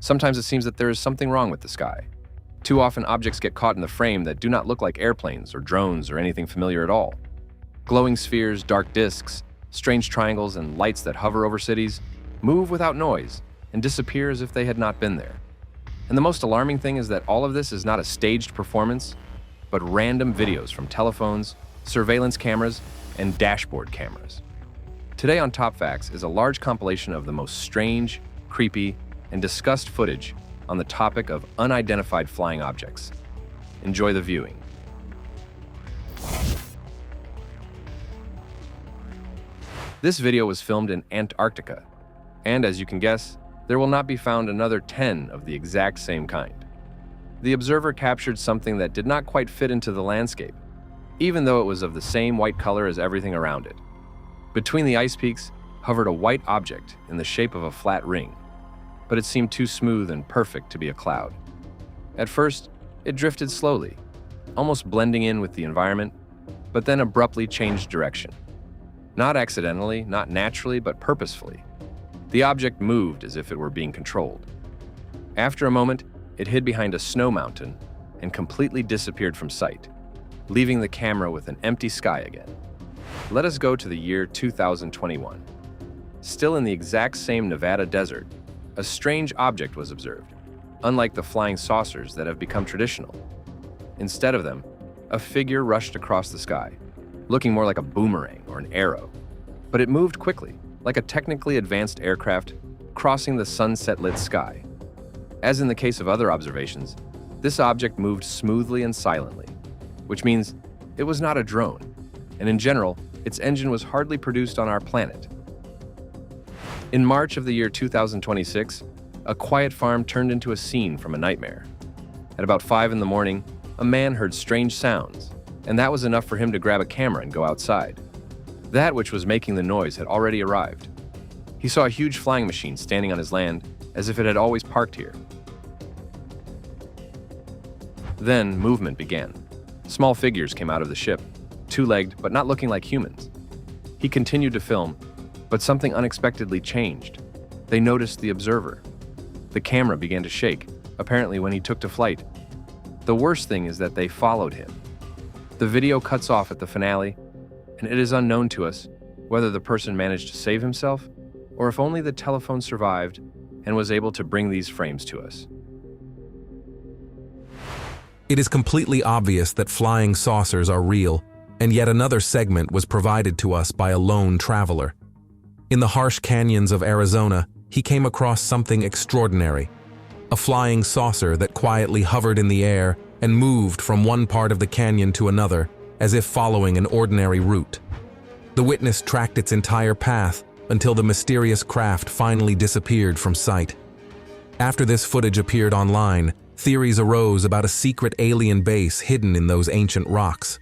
Sometimes it seems that there is something wrong with the sky. Too often objects get caught in the frame that do not look like airplanes or drones or anything familiar at all. Glowing spheres, dark disks, strange triangles, and lights that hover over cities move without noise and disappear as if they had not been there. And the most alarming thing is that all of this is not a staged performance, but random videos from telephones, surveillance cameras, and dashboard cameras. Today on TopFacts is a large compilation of the most strange, creepy, and discussed footage on the topic of unidentified flying objects. Enjoy the viewing. This video was filmed in Antarctica, and as you can guess, there will not be found another 10 of the exact same kind. The observer captured something that did not quite fit into the landscape, even though it was of the same white color as everything around it. Between the ice peaks hovered a white object in the shape of a flat ring, but it seemed too smooth and perfect to be a cloud. At first, it drifted slowly, almost blending in with the environment, but then abruptly changed direction. Not accidentally, not naturally, but purposefully. The object moved as if it were being controlled. After a moment, it hid behind a snow mountain and completely disappeared from sight, leaving the camera with an empty sky again. Let us go to the year 2021. Still in the exact same Nevada desert, a strange object was observed, unlike the flying saucers that have become traditional. Instead of them, a figure rushed across the sky, looking more like a boomerang or an arrow. But it moved quickly, like a technically advanced aircraft crossing the sunset-lit sky. As in the case of other observations, this object moved smoothly and silently, which means it was not a drone, and in general, its engine was hardly produced on our planet. In March of the year 2026, a quiet farm turned into a scene from a nightmare. At about 5 in the morning, a man heard strange sounds, and that was enough for him to grab a camera and go outside. That which was making the noise had already arrived. He saw a huge flying machine standing on his land, as if it had always parked here. Then movement began. Small figures came out of the ship, two-legged but not looking like humans. He continued to film, but something unexpectedly changed. They noticed the observer. The camera began to shake, apparently when he took to flight. The worst thing is that they followed him. The video cuts off at the finale, and it is unknown to us whether the person managed to save himself or if only the telephone survived and was able to bring these frames to us. It is completely obvious that flying saucers are real, and yet another segment was provided to us by a lone traveler. In the harsh canyons of Arizona, he came across something extraordinary. A flying saucer that quietly hovered in the air and moved from one part of the canyon to another, as if following an ordinary route. The witness tracked its entire path until the mysterious craft finally disappeared from sight. After this footage appeared online, theories arose about a secret alien base hidden in those ancient rocks.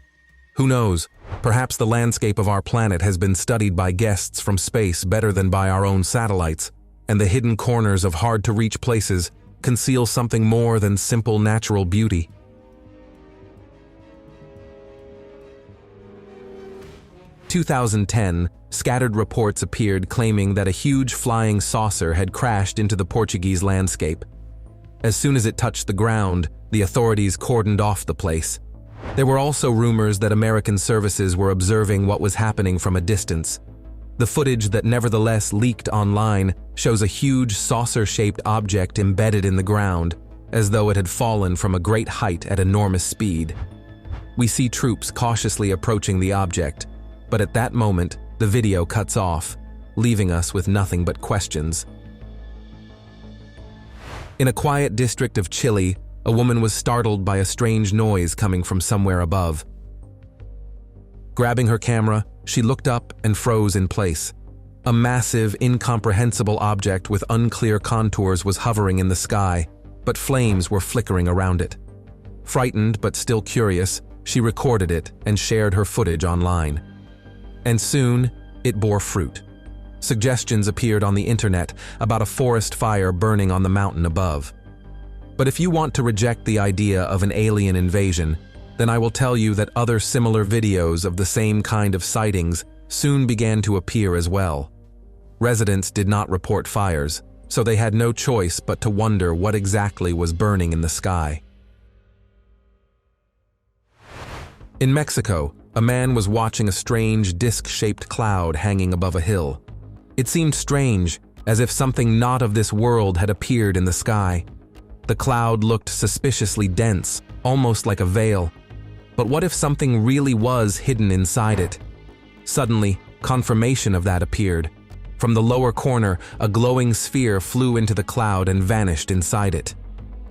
Who knows, perhaps the landscape of our planet has been studied by guests from space better than by our own satellites, and the hidden corners of hard-to-reach places conceal something more than simple natural beauty. In 2010, scattered reports appeared claiming that a huge flying saucer had crashed into the Portuguese landscape. As soon as it touched the ground, the authorities cordoned off the place. There were also rumors that American services were observing what was happening from a distance. The footage that nevertheless leaked online shows a huge saucer-shaped object embedded in the ground, as though it had fallen from a great height at enormous speed. We see troops cautiously approaching the object, but at that moment, the video cuts off, leaving us with nothing but questions. In a quiet district of Chile, a woman was startled by a strange noise coming from somewhere above. Grabbing her camera, she looked up and froze in place. A massive, incomprehensible object with unclear contours was hovering in the sky, but flames were flickering around it. Frightened but still curious, she recorded it and shared her footage online. And soon, it bore fruit. Suggestions appeared on the internet about a forest fire burning on the mountain above. But if you want to reject the idea of an alien invasion, then I will tell you that other similar videos of the same kind of sightings soon began to appear as well. Residents did not report fires, so they had no choice but to wonder what exactly was burning in the sky. In Mexico, a man was watching a strange disc-shaped cloud hanging above a hill. It seemed strange, as if something not of this world had appeared in the sky. The cloud looked suspiciously dense, almost like a veil. But what if something really was hidden inside it? Suddenly, confirmation of that appeared. From the lower corner, a glowing sphere flew into the cloud and vanished inside it.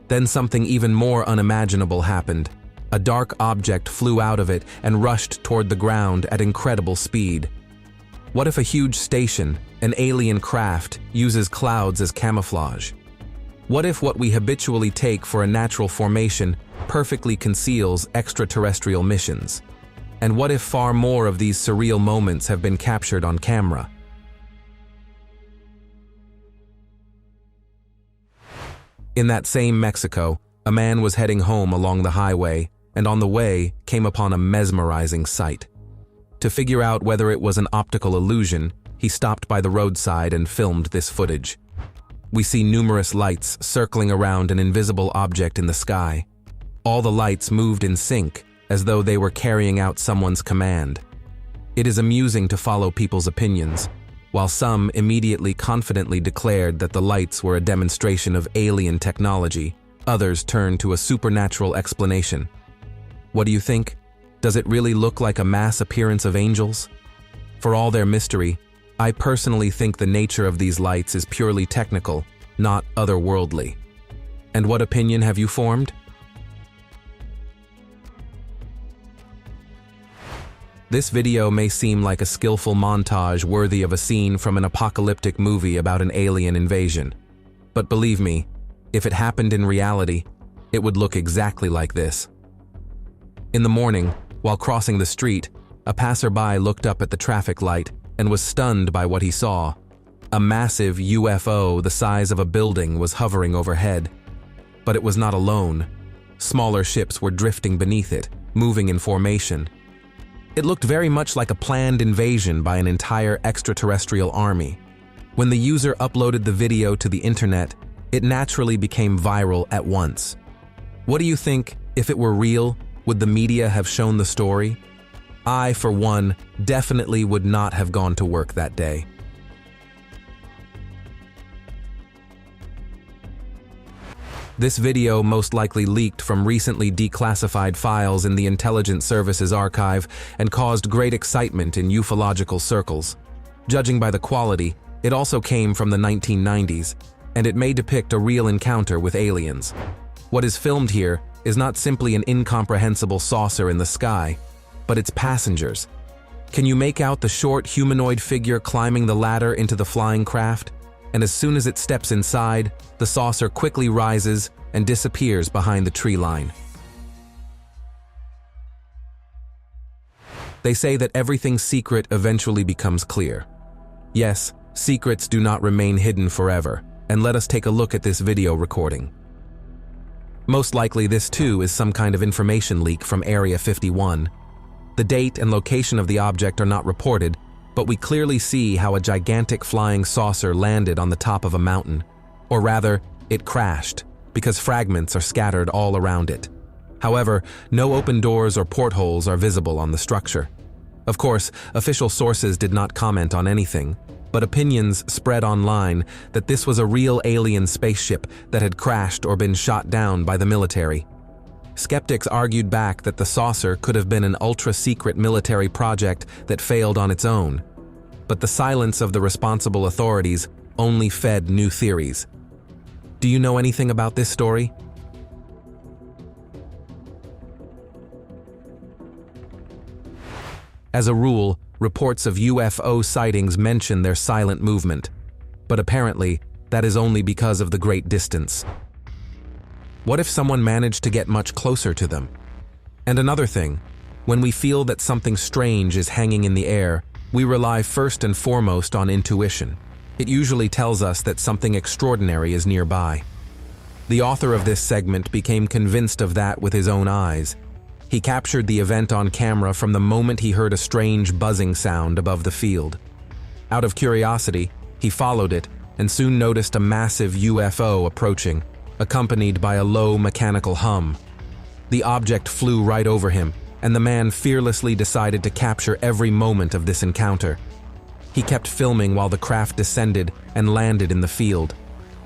Then something even more unimaginable happened. A dark object flew out of it and rushed toward the ground at incredible speed. What if a huge station, an alien craft, uses clouds as camouflage? What if what we habitually take for a natural formation perfectly conceals extraterrestrial missions? And what if far more of these surreal moments have been captured on camera? In that same Mexico, a man was heading home along the highway, and on the way came upon a mesmerizing sight. To figure out whether it was an optical illusion, he stopped by the roadside and filmed this footage. We see numerous lights circling around an invisible object in the sky. All the lights moved in sync, as though they were carrying out someone's command. It is amusing to follow people's opinions. While some immediately confidently declared that the lights were a demonstration of alien technology, others turned to a supernatural explanation. What do you think? Does it really look like a mass appearance of angels? For all their mystery, I personally think the nature of these lights is purely technical, not otherworldly. And what opinion have you formed? This video may seem like a skillful montage worthy of a scene from an apocalyptic movie about an alien invasion. But believe me, if it happened in reality, it would look exactly like this. In the morning, while crossing the street, a passerby looked up at the traffic light and was stunned by what he saw. A massive UFO the size of a building was hovering overhead. But it was not alone. Smaller ships were drifting beneath it, moving in formation. It looked very much like a planned invasion by an entire extraterrestrial army. When the user uploaded the video to the internet, it naturally became viral at once. What do you think, if it were real, would the media have shown the story? I, for one, definitely would not have gone to work that day. This video most likely leaked from recently declassified files in the Intelligence Services archive and caused great excitement in ufological circles. Judging by the quality, it also came from the 1990s, and it may depict a real encounter with aliens. What is filmed here is not simply an incomprehensible saucer in the sky, but its passengers. Can you make out the short humanoid figure climbing the ladder into the flying craft? And as soon as it steps inside, the saucer quickly rises and disappears behind the tree line. They say that everything secret eventually becomes clear. Yes, secrets do not remain hidden forever, and let us take a look at this video recording. Most likely this too is some kind of information leak from Area 51. The date and location of the object are not reported, but we clearly see how a gigantic flying saucer landed on the top of a mountain. Or rather, it crashed, because fragments are scattered all around it. However, no open doors or portholes are visible on the structure. Of course, official sources did not comment on anything, but opinions spread online that this was a real alien spaceship that had crashed or been shot down by the military. Skeptics argued back that the saucer could have been an ultra-secret military project that failed on its own. But the silence of the responsible authorities only fed new theories. Do you know anything about this story? As a rule, reports of UFO sightings mention their silent movement, but apparently, that is only because of the great distance. What if someone managed to get much closer to them? And another thing, when we feel that something strange is hanging in the air, we rely first and foremost on intuition. It usually tells us that something extraordinary is nearby. The author of this segment became convinced of that with his own eyes. He captured the event on camera from the moment he heard a strange buzzing sound above the field. Out of curiosity, he followed it and soon noticed a massive UFO approaching, accompanied by a low mechanical hum. The object flew right over him, and the man fearlessly decided to capture every moment of this encounter. He kept filming while the craft descended and landed in the field.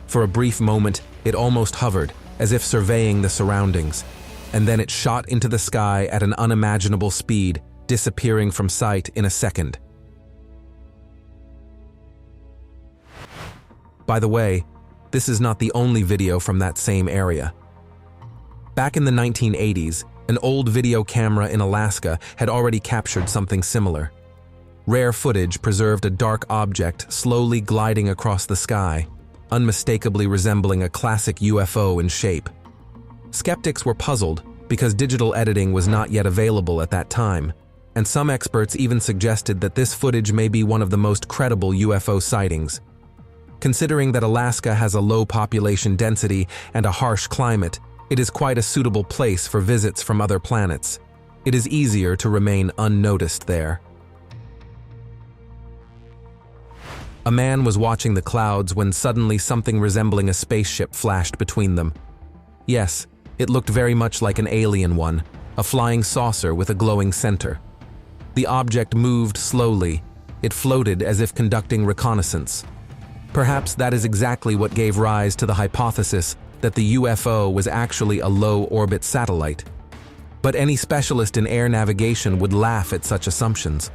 For a brief moment, it almost hovered, as if surveying the surroundings, and then it shot into the sky at an unimaginable speed, disappearing from sight in a second. By the way, this is not the only video from that same area. Back in the 1980s, an old video camera in Alaska had already captured something similar. Rare footage preserved a dark object slowly gliding across the sky, unmistakably resembling a classic UFO in shape. Skeptics were puzzled because digital editing was not yet available at that time, and some experts even suggested that this footage may be one of the most credible UFO sightings. Considering that Alaska has a low population density and a harsh climate, it is quite a suitable place for visits from other planets. It is easier to remain unnoticed there. A man was watching the clouds when suddenly something resembling a spaceship flashed between them. Yes, it looked very much like an alien one, a flying saucer with a glowing center. The object moved slowly. It floated as if conducting reconnaissance. Perhaps that is exactly what gave rise to the hypothesis that the UFO was actually a low-orbit satellite. But any specialist in air navigation would laugh at such assumptions.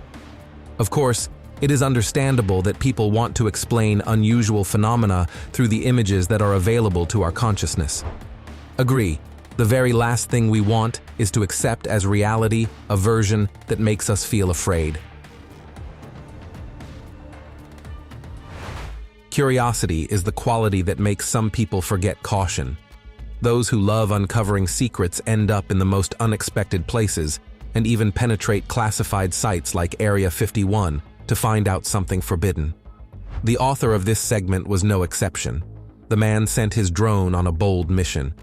Of course, it is understandable that people want to explain unusual phenomena through the images that are available to our consciousness. Agree, the very last thing we want is to accept as reality a version that makes us feel afraid. Curiosity is the quality that makes some people forget caution. Those who love uncovering secrets end up in the most unexpected places and even penetrate classified sites like Area 51 to find out something forbidden. The author of this segment was no exception. The man sent his drone on a bold mission.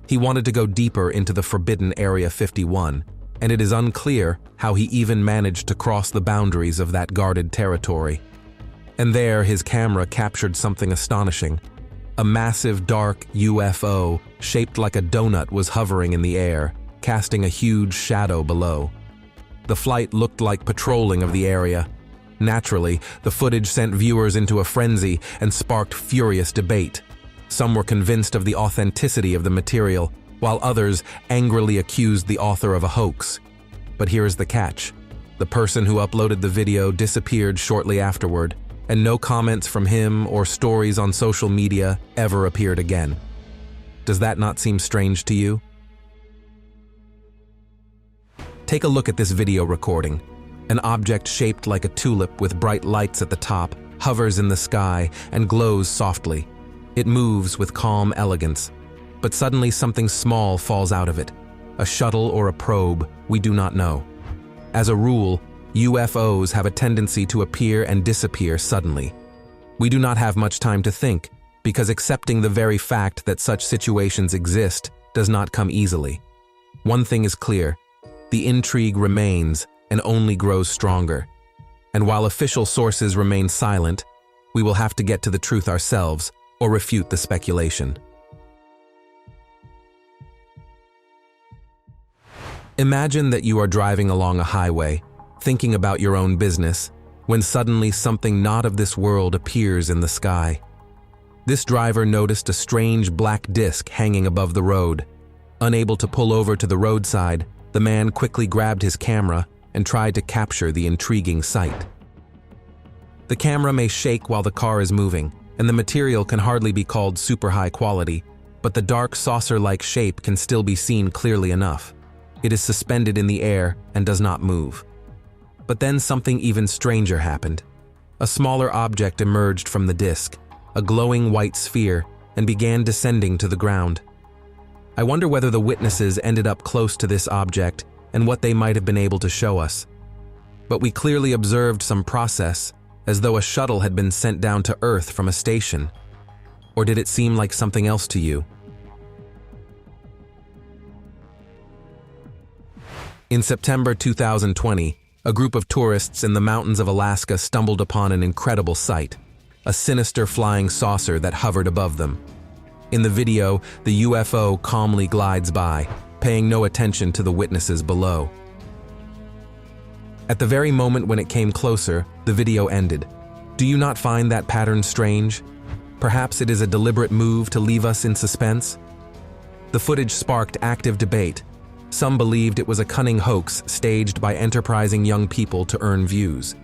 He wanted to go deeper into the forbidden Area 51, and it is unclear how he even managed to cross the boundaries of that guarded territory. And there, his camera captured something astonishing. A massive dark UFO shaped like a donut was hovering in the air, casting a huge shadow below. The flight looked like patrolling of the area. Naturally, the footage sent viewers into a frenzy and sparked furious debate. Some were convinced of the authenticity of the material, while others angrily accused the author of a hoax. But here is the catch. The person who uploaded the video disappeared shortly afterward, and no comments from him or stories on social media ever appeared again. Does that not seem strange to you? Take a look at this video recording. An object shaped like a tulip with bright lights at the top hovers in the sky and glows softly. It moves with calm elegance, but suddenly something small falls out of it. A shuttle or a probe, we do not know. As a rule, UFOs have a tendency to appear and disappear suddenly. We do not have much time to think, because accepting the very fact that such situations exist does not come easily. One thing is clear: the intrigue remains and only grows stronger. And while official sources remain silent, we will have to get to the truth ourselves or refute the speculation. Imagine that you are driving along a highway, thinking about your own business, when suddenly something not of this world appears in the sky. This driver noticed a strange black disc hanging above the road. Unable to pull over to the roadside, the man quickly grabbed his camera and tried to capture the intriguing sight. The camera may shake while the car is moving, and the material can hardly be called super high quality, but the dark saucer-like shape can still be seen clearly enough. It is suspended in the air and does not move. But then something even stranger happened. A smaller object emerged from the disc, a glowing white sphere, and began descending to the ground. I wonder whether the witnesses ended up close to this object and what they might have been able to show us. But we clearly observed some process, as though a shuttle had been sent down to Earth from a station. Or did it seem like something else to you? In September 2020, a group of tourists in the mountains of Alaska stumbled upon an incredible sight. a sinister flying saucer that hovered above them. In the video, the UFO calmly glides by, paying no attention to the witnesses below. At the very moment when it came closer, the video ended. Do you not find that pattern strange? Perhaps it is a deliberate move to leave us in suspense? The footage sparked active debate. Some believed it was a cunning hoax staged by enterprising young people to earn views.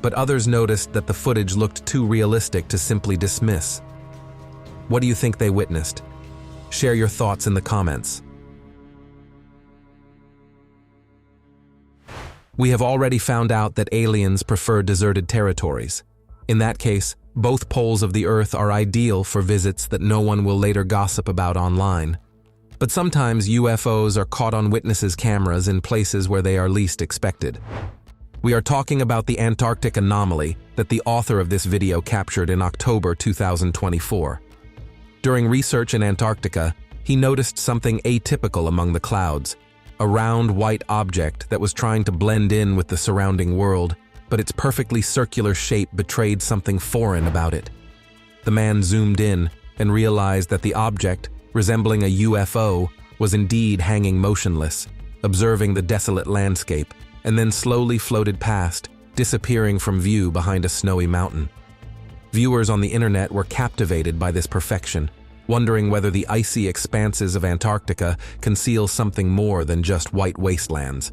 But others noticed that the footage looked too realistic to simply dismiss. What do you think they witnessed? Share your thoughts in the comments. We have already found out that aliens prefer deserted territories. In that case, both poles of the Earth are ideal for visits that no one will later gossip about online. But sometimes UFOs are caught on witnesses' cameras in places where they are least expected. We are talking about the Antarctic anomaly that the author of this video captured in October 2024. During research in Antarctica, he noticed something atypical among the clouds, a round white object that was trying to blend in with the surrounding world, but its perfectly circular shape betrayed something foreign about it. The man zoomed in and realized that the object, resembling a UFO, was indeed hanging motionless, observing the desolate landscape, and then slowly floated past, disappearing from view behind a snowy mountain. Viewers on the internet were captivated by this perfection, wondering whether the icy expanses of Antarctica conceal something more than just white wastelands.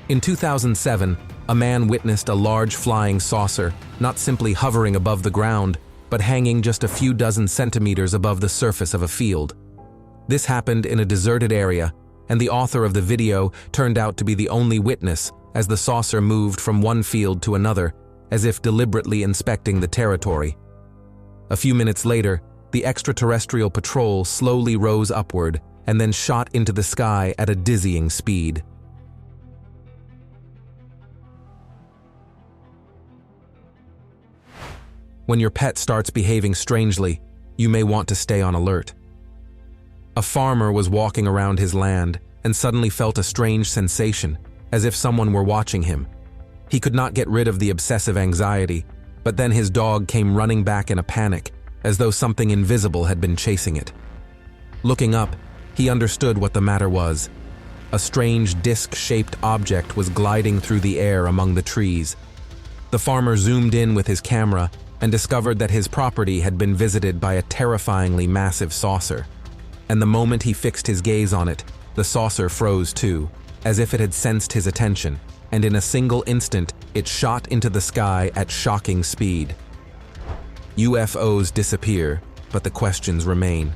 In 2007, a man witnessed a large flying saucer, not simply hovering above the ground, but hanging just a few dozen centimeters above the surface of a field. This happened in a deserted area, and the author of the video turned out to be the only witness as the saucer moved from one field to another, as if deliberately inspecting the territory. A few minutes later, the extraterrestrial patrol slowly rose upward and then shot into the sky at a dizzying speed. When your pet starts behaving strangely, you may want to stay on alert. A farmer was walking around his land and suddenly felt a strange sensation, as if someone were watching him. He could not get rid of the obsessive anxiety, but then his dog came running back in a panic, as though something invisible had been chasing it. Looking up, he understood what the matter was. A strange disc-shaped object was gliding through the air among the trees. The farmer zoomed in with his camera and discovered that his property had been visited by a terrifyingly massive saucer. And the moment he fixed his gaze on it, the saucer froze too, as if it had sensed his attention, and in a single instant, it shot into the sky at shocking speed. UFOs disappear, but the questions remain.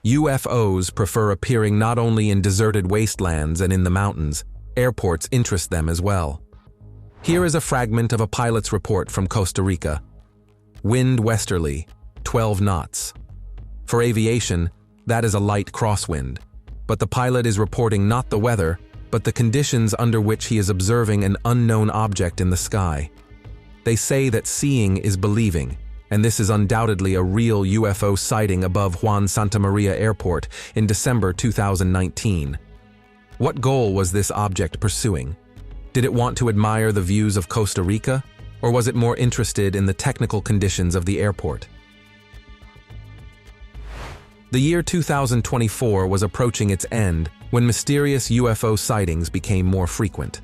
UFOs prefer appearing not only in deserted wastelands and in the mountains, airports interest them as well. Here is a fragment of a pilot's report from Costa Rica. Wind westerly, 12 knots. For aviation, that is a light crosswind. But the pilot is reporting not the weather, but the conditions under which he is observing an unknown object in the sky. They say that seeing is believing, and this is undoubtedly a real UFO sighting above Juan Santa Maria Airport in December 2019. What goal was this object pursuing? Did it want to admire the views of Costa Rica, or was it more interested in the technical conditions of the airport? The year 2024 was approaching its end when mysterious UFO sightings became more frequent.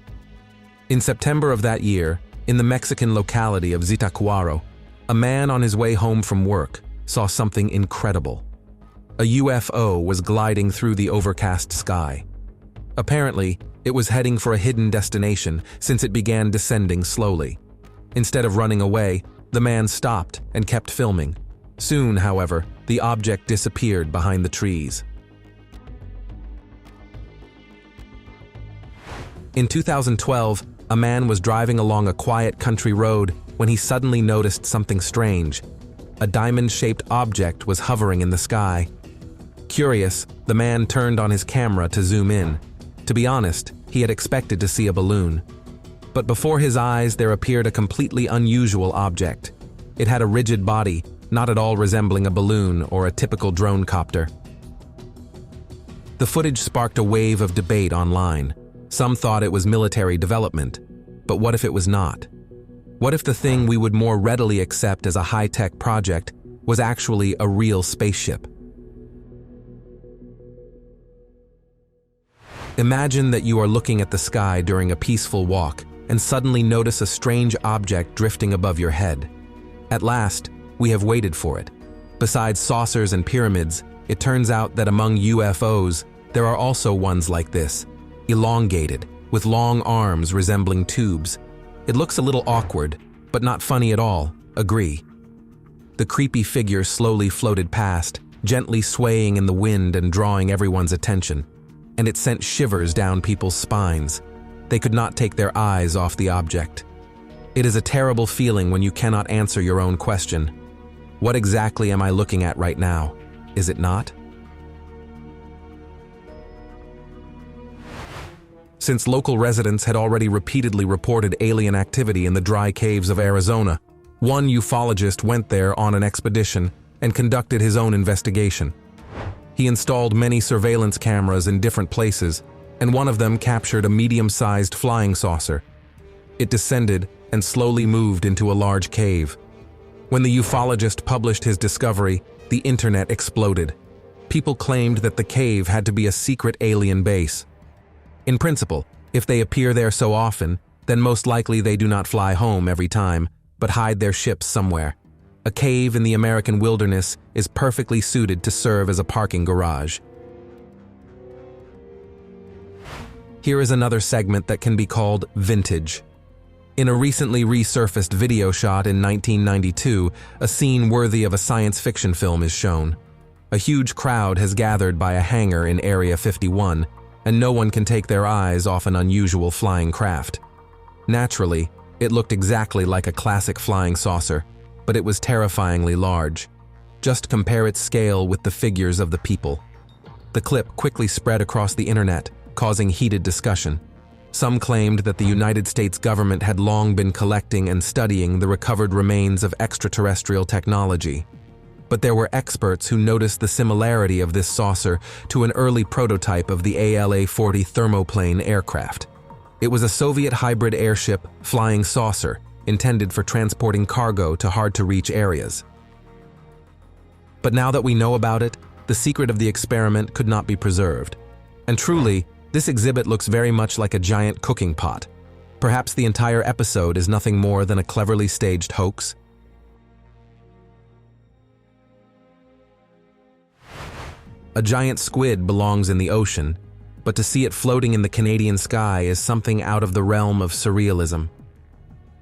In September of that year, in the Mexican locality of Zitácuaro, a man on his way home from work saw something incredible. A UFO was gliding through the overcast sky. Apparently, it was heading for a hidden destination since it began descending slowly. Instead of running away, the man stopped and kept filming. Soon, however, the object disappeared behind the trees. In 2012, a man was driving along a quiet country road when he suddenly noticed something strange. A diamond-shaped object was hovering in the sky. Curious, the man turned on his camera to zoom in. To be honest, he had expected to see a balloon. But before his eyes there appeared a completely unusual object. It had a rigid body, not at all resembling a balloon or a typical drone copter. The footage sparked a wave of debate online. Some thought it was military development, but what if it was not? What if the thing we would more readily accept as a high-tech project was actually a real spaceship? Imagine that you are looking at the sky during a peaceful walk and suddenly notice a strange object drifting above your head. At last, we have waited for it. Besides saucers and pyramids, it turns out that among UFOs, there are also ones like this, elongated, with long arms resembling tubes. It looks a little awkward, but not funny at all, agree. The creepy figure slowly floated past, gently swaying in the wind and drawing everyone's attention, and it sent shivers down people's spines. They could not take their eyes off the object. It is a terrible feeling when you cannot answer your own question. What exactly am I looking at right now? Is it not? Since local residents had already repeatedly reported alien activity in the dry caves of Arizona, one ufologist went there on an expedition and conducted his own investigation. He installed many surveillance cameras in different places, and one of them captured a medium-sized flying saucer. It descended and slowly moved into a large cave. When the ufologist published his discovery, the internet exploded. People claimed that the cave had to be a secret alien base. In principle, if they appear there so often, then most likely they do not fly home every time, but hide their ships somewhere. A cave in the American wilderness is perfectly suited to serve as a parking garage. Here is another segment that can be called vintage. In a recently resurfaced video shot in 1992, a scene worthy of a science fiction film is shown. A huge crowd has gathered by a hangar in Area 51, and no one can take their eyes off an unusual flying craft. Naturally, it looked exactly like a classic flying saucer, but it was terrifyingly large. Just compare its scale with the figures of the people. The clip quickly spread across the internet, causing heated discussion. Some claimed that the United States government had long been collecting and studying the recovered remains of extraterrestrial technology. But there were experts who noticed the similarity of this saucer to an early prototype of the ALA-40 thermoplane aircraft. It was a Soviet hybrid airship flying saucer, intended for transporting cargo to hard-to-reach areas. But now that we know about it, the secret of the experiment could not be preserved. And truly, this exhibit looks very much like a giant cooking pot. Perhaps the entire episode is nothing more than a cleverly staged hoax. A giant squid belongs in the ocean, but to see it floating in the Canadian sky is something out of the realm of surrealism.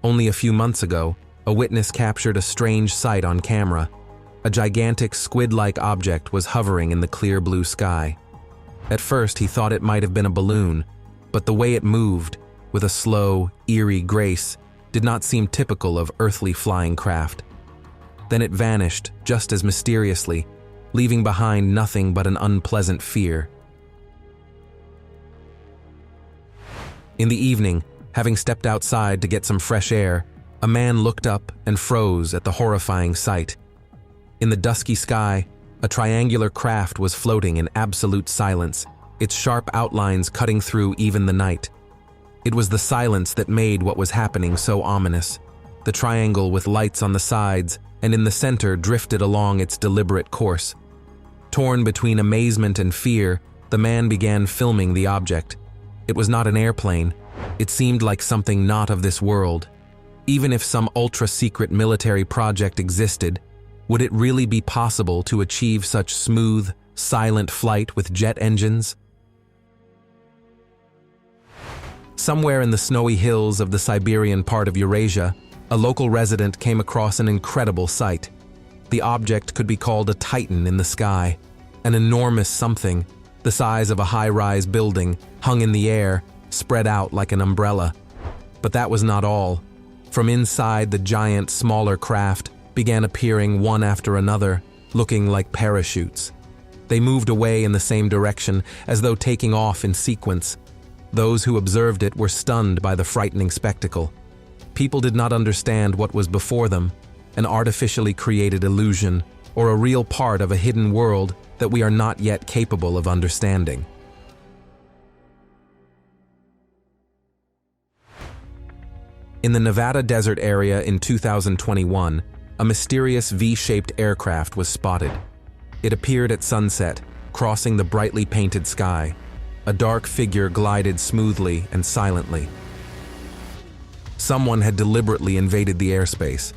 Only a few months ago, a witness captured a strange sight on camera. A gigantic squid-like object was hovering in the clear blue sky. At first, he thought it might have been a balloon, but the way it moved, with a slow, eerie grace, did not seem typical of earthly flying craft. Then it vanished just as mysteriously, leaving behind nothing but an unpleasant fear. In the evening, having stepped outside to get some fresh air, a man looked up and froze at the horrifying sight. In the dusky sky, a triangular craft was floating in absolute silence, its sharp outlines cutting through even the night. It was the silence that made what was happening so ominous. The triangle with lights on the sides and in the center drifted along its deliberate course. Torn between amazement and fear, the man began filming the object. It was not an airplane. It seemed like something not of this world. Even if some ultra-secret military project existed, would it really be possible to achieve such smooth, silent flight with jet engines? Somewhere in the snowy hills of the Siberian part of Eurasia, a local resident came across an incredible sight. The object could be called a titan in the sky, an enormous something, the size of a high-rise building, hung in the air, spread out like an umbrella. But that was not all. From inside the giant, smaller craft began appearing one after another, looking like parachutes. They moved away in the same direction, as though taking off in sequence. Those who observed it were stunned by the frightening spectacle. People did not understand what was before them, an artificially created illusion, or a real part of a hidden world that, that we are not yet capable of understanding. In the Nevada desert area in 2021, a mysterious V-shaped aircraft was spotted. It appeared at sunset, crossing the brightly painted sky. A dark figure glided smoothly and silently. Someone had deliberately invaded the airspace.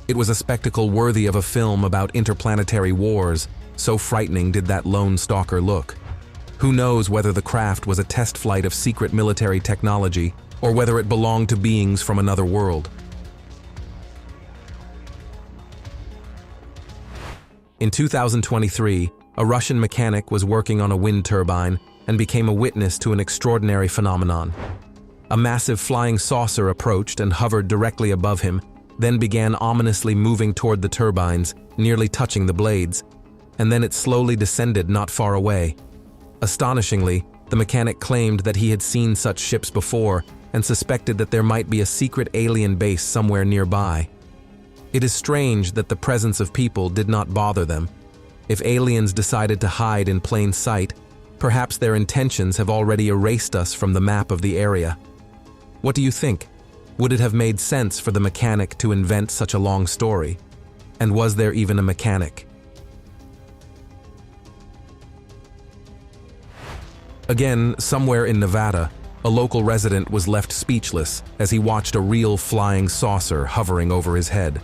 It was a spectacle worthy of a film about interplanetary wars, so frightening did that lone stalker look. Who knows whether the craft was a test flight of secret military technology, or whether it belonged to beings from another world. In 2023, a Russian mechanic was working on a wind turbine and became a witness to an extraordinary phenomenon. A massive flying saucer approached and hovered directly above him, then began ominously moving toward the turbines, nearly touching the blades, and then it slowly descended not far away. Astonishingly, the mechanic claimed that he had seen such ships before and suspected that there might be a secret alien base somewhere nearby. It is strange that the presence of people did not bother them. If aliens decided to hide in plain sight, perhaps their intentions have already erased us from the map of the area. What do you think? Would it have made sense for the mechanic to invent such a long story? And was there even a mechanic? Again, somewhere in Nevada, a local resident was left speechless as he watched a real flying saucer hovering over his head.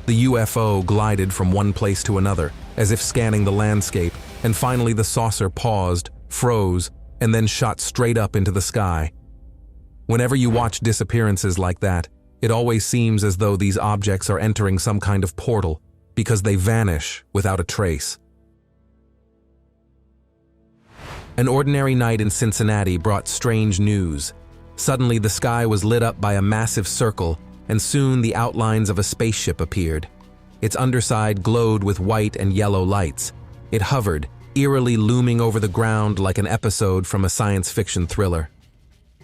The UFO glided from one place to another, as if scanning the landscape, and finally the saucer paused, froze, and then shot straight up into the sky. Whenever you watch disappearances like that, it always seems as though these objects are entering some kind of portal, because they vanish without a trace. An ordinary night in Cincinnati brought strange news. Suddenly, the sky was lit up by a massive circle, and soon the outlines of a spaceship appeared. Its underside glowed with white and yellow lights. It hovered, eerily looming over the ground like an episode from a science fiction thriller.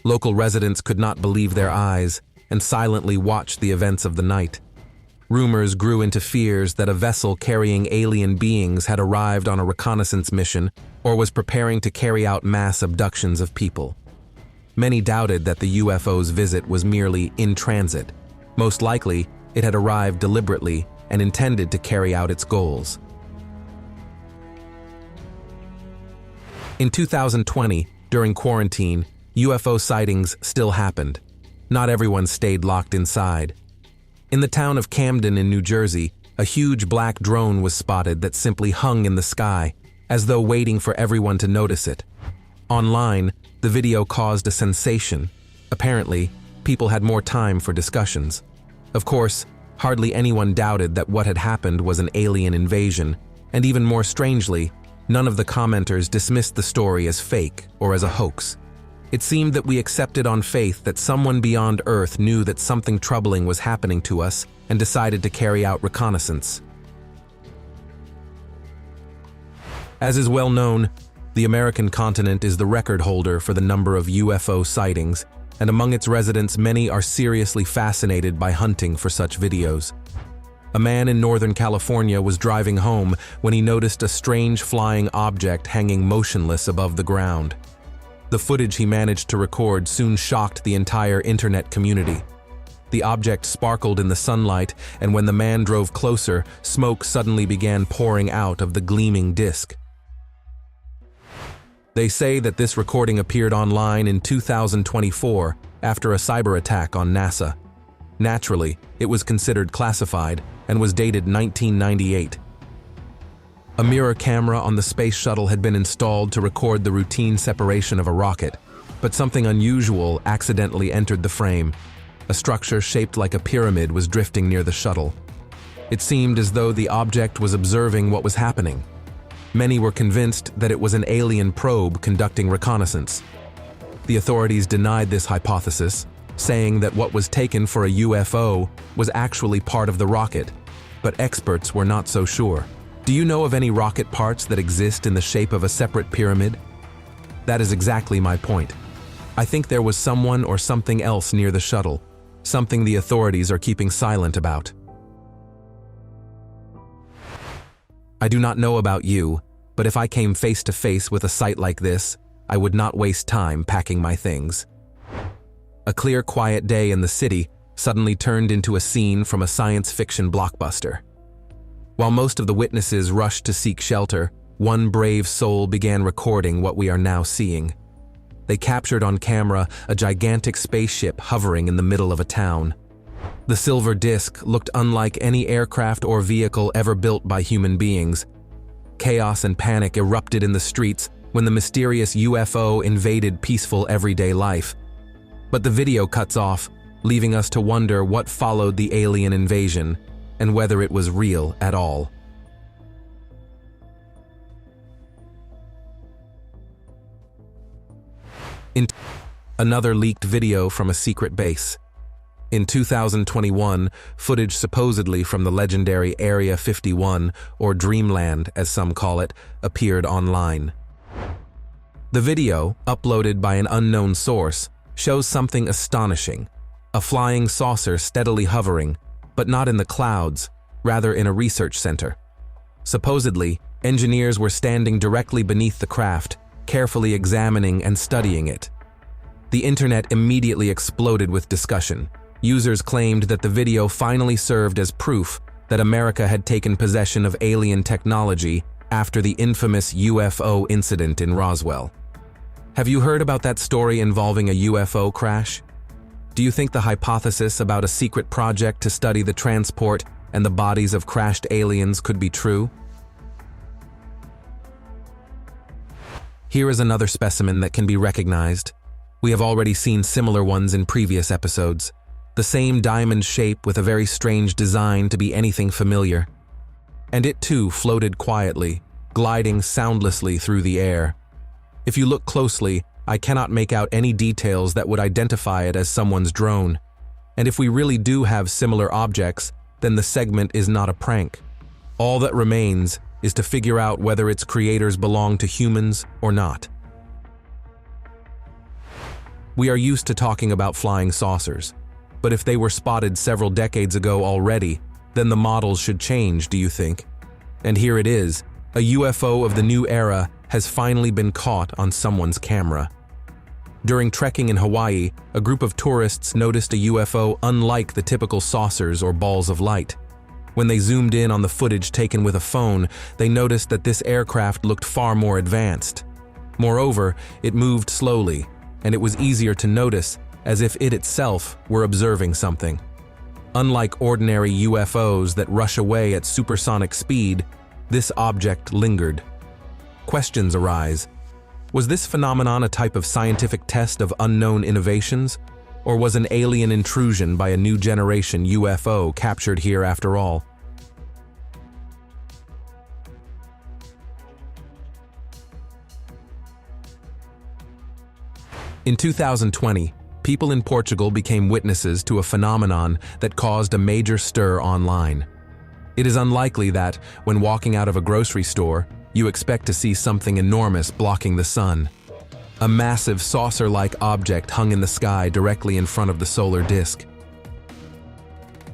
Local residents could not believe their eyes and silently watched the events of the night. Rumors grew into fears that a vessel carrying alien beings had arrived on a reconnaissance mission or was preparing to carry out mass abductions of people. Many doubted that the UFO's visit was merely in transit. Most likely, it had arrived deliberately and intended to carry out its goals. In 2020, during quarantine, UFO sightings still happened. Not everyone stayed locked inside. In the town of Camden in New Jersey, a huge black drone was spotted that simply hung in the sky, as though waiting for everyone to notice it. Online, the video caused a sensation. Apparently, people had more time for discussions. Of course, hardly anyone doubted that what had happened was an alien invasion, and even more strangely, none of the commenters dismissed the story as fake or as a hoax. It seemed that we accepted on faith that someone beyond Earth knew that something troubling was happening to us and decided to carry out reconnaissance. As is well known, the American continent is the record holder for the number of UFO sightings, and among its residents many are seriously fascinated by hunting for such videos. A man in Northern California was driving home when he noticed a strange flying object hanging motionless above the ground. The footage he managed to record soon shocked the entire internet community. The object sparkled in the sunlight, and when the man drove closer, smoke suddenly began pouring out of the gleaming disc. They say that this recording appeared online in 2024 after a cyber attack on NASA. Naturally, it was considered classified and was dated 1998. A mirror camera on the space shuttle had been installed to record the routine separation of a rocket, but something unusual accidentally entered the frame. A structure shaped like a pyramid was drifting near the shuttle. It seemed as though the object was observing what was happening. Many were convinced that it was an alien probe conducting reconnaissance. The authorities denied this hypothesis, saying that what was taken for a UFO was actually part of the rocket, but experts were not so sure. Do you know of any rocket parts that exist in the shape of a separate pyramid? That is exactly my point. I think there was someone or something else near the shuttle, something the authorities are keeping silent about. I do not know about you, but if I came face to face with a sight like this, I would not waste time packing my things. A clear, quiet day in the city, suddenly turned into a scene from a science fiction blockbuster. While most of the witnesses rushed to seek shelter, one brave soul began recording what we are now seeing. They captured on camera a gigantic spaceship hovering in the middle of a town. The silver disc looked unlike any aircraft or vehicle ever built by human beings. Chaos and panic erupted in the streets when the mysterious UFO invaded peaceful everyday life. But the video cuts off, leaving us to wonder what followed the alien invasion and whether it was real at all. Another leaked video from a secret base. In 2021, footage supposedly from the legendary Area 51, or Dreamland as some call it, appeared online. The video, uploaded by an unknown source, shows something astonishing: a flying saucer steadily hovering, but not in the clouds, rather in a research center. Supposedly, engineers were standing directly beneath the craft, carefully examining and studying it. The internet immediately exploded with discussion. Users claimed that the video finally served as proof that America had taken possession of alien technology after the infamous UFO incident in Roswell. Have you heard about that story involving a UFO crash? Do you think the hypothesis about a secret project to study the transport and the bodies of crashed aliens could be true? Here is another specimen that can be recognized. We have already seen similar ones in previous episodes. The same diamond shape with a very strange design to be anything familiar. And it too floated quietly, gliding soundlessly through the air. If you look closely, I cannot make out any details that would identify it as someone's drone. And if we really do have similar objects, then the segment is not a prank. All that remains is to figure out whether its creators belong to humans or not. We are used to talking about flying saucers, but if they were spotted several decades ago already, then the models should change, do you think? And here it is, a UFO of the new era has finally been caught on someone's camera. During trekking in Hawaii, a group of tourists noticed a UFO unlike the typical saucers or balls of light. When they zoomed in on the footage taken with a phone, they noticed that this aircraft looked far more advanced. Moreover, it moved slowly, and it was easier to notice as if it itself were observing something. Unlike ordinary UFOs that rush away at supersonic speed, this object lingered. Questions arise. Was this phenomenon a type of scientific test of unknown innovations, or was an alien intrusion by a new generation UFO captured here after all? In 2020, people in Portugal became witnesses to a phenomenon that caused a major stir online. It is unlikely that, when walking out of a grocery store, you expect to see something enormous blocking the sun. A massive saucer-like object hung in the sky directly in front of the solar disk.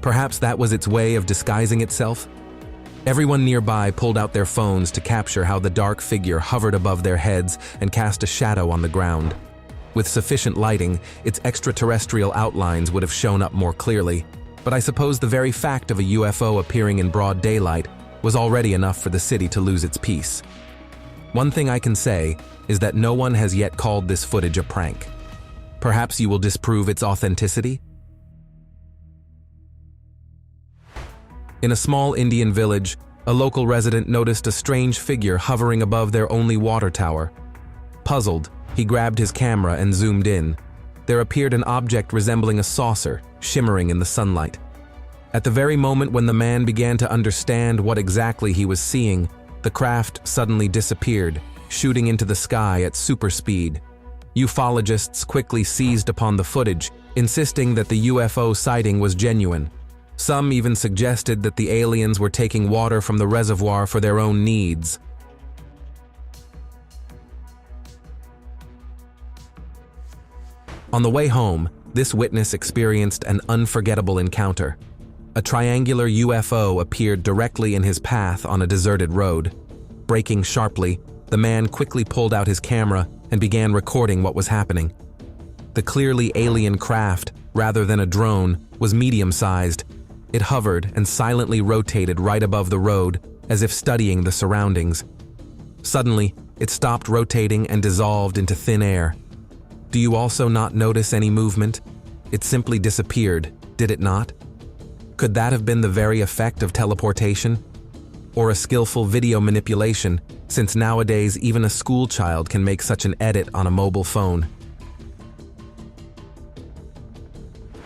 Perhaps that was its way of disguising itself? Everyone nearby pulled out their phones to capture how the dark figure hovered above their heads and cast a shadow on the ground. With sufficient lighting, its extraterrestrial outlines would have shown up more clearly, but I suppose the very fact of a UFO appearing in broad daylight was already enough for the city to lose its peace. One thing I can say is that no one has yet called this footage a prank. Perhaps you will disprove its authenticity? In a small Indian village, a local resident noticed a strange figure hovering above their only water tower. Puzzled, he grabbed his camera and zoomed in. There appeared an object resembling a saucer, shimmering in the sunlight. At the very moment when the man began to understand what exactly he was seeing, the craft suddenly disappeared, shooting into the sky at super speed. Ufologists quickly seized upon the footage, insisting that the UFO sighting was genuine. Some even suggested that the aliens were taking water from the reservoir for their own needs. On the way home, this witness experienced an unforgettable encounter. A triangular UFO appeared directly in his path on a deserted road. Braking sharply, the man quickly pulled out his camera and began recording what was happening. The clearly alien craft rather than a drone, was medium-sized. It hovered and silently rotated right above the road, as if studying the surroundings. Suddenly, it stopped rotating and dissolved into thin air. Do you also not notice any movement? It simply disappeared, did it not? Could that have been the very effect of teleportation? Or a skillful video manipulation, since nowadays even a school child can make such an edit on a mobile phone?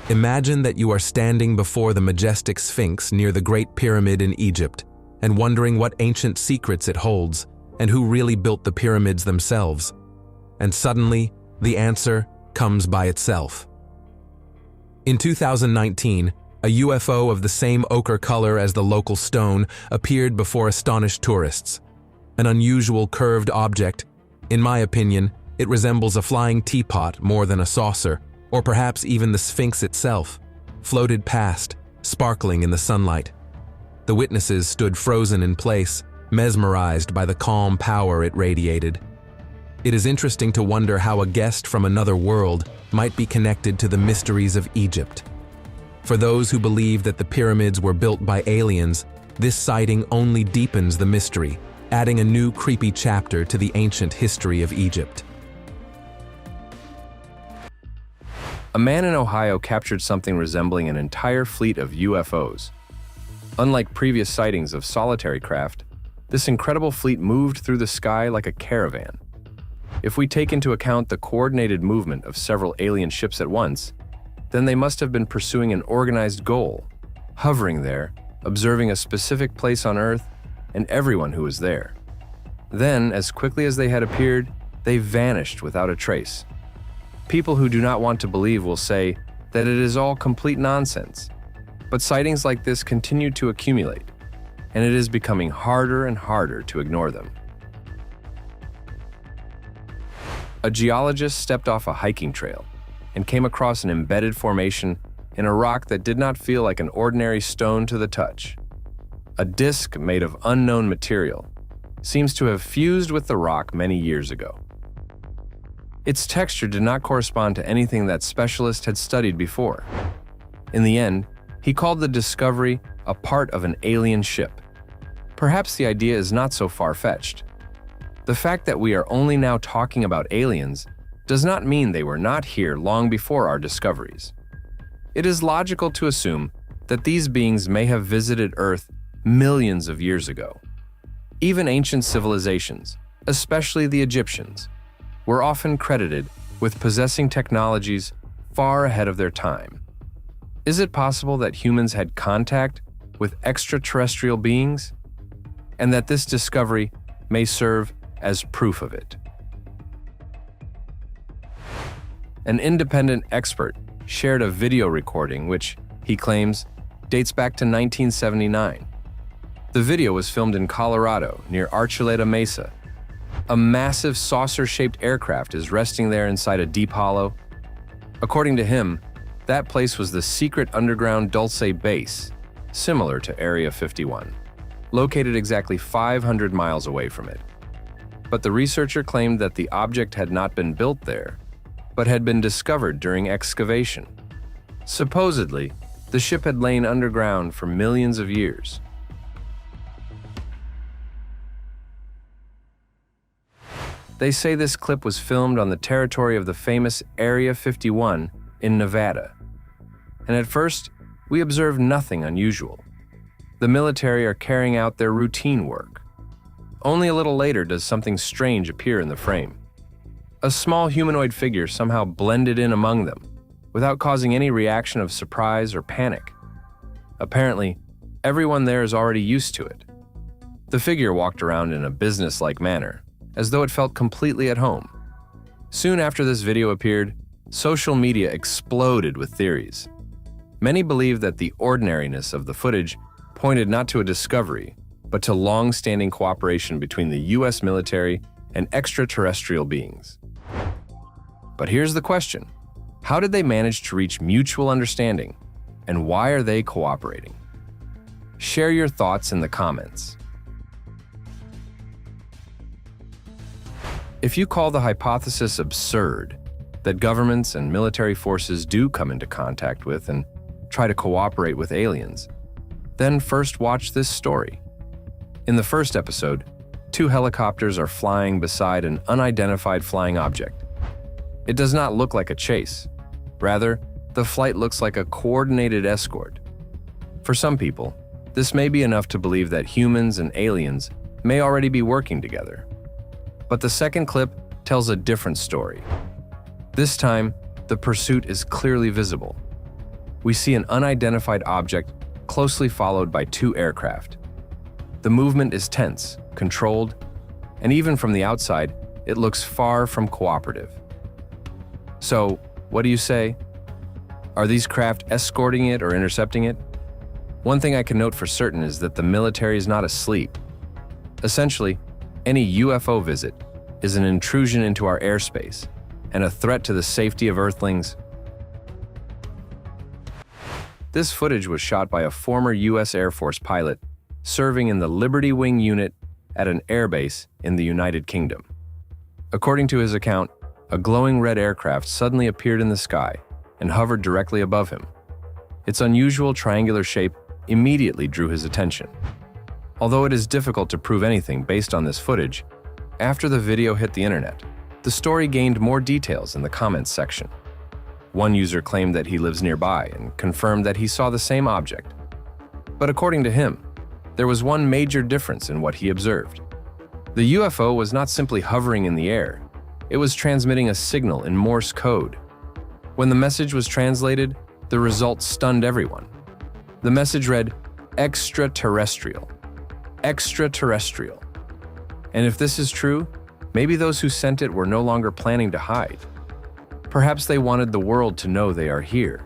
Imagine that you are standing before the majestic Sphinx near the Great Pyramid in Egypt, and wondering what ancient secrets it holds, and who really built the pyramids themselves. And suddenly, the answer comes by itself. In 2019, a UFO of the same ochre color as the local stone appeared before astonished tourists. An unusual curved object. In my opinion, it resembles a flying teapot more than a saucer, or perhaps even the Sphinx itself, floated past, sparkling in the sunlight. The witnesses stood frozen in place, mesmerized by the calm power it radiated. It is interesting to wonder how a guest from another world might be connected to the mysteries of Egypt. For those who believe that the pyramids were built by aliens, this sighting only deepens the mystery, adding a new creepy chapter to the ancient history of Egypt. A man in Ohio captured something resembling an entire fleet of UFOs. Unlike previous sightings of solitary craft, this incredible fleet moved through the sky like a caravan. If we take into account the coordinated movement of several alien ships at once, then they must have been pursuing an organized goal, hovering there, observing a specific place on Earth and everyone who was there. Then, as quickly as they had appeared, they vanished without a trace. People who do not want to believe will say that it is all complete nonsense, but sightings like this continue to accumulate, and it is becoming harder and harder to ignore them. A geologist stepped off a hiking trail and came across an embedded formation in a rock that did not feel like an ordinary stone to the touch. A disc made of unknown material seems to have fused with the rock many years ago. Its texture did not correspond to anything that specialist had studied before. In the end, he called the discovery a part of an alien ship. Perhaps the idea is not so far-fetched. The fact that we are only now talking about aliens does not mean they were not here long before our discoveries. It is logical to assume that these beings may have visited Earth millions of years ago. Even ancient civilizations, especially the Egyptians, were often credited with possessing technologies far ahead of their time. Is it possible that humans had contact with extraterrestrial beings, and that this discovery may serve as proof of it? An independent expert shared a video recording which, he claims, dates back to 1979. The video was filmed in Colorado, near Archuleta Mesa. A massive saucer-shaped aircraft is resting there inside a deep hollow. According to him, that place was the secret underground Dulce base, similar to Area 51, located exactly 500 miles away from it. But the researcher claimed that the object had not been built there, but had been discovered during excavation. Supposedly, the ship had lain underground for millions of years. They say this clip was filmed on the territory of the famous Area 51 in Nevada. And at first, we observed nothing unusual. The military are carrying out their routine work. Only a little later does something strange appear in the frame. A small humanoid figure somehow blended in among them, without causing any reaction of surprise or panic. Apparently, everyone there is already used to it. The figure walked around in a business-like manner, as though it felt completely at home. Soon after this video appeared, social media exploded with theories. Many believe that the ordinariness of the footage pointed not to a discovery, but to long-standing cooperation between the US military and extraterrestrial beings. But here's the question: how did they manage to reach mutual understanding, and why are they cooperating? Share your thoughts in the comments. If you call the hypothesis absurd, that governments and military forces do come into contact with and try to cooperate with aliens, then first watch this story. In the first episode, 2 helicopters are flying beside an unidentified flying object. It does not look like a chase. Rather, the flight looks like a coordinated escort. For some people, this may be enough to believe that humans and aliens may already be working together. But the second clip tells a different story. This time, the pursuit is clearly visible. We see an unidentified object closely followed by 2 aircraft. The movement is tense, controlled, and even from the outside, it looks far from cooperative. So, what do you say? Are these craft escorting it or intercepting it? One thing I can note for certain is that the military is not asleep. Essentially, any UFO visit is an intrusion into our airspace and a threat to the safety of Earthlings. This footage was shot by a former U.S. Air Force pilot serving in the Liberty Wing unit at an airbase in the United Kingdom. According to his account, a glowing red aircraft suddenly appeared in the sky and hovered directly above him. Its unusual triangular shape immediately drew his attention. Although it is difficult to prove anything based on this footage, after the video hit the internet, the story gained more details in the comments section. One user claimed that he lives nearby and confirmed that he saw the same object. But according to him, there was one major difference in what he observed. The UFO was not simply hovering in the air, it was transmitting a signal in Morse code. When the message was translated, the result stunned everyone. The message read, "Extraterrestrial. Extraterrestrial." And if this is true, maybe those who sent it were no longer planning to hide. Perhaps they wanted the world to know they are here.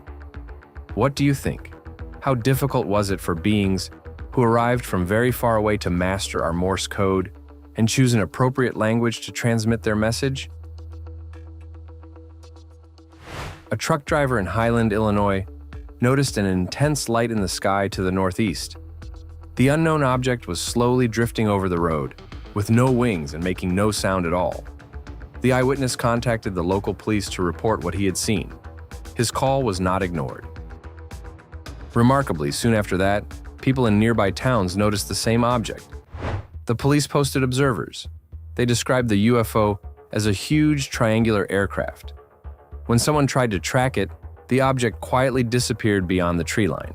What do you think? How difficult was it for beings who arrived from very far away to master our Morse code and choose an appropriate language to transmit their message? A truck driver in Highland, Illinois, noticed an intense light in the sky to the northeast. The unknown object was slowly drifting over the road, with no wings and making no sound at all. The eyewitness contacted the local police to report what he had seen. His call was not ignored. Remarkably, soon after that, people in nearby towns noticed the same object. The police posted observers. They described the UFO as a huge triangular aircraft. When someone tried to track it, the object quietly disappeared beyond the tree line.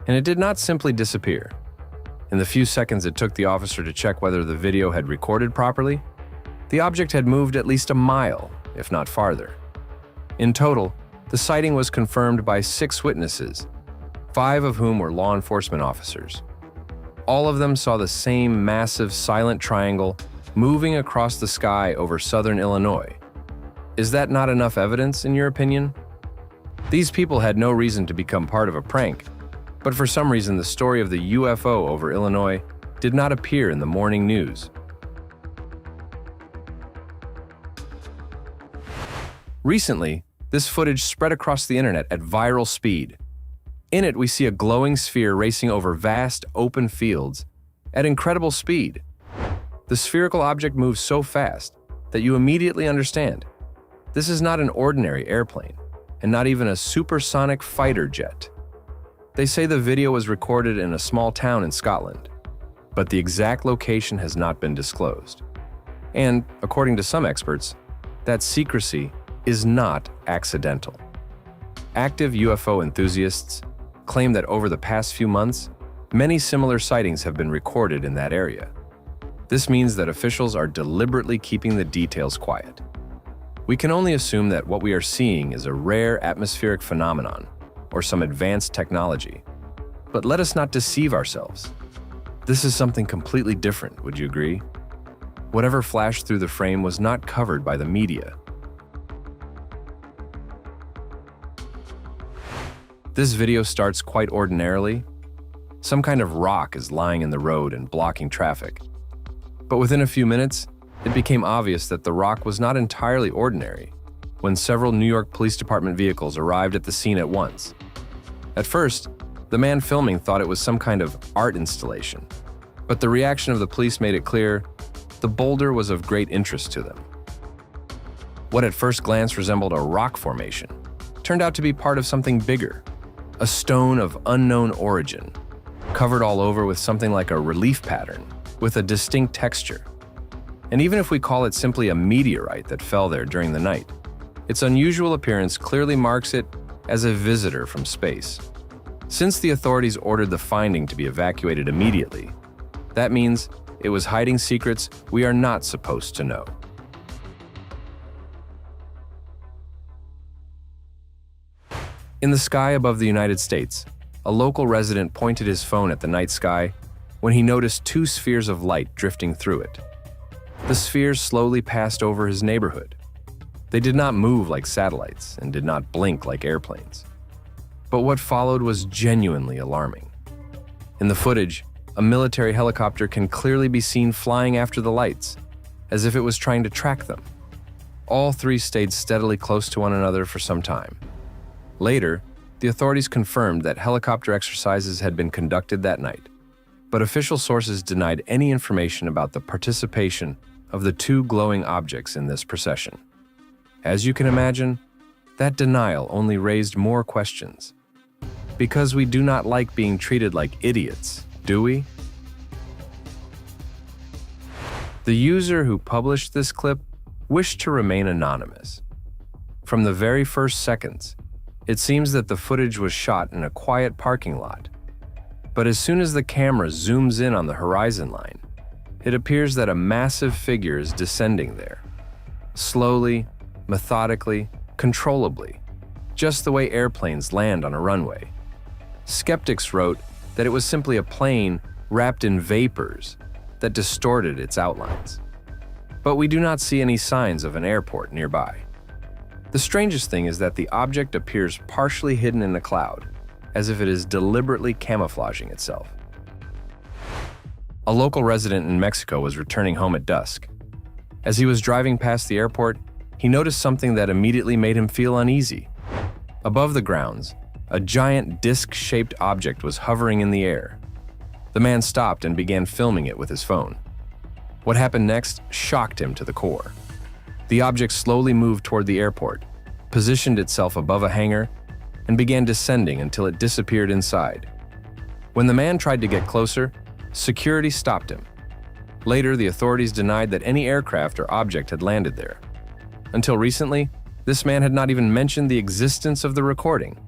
And it did not simply disappear. In the few seconds it took the officer to check whether the video had recorded properly, the object had moved at least a mile, if not farther. In total, the sighting was confirmed by 6 witnesses, 5 of whom were law enforcement officers. All of them saw the same massive silent triangle moving across the sky over southern Illinois. Is that not enough evidence, in your opinion? These people had no reason to become part of a prank, but for some reason the story of the UFO over Illinois did not appear in the morning news. Recently, this footage spread across the internet at viral speed. In it, we see a glowing sphere racing over vast, open fields at incredible speed. The spherical object moves so fast that you immediately understand this is not an ordinary airplane, and not even a supersonic fighter jet. They say the video was recorded in a small town in Scotland, but the exact location has not been disclosed. And, according to some experts, that secrecy is not accidental. Active UFO enthusiasts claim that over the past few months, many similar sightings have been recorded in that area. This means that officials are deliberately keeping the details quiet. We can only assume that what we are seeing is a rare atmospheric phenomenon or some advanced technology. But let us not deceive ourselves. This is something completely different, would you agree? Whatever flashed through the frame was not covered by the media. This video starts quite ordinarily. Some kind of rock is lying in the road and blocking traffic. But within a few minutes, it became obvious that the rock was not entirely ordinary when several New York Police Department vehicles arrived at the scene at once. At first, the man filming thought it was some kind of art installation, but the reaction of the police made it clear the boulder was of great interest to them. What at first glance resembled a rock formation turned out to be part of something bigger, a stone of unknown origin, covered all over with something like a relief pattern with a distinct texture. And even if we call it simply a meteorite that fell there during the night, its unusual appearance clearly marks it as a visitor from space. Since the authorities ordered the finding to be evacuated immediately, that means it was hiding secrets we are not supposed to know. In the sky above the United States, a local resident pointed his phone at the night sky when he noticed two spheres of light drifting through it. The spheres slowly passed over his neighborhood. They did not move like satellites and did not blink like airplanes. But what followed was genuinely alarming. In the footage, a military helicopter can clearly be seen flying after the lights, as if it was trying to track them. All three stayed steadily close to one another for some time. Later, the authorities confirmed that helicopter exercises had been conducted that night, but official sources denied any information about the participation of the two glowing objects in this procession. As you can imagine, that denial only raised more questions. Because we do not like being treated like idiots, do we? The user who published this clip wished to remain anonymous. From the very first seconds, it seems that the footage was shot in a quiet parking lot. But as soon as the camera zooms in on the horizon line, it appears that a massive figure is descending there. Slowly, methodically, controllably, just the way airplanes land on a runway. Skeptics wrote that it was simply a plane wrapped in vapors that distorted its outlines. But we do not see any signs of an airport nearby. The strangest thing is that the object appears partially hidden in the cloud, as if it is deliberately camouflaging itself. A local resident in Mexico was returning home at dusk. As he was driving past the airport, he noticed something that immediately made him feel uneasy. Above the grounds, a giant disc-shaped object was hovering in the air. The man stopped and began filming it with his phone. What happened next shocked him to the core. The object slowly moved toward the airport, positioned itself above a hangar, and began descending until it disappeared inside. When the man tried to get closer, security stopped him. Later, the authorities denied that any aircraft or object had landed there. Until recently, this man had not even mentioned the existence of the recording.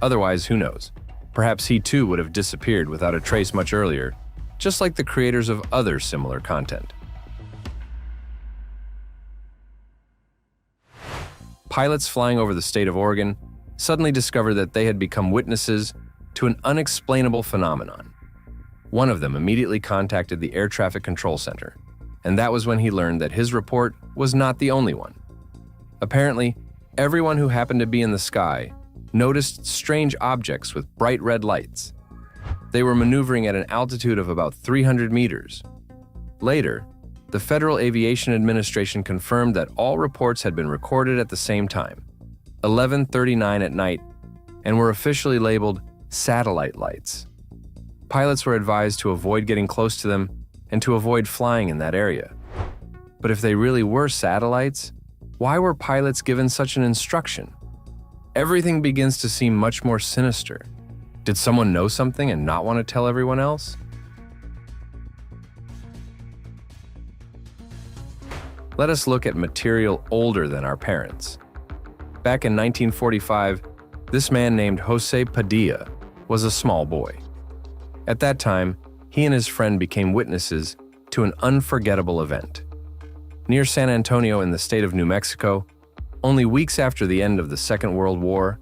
Otherwise, who knows? Perhaps he too would have disappeared without a trace much earlier, just like the creators of other similar content. Pilots flying over the state of Oregon suddenly discovered that they had become witnesses to an unexplainable phenomenon. One of them immediately contacted the Air Traffic Control Center, and that was when he learned that his report was not the only one. Apparently, everyone who happened to be in the sky noticed strange objects with bright red lights. They were maneuvering at an altitude of about 300 meters. Later, the Federal Aviation Administration confirmed that all reports had been recorded at the same time, 11:39 at night, and were officially labeled satellite lights. Pilots were advised to avoid getting close to them and to avoid flying in that area. But if they really were satellites, why were pilots given such an instruction? Everything begins to seem much more sinister. Did someone know something and not want to tell everyone else? Let us look at material older than our parents. Back in 1945, this man named Jose Padilla was a small boy. At that time, he and his friend became witnesses to an unforgettable event. Near San Antonio in the state of New Mexico, only weeks after the end of the Second World War,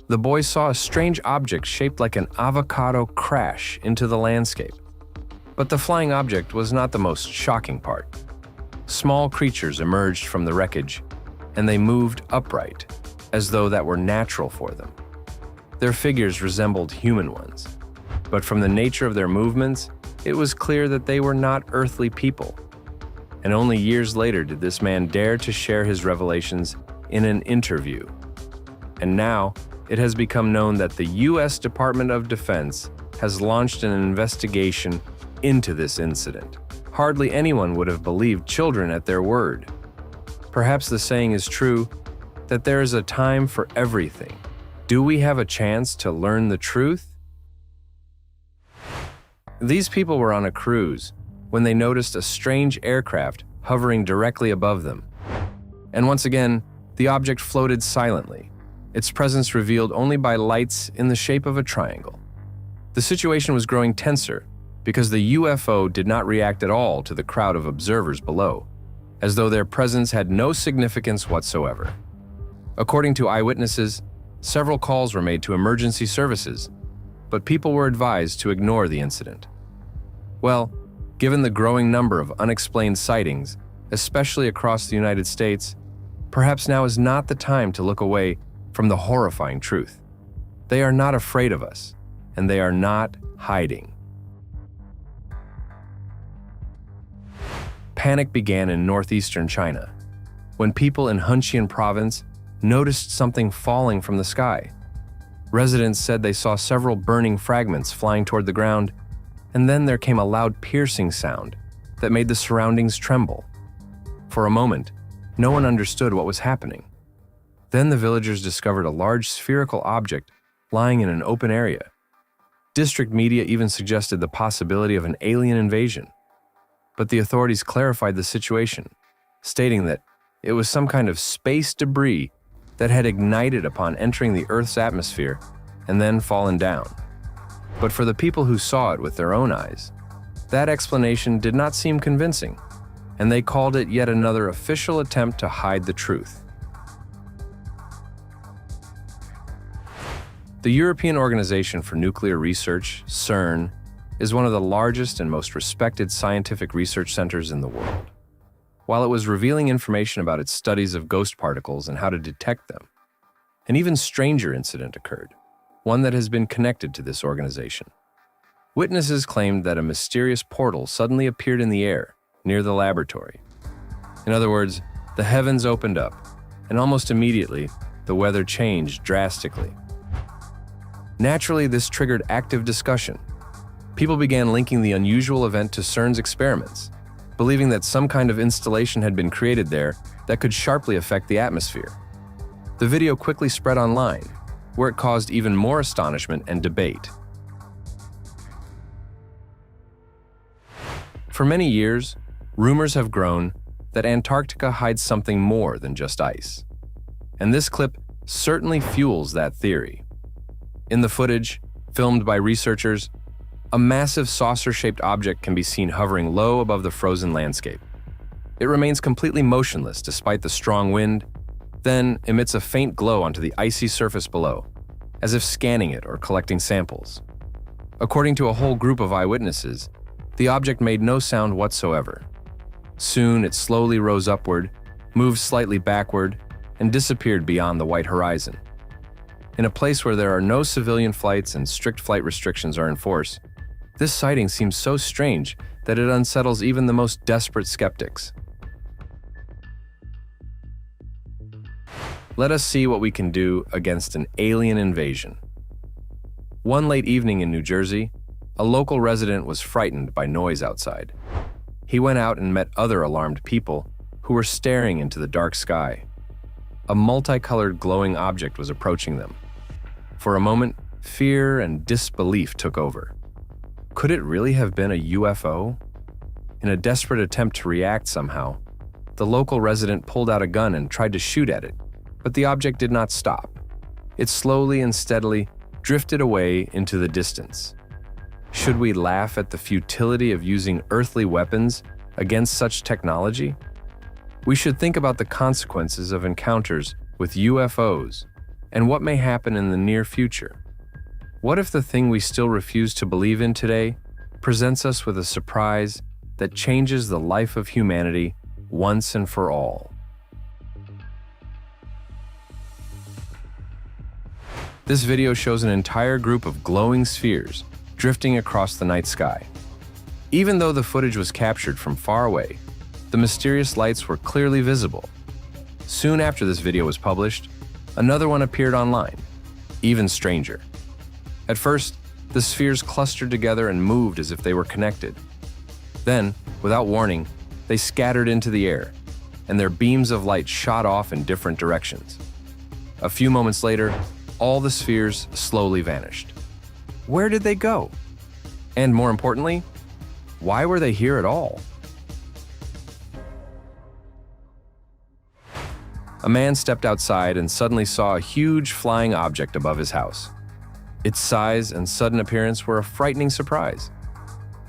the boys saw a strange object shaped like an avocado crash into the landscape. But the flying object was not the most shocking part. Small creatures emerged from the wreckage, and they moved upright, as though that were natural for them. Their figures resembled human ones, but from the nature of their movements, it was clear that they were not earthly people. And only years later did this man dare to share his revelations in an interview. And now, it has become known that the U.S. Department of Defense has launched an investigation into this incident. Hardly anyone would have believed children at their word. Perhaps the saying is true that there is a time for everything. Do we have a chance to learn the truth? These people were on a cruise when they noticed a strange aircraft hovering directly above them. And once again, the object floated silently, its presence revealed only by lights in the shape of a triangle. The situation was growing tenser because the UFO did not react at all to the crowd of observers below, as though their presence had no significance whatsoever. According to eyewitnesses, several calls were made to emergency services, but people were advised to ignore the incident. Well, given the growing number of unexplained sightings, especially across the United States, perhaps now is not the time to look away from the horrifying truth. They are not afraid of us, and they are not hiding. Panic began in northeastern China, when people in Henan province noticed something falling from the sky. Residents said they saw several burning fragments flying toward the ground, and then there came a loud piercing sound that made the surroundings tremble. For a moment, no one understood what was happening. Then the villagers discovered a large spherical object lying in an open area. District media even suggested the possibility of an alien invasion. But the authorities clarified the situation, stating that it was some kind of space debris that had ignited upon entering the Earth's atmosphere and then fallen down. But for the people who saw it with their own eyes, that explanation did not seem convincing, and they called it yet another official attempt to hide the truth. The European Organization for Nuclear Research, CERN, is one of the largest and most respected scientific research centers in the world. While it was revealing information about its studies of ghost particles and how to detect them, an even stranger incident occurred, one that has been connected to this organization. Witnesses claimed that a mysterious portal suddenly appeared in the air near the laboratory. In other words, the heavens opened up, and almost immediately, the weather changed drastically. Naturally, this triggered active discussion. People began linking the unusual event to CERN's experiments, believing that some kind of installation had been created there that could sharply affect the atmosphere. The video quickly spread online, where it caused even more astonishment and debate. For many years, rumors have grown that Antarctica hides something more than just ice. And this clip certainly fuels that theory. In the footage, filmed by researchers, a massive saucer-shaped object can be seen hovering low above the frozen landscape. It remains completely motionless despite the strong wind, then emits a faint glow onto the icy surface below, as if scanning it or collecting samples. According to a whole group of eyewitnesses, the object made no sound whatsoever. Soon it slowly rose upward, moved slightly backward, and disappeared beyond the white horizon. In a place where there are no civilian flights and strict flight restrictions are in force, this sighting seems so strange that it unsettles even the most desperate skeptics. Let us see what we can do against an alien invasion. One late evening in New Jersey, a local resident was frightened by noise outside. He went out and met other alarmed people who were staring into the dark sky. A multicolored glowing object was approaching them. For a moment, fear and disbelief took over. Could it really have been a UFO? In a desperate attempt to react somehow, the local resident pulled out a gun and tried to shoot at it, but the object did not stop. It slowly and steadily drifted away into the distance. Should we laugh at the futility of using earthly weapons against such technology? We should think about the consequences of encounters with UFOs and what may happen in the near future. What if the thing we still refuse to believe in today presents us with a surprise that changes the life of humanity once and for all? This video shows an entire group of glowing spheres drifting across the night sky. Even though the footage was captured from far away, the mysterious lights were clearly visible. Soon after this video was published, another one appeared online, even stranger. At first, the spheres clustered together and moved as if they were connected. Then, without warning, they scattered into the air. and their beams of light shot off in different directions. A few moments later, all the spheres slowly vanished. Where did they go? And more importantly, why were they here at all? A man stepped outside and suddenly saw a huge flying object above his house. Its size and sudden appearance were a frightening surprise.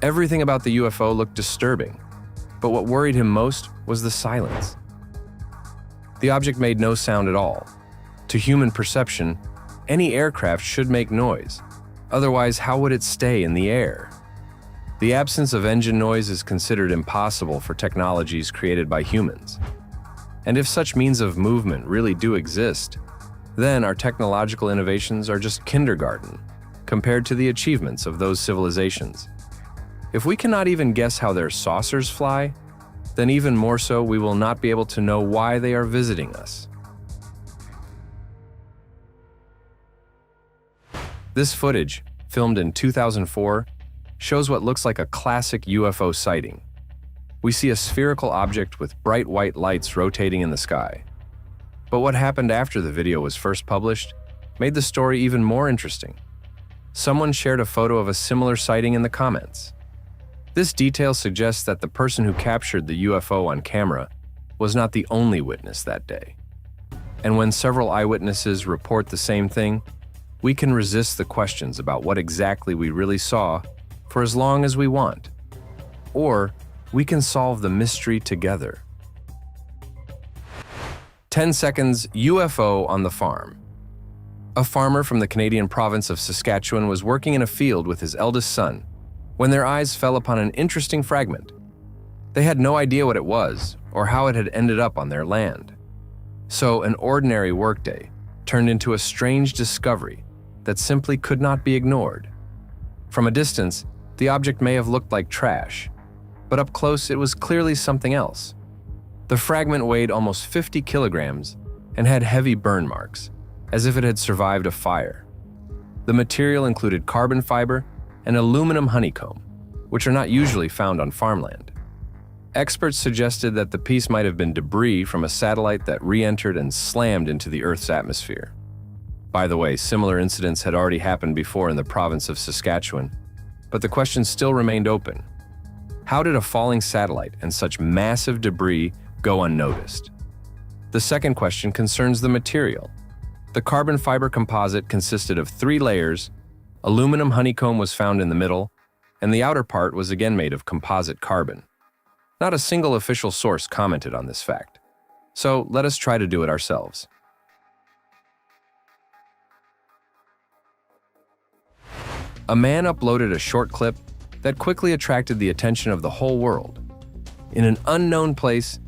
Everything about the UFO looked disturbing, but what worried him most was the silence. The object made no sound at all. To human perception, any aircraft should make noise. Otherwise, how would it stay in the air? The absence of engine noise is considered impossible for technologies created by humans. And if such means of movement really do exist, then our technological innovations are just kindergarten compared to the achievements of those civilizations. If we cannot even guess how their saucers fly, then even more so we will not be able to know why they are visiting us. This footage, filmed in 2004, shows what looks like a classic UFO sighting. We see a spherical object with bright white lights rotating in the sky. But what happened after the video was first published made the story even more interesting. Someone shared a photo of a similar sighting in the comments. This detail suggests that the person who captured the UFO on camera was not the only witness that day. And when several eyewitnesses report the same thing, we can resist the questions about what exactly we really saw for as long as we want. Or we can solve the mystery together. 10 seconds UFO on the farm. A farmer from the Canadian province of Saskatchewan was working in a field with his eldest son when their eyes fell upon an interesting fragment. They had no idea what it was or how it had ended up on their land. So an ordinary workday turned into a strange discovery that simply could not be ignored. From a distance, the object may have looked like trash, but up close it was clearly something else. The fragment weighed almost 50 kilograms and had heavy burn marks, as if it had survived a fire. The material included carbon fiber and aluminum honeycomb, which are not usually found on farmland. Experts suggested that the piece might have been debris from a satellite that re-entered and slammed into the Earth's atmosphere. By the way, similar incidents had already happened before in the province of Saskatchewan, but the question still remained open. How did a falling satellite and such massive debris go unnoticed? The second question concerns the material. The carbon fiber composite consisted of 3 layers, aluminum honeycomb was found in the middle, and the outer part was again made of composite carbon. Not a single official source commented on this fact. So let us try to do it ourselves. A man uploaded a short clip that quickly attracted the attention of the whole world. In an unknown place,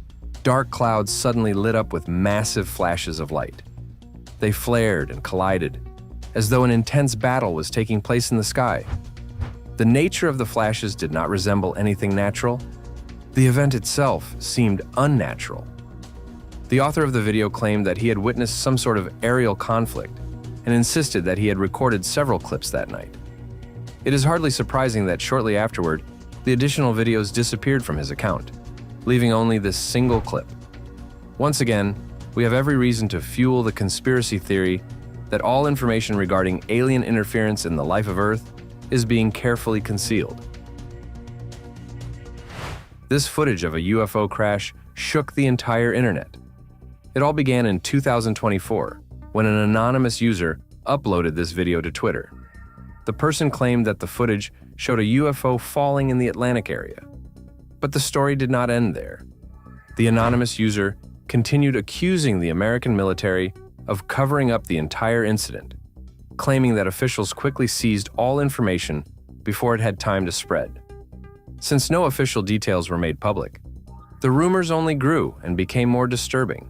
dark clouds suddenly lit up with massive flashes of light. They flared and collided, as though an intense battle was taking place in the sky. The nature of the flashes did not resemble anything natural. The event itself seemed unnatural. The author of the video claimed that he had witnessed some sort of aerial conflict and insisted that he had recorded several clips that night. It is hardly surprising that shortly afterward, the additional videos disappeared from his account, leaving only this single clip. Once again, we have every reason to fuel the conspiracy theory that all information regarding alien interference in the life of Earth is being carefully concealed. This footage of a UFO crash shook the entire internet. It all began in 2024, when an anonymous user uploaded this video to Twitter. The person claimed that the footage showed a UFO falling in the Atlantic area. But the story did not end there. The anonymous user continued accusing the American military of covering up the entire incident, claiming that officials quickly seized all information before it had time to spread. Since no official details were made public, the rumors only grew and became more disturbing.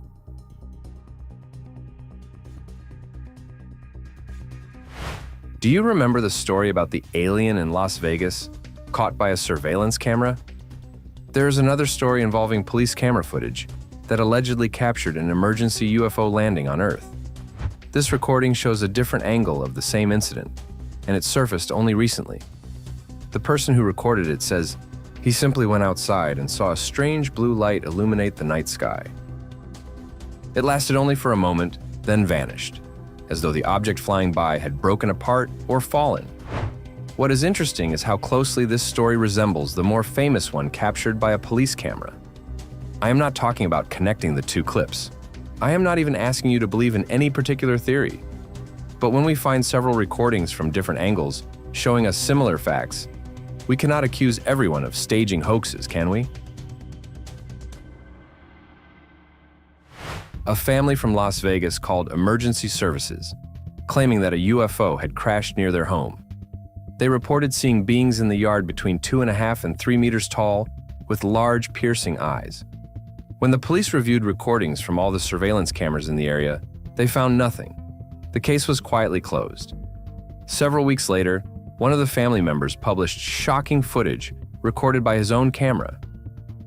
Do you remember the story about the alien in Las Vegas, caught by a surveillance camera? There is another story involving police camera footage that allegedly captured an emergency UFO landing on Earth. This recording shows a different angle of the same incident, and it surfaced only recently. The person who recorded it says, He simply went outside and saw a strange blue light illuminate the night sky. It lasted only for a moment, then vanished, as though the object flying by had broken apart or fallen. What is interesting is how closely this story resembles the more famous one captured by a police camera. I am not talking about connecting the two clips. I am not even asking you to believe in any particular theory. But when we find several recordings from different angles showing us similar facts, we cannot accuse everyone of staging hoaxes, can we? A family from Las Vegas called emergency services, claiming that a UFO had crashed near their home. They reported seeing beings in the yard between 2.5 and 3 meters tall with large, piercing eyes. When the police reviewed recordings from all the surveillance cameras in the area, they found nothing. The case was quietly closed. Several weeks later, one of the family members published shocking footage recorded by his own camera.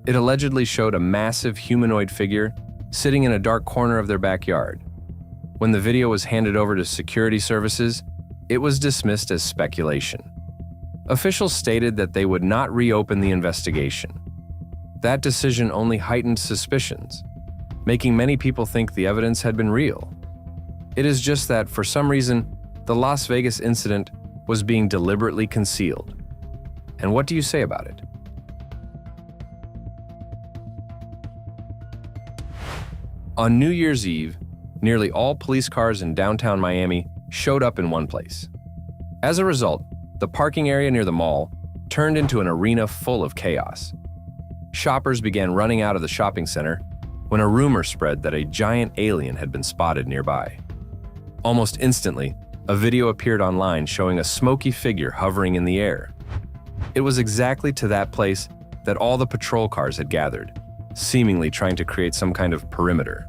It allegedly showed a massive humanoid figure sitting in a dark corner of their backyard. When the video was handed over to security services, it was dismissed as speculation. Officials stated that they would not reopen the investigation. That decision only heightened suspicions, making many people think the evidence had been real. It is just that, for some reason, the Las Vegas incident was being deliberately concealed. And what do you say about it? On New Year's Eve, nearly all police cars in downtown Miami showed up in one place. As a result, the parking area near the mall turned into an arena full of chaos. Shoppers began running out of the shopping center when a rumor spread that a giant alien had been spotted nearby. Almost instantly, a video appeared online showing a smoky figure hovering in the air. It was exactly to that place that all the patrol cars had gathered, seemingly trying to create some kind of perimeter.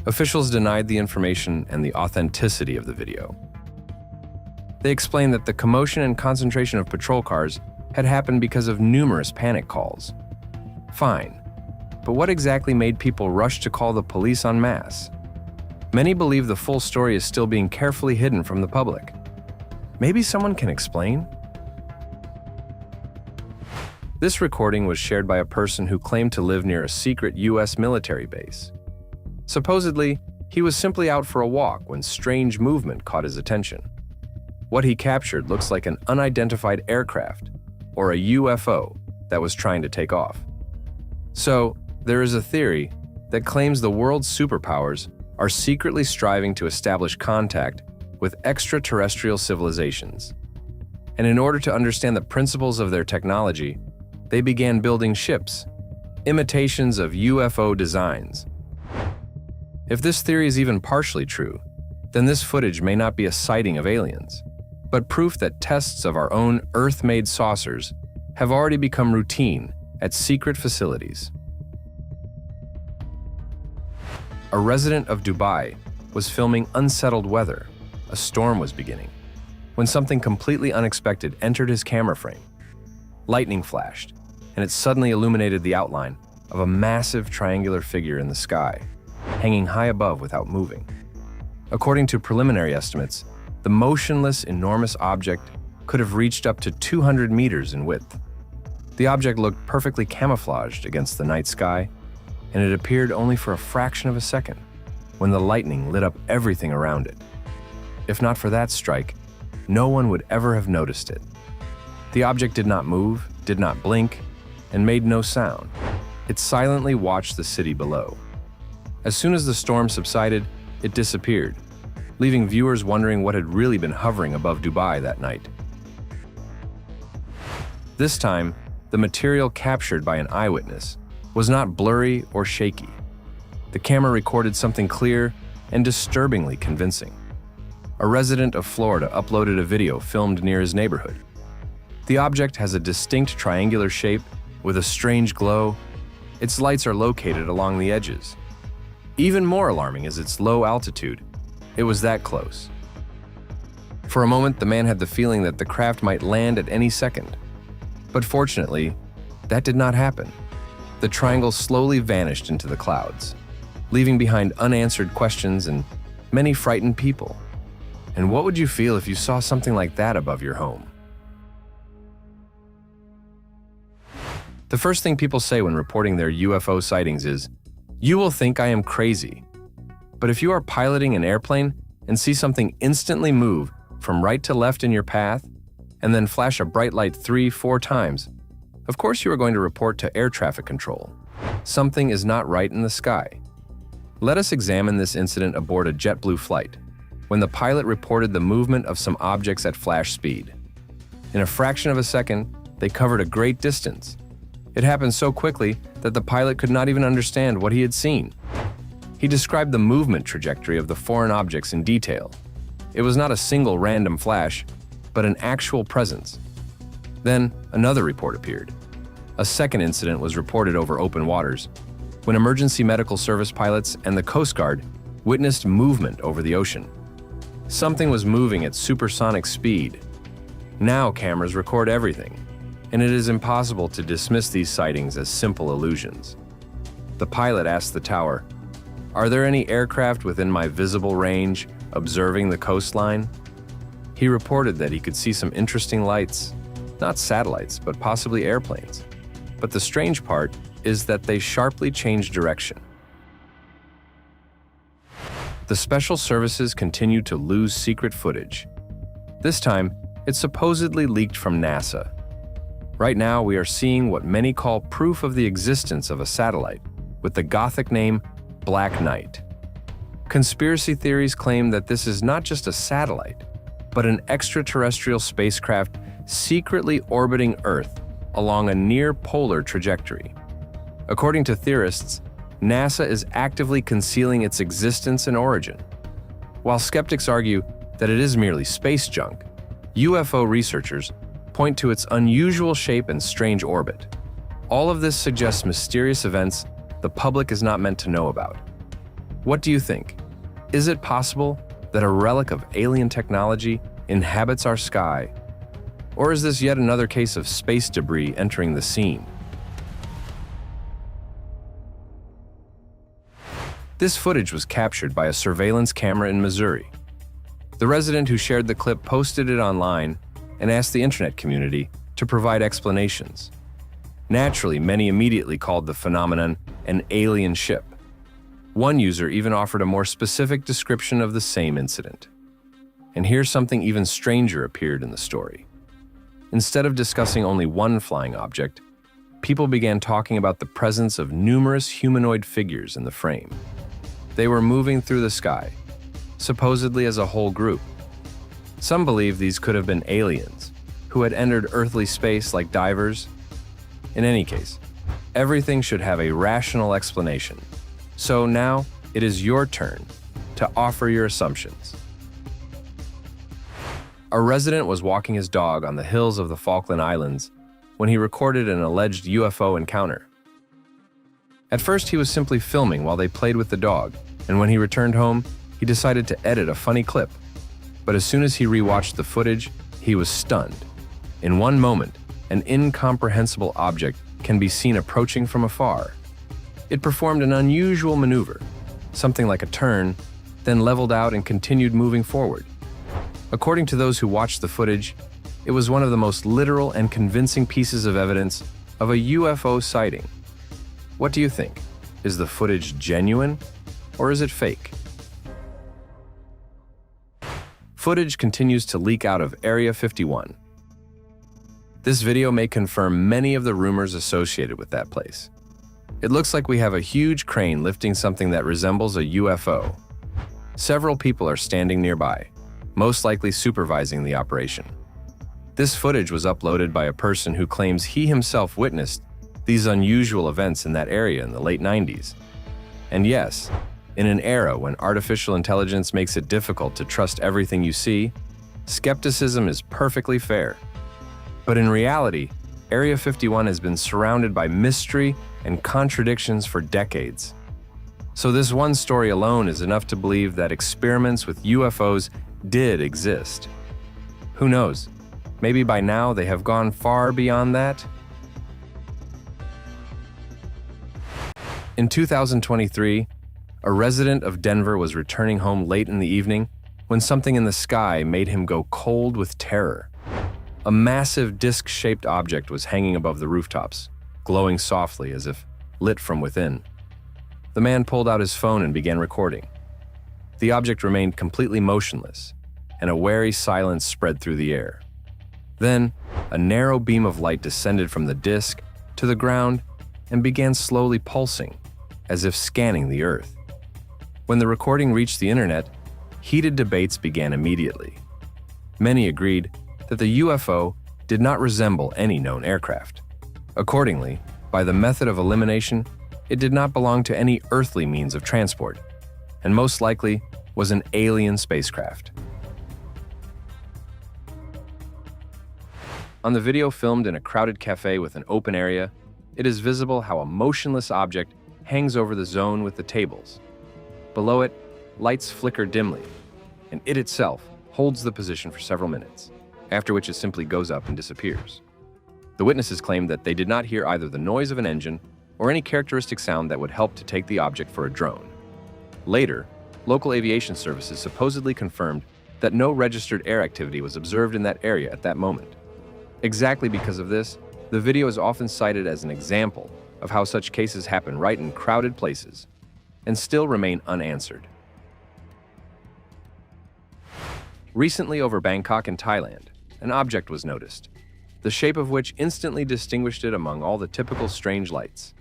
Officials denied the information and the authenticity of the video. They explained that the commotion and concentration of patrol cars had happened because of numerous panic calls. Fine, but what exactly made people rush to call the police en masse? Many believe the full story is still being carefully hidden from the public. Maybe someone can explain? This recording was shared by a person who claimed to live near a secret US military base. Supposedly, he was simply out for a walk when strange movement caught his attention. What he captured looks like an unidentified aircraft, or a UFO, that was trying to take off. So, there is a theory that claims the world's superpowers are secretly striving to establish contact with extraterrestrial civilizations. And in order to understand the principles of their technology, they began building ships, imitations of UFO designs. If this theory is even partially true, then this footage may not be a sighting of aliens, but proof that tests of our own Earth-made saucers have already become routine at secret facilities. A resident of Dubai was filming unsettled weather. A storm was beginning, when something completely unexpected entered his camera frame. Lightning flashed, and it suddenly illuminated the outline of a massive triangular figure in the sky, hanging high above without moving. According to preliminary estimates, the motionless, enormous object could have reached up to 200 meters in width. The object looked perfectly camouflaged against the night sky, and it appeared only for a fraction of a second, when the lightning lit up everything around it. If not for that strike, no one would ever have noticed it. The object did not move, did not blink, and made no sound. It silently watched the city below. As soon as the storm subsided, it disappeared, leaving viewers wondering what had really been hovering above Dubai that night. This time, the material captured by an eyewitness was not blurry or shaky. The camera recorded something clear and disturbingly convincing. A resident of Florida uploaded a video filmed near his neighborhood. The object has a distinct triangular shape with a strange glow. Its lights are located along the edges. Even more alarming is its low altitude. It was that close. For a moment, the man had the feeling that the craft might land at any second. But fortunately, that did not happen. The triangle slowly vanished into the clouds, leaving behind unanswered questions and many frightened people. And what would you feel if you saw something like that above your home? The first thing people say when reporting their UFO sightings is, "You will think I am crazy." But if you are piloting an airplane and see something instantly move from right to left in your path, and then flash a bright light 3-4 times, of course you are going to report to air traffic control. Something is not right in the sky. Let us examine this incident aboard a JetBlue flight, when the pilot reported the movement of some objects at flash speed. In a fraction of a second, they covered a great distance. It happened so quickly that the pilot could not even understand what he had seen. He described the movement trajectory of the foreign objects in detail. It was not a single random flash, but an actual presence. Then, another report appeared. A second incident was reported over open waters, when emergency medical service pilots and the Coast Guard witnessed movement over the ocean. Something was moving at supersonic speed. Now cameras record everything, and it is impossible to dismiss these sightings as simple illusions. The pilot asked the tower, "Are there any aircraft within my visible range observing the coastline?" He reported that he could see some interesting lights, not satellites, but possibly airplanes. But the strange part is that they sharply changed direction. The special services continue to lose secret footage. This time, it supposedly leaked from NASA. Right now, we are seeing what many call proof of the existence of a satellite, with the Gothic name Black Knight. Conspiracy theories claim that this is not just a satellite, but an extraterrestrial spacecraft secretly orbiting Earth along a near-polar trajectory. According to theorists, NASA is actively concealing its existence and origin. While skeptics argue that it is merely space junk, UFO researchers point to its unusual shape and strange orbit. All of this suggests mysterious events the public is not meant to know about. What do you think? Is it possible that a relic of alien technology inhabits our sky? Or is this yet another case of space debris entering the scene? This footage was captured by a surveillance camera in Missouri. The resident who shared the clip posted it online and asked the internet community to provide explanations. Naturally, many immediately called the phenomenon an alien ship. One user even offered a more specific description of the same incident. And here's something even stranger appeared in the story. Instead of discussing only one flying object, people began talking about the presence of numerous humanoid figures in the frame. They were moving through the sky, supposedly as a whole group. Some believe these could have been aliens, who had entered earthly space like divers. In any case, everything should have a rational explanation. So now, it is your turn to offer your assumptions. A resident was walking his dog on the hills of the Falkland Islands when he recorded an alleged UFO encounter. At first, he was simply filming while they played with the dog, and when he returned home, he decided to edit a funny clip. But as soon as he rewatched the footage, he was stunned. In one moment, an incomprehensible object can be seen approaching from afar. It performed an unusual maneuver, something like a turn, then leveled out and continued moving forward. According to those who watched the footage, it was one of the most literal and convincing pieces of evidence of a UFO sighting. What do you think? Is the footage genuine, or is it fake? Footage continues to leak out of Area 51. This video may confirm many of the rumors associated with that place. It looks like we have a huge crane lifting something that resembles a UFO. Several people are standing nearby, most likely supervising the operation. This footage was uploaded by a person who claims he himself witnessed these unusual events in that area in the late 90s. And yes, in an era when artificial intelligence makes it difficult to trust everything you see, skepticism is perfectly fair. But in reality, Area 51 has been surrounded by mystery and contradictions for decades. So this one story alone is enough to believe that experiments with UFOs did exist. Who knows? Maybe by now they have gone far beyond that? In 2023, a resident of Denver was returning home late in the evening when something in the sky made him go cold with terror. A massive disc-shaped object was hanging above the rooftops, glowing softly as if lit from within. The man pulled out his phone and began recording. The object remained completely motionless, and a wary silence spread through the air. Then, a narrow beam of light descended from the disk to the ground and began slowly pulsing, as if scanning the Earth. When the recording reached the internet, heated debates began immediately. Many agreed that the UFO did not resemble any known aircraft. Accordingly, by the method of elimination, it did not belong to any earthly means of transport, and most likely was an alien spacecraft. On the video filmed in a crowded cafe with an open area, it is visible how a motionless object hangs over the zone with the tables. Below it, lights flicker dimly, and it itself holds the position for several minutes, after which it simply goes up and disappears. The witnesses claimed that they did not hear either the noise of an engine or any characteristic sound that would help to take the object for a drone. Later, local aviation services supposedly confirmed that no registered air activity was observed in that area at that moment. Exactly because of this, the video is often cited as an example of how such cases happen right in crowded places and still remain unanswered. Recently over Bangkok in Thailand, an object was noticed, the shape of which instantly distinguished it among all the typical strange lights.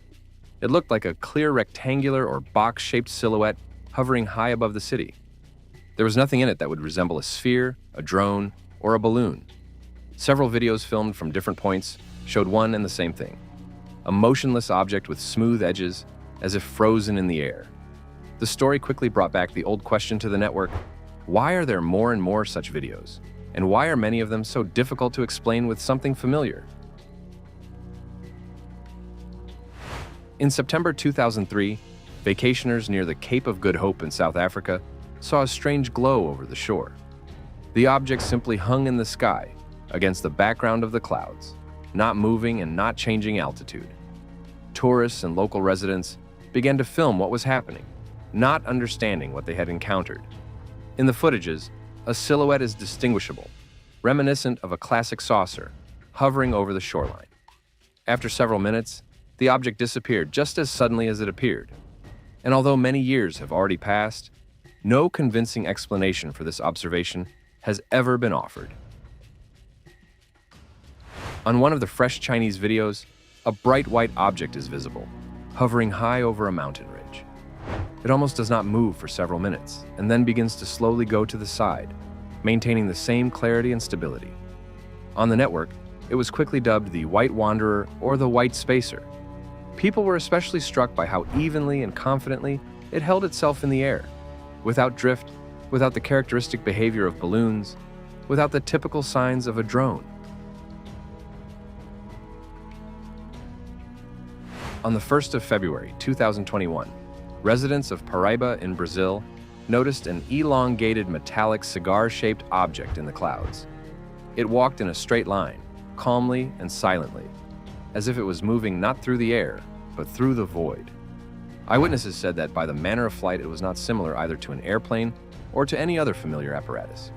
It looked like a clear rectangular or box-shaped silhouette hovering high above the city. There was nothing in it that would resemble a sphere, a drone, or a balloon. Several videos filmed from different points showed one and the same thing: a motionless object with smooth edges, as if frozen in the air. The story quickly brought back the old question to the network: why are there more and more such videos? And why are many of them so difficult to explain with something familiar? In September 2003, vacationers near the Cape of Good Hope in South Africa saw a strange glow over the shore. The object simply hung in the sky, against the background of the clouds, not moving and not changing altitude. Tourists and local residents began to film what was happening, not understanding what they had encountered. In the footages, a silhouette is distinguishable, reminiscent of a classic saucer, hovering over the shoreline. After several minutes, the object disappeared just as suddenly as it appeared. And although many years have already passed, no convincing explanation for this observation has ever been offered. On one of the fresh Chinese videos, a bright white object is visible, hovering high over a mountain ridge. It almost does not move for several minutes, and then begins to slowly go to the side, maintaining the same clarity and stability. On the network, it was quickly dubbed the White Wanderer or the White Spacer. People were especially struck by how evenly and confidently it held itself in the air, without drift, without the characteristic behavior of balloons, without the typical signs of a drone. On the 1st of February 2021, residents of Paraíba in Brazil noticed an elongated metallic cigar-shaped object in the clouds. It walked in a straight line, calmly and silently, as if it was moving not through the air, but through the void. Eyewitnesses said that by the manner of flight, it was not similar either to an airplane or to any other familiar apparatus.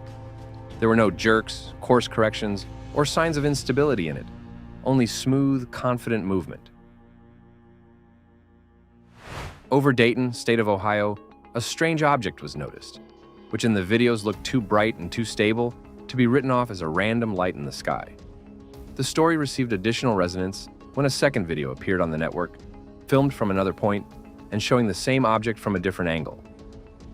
There were no jerks, course corrections, or signs of instability in it, only smooth, confident movement. Over Dayton, state of Ohio, a strange object was noticed, which in the videos looked too bright and too stable to be written off as a random light in the sky. The story received additional resonance when a second video appeared on the network, filmed from another point and showing the same object from a different angle.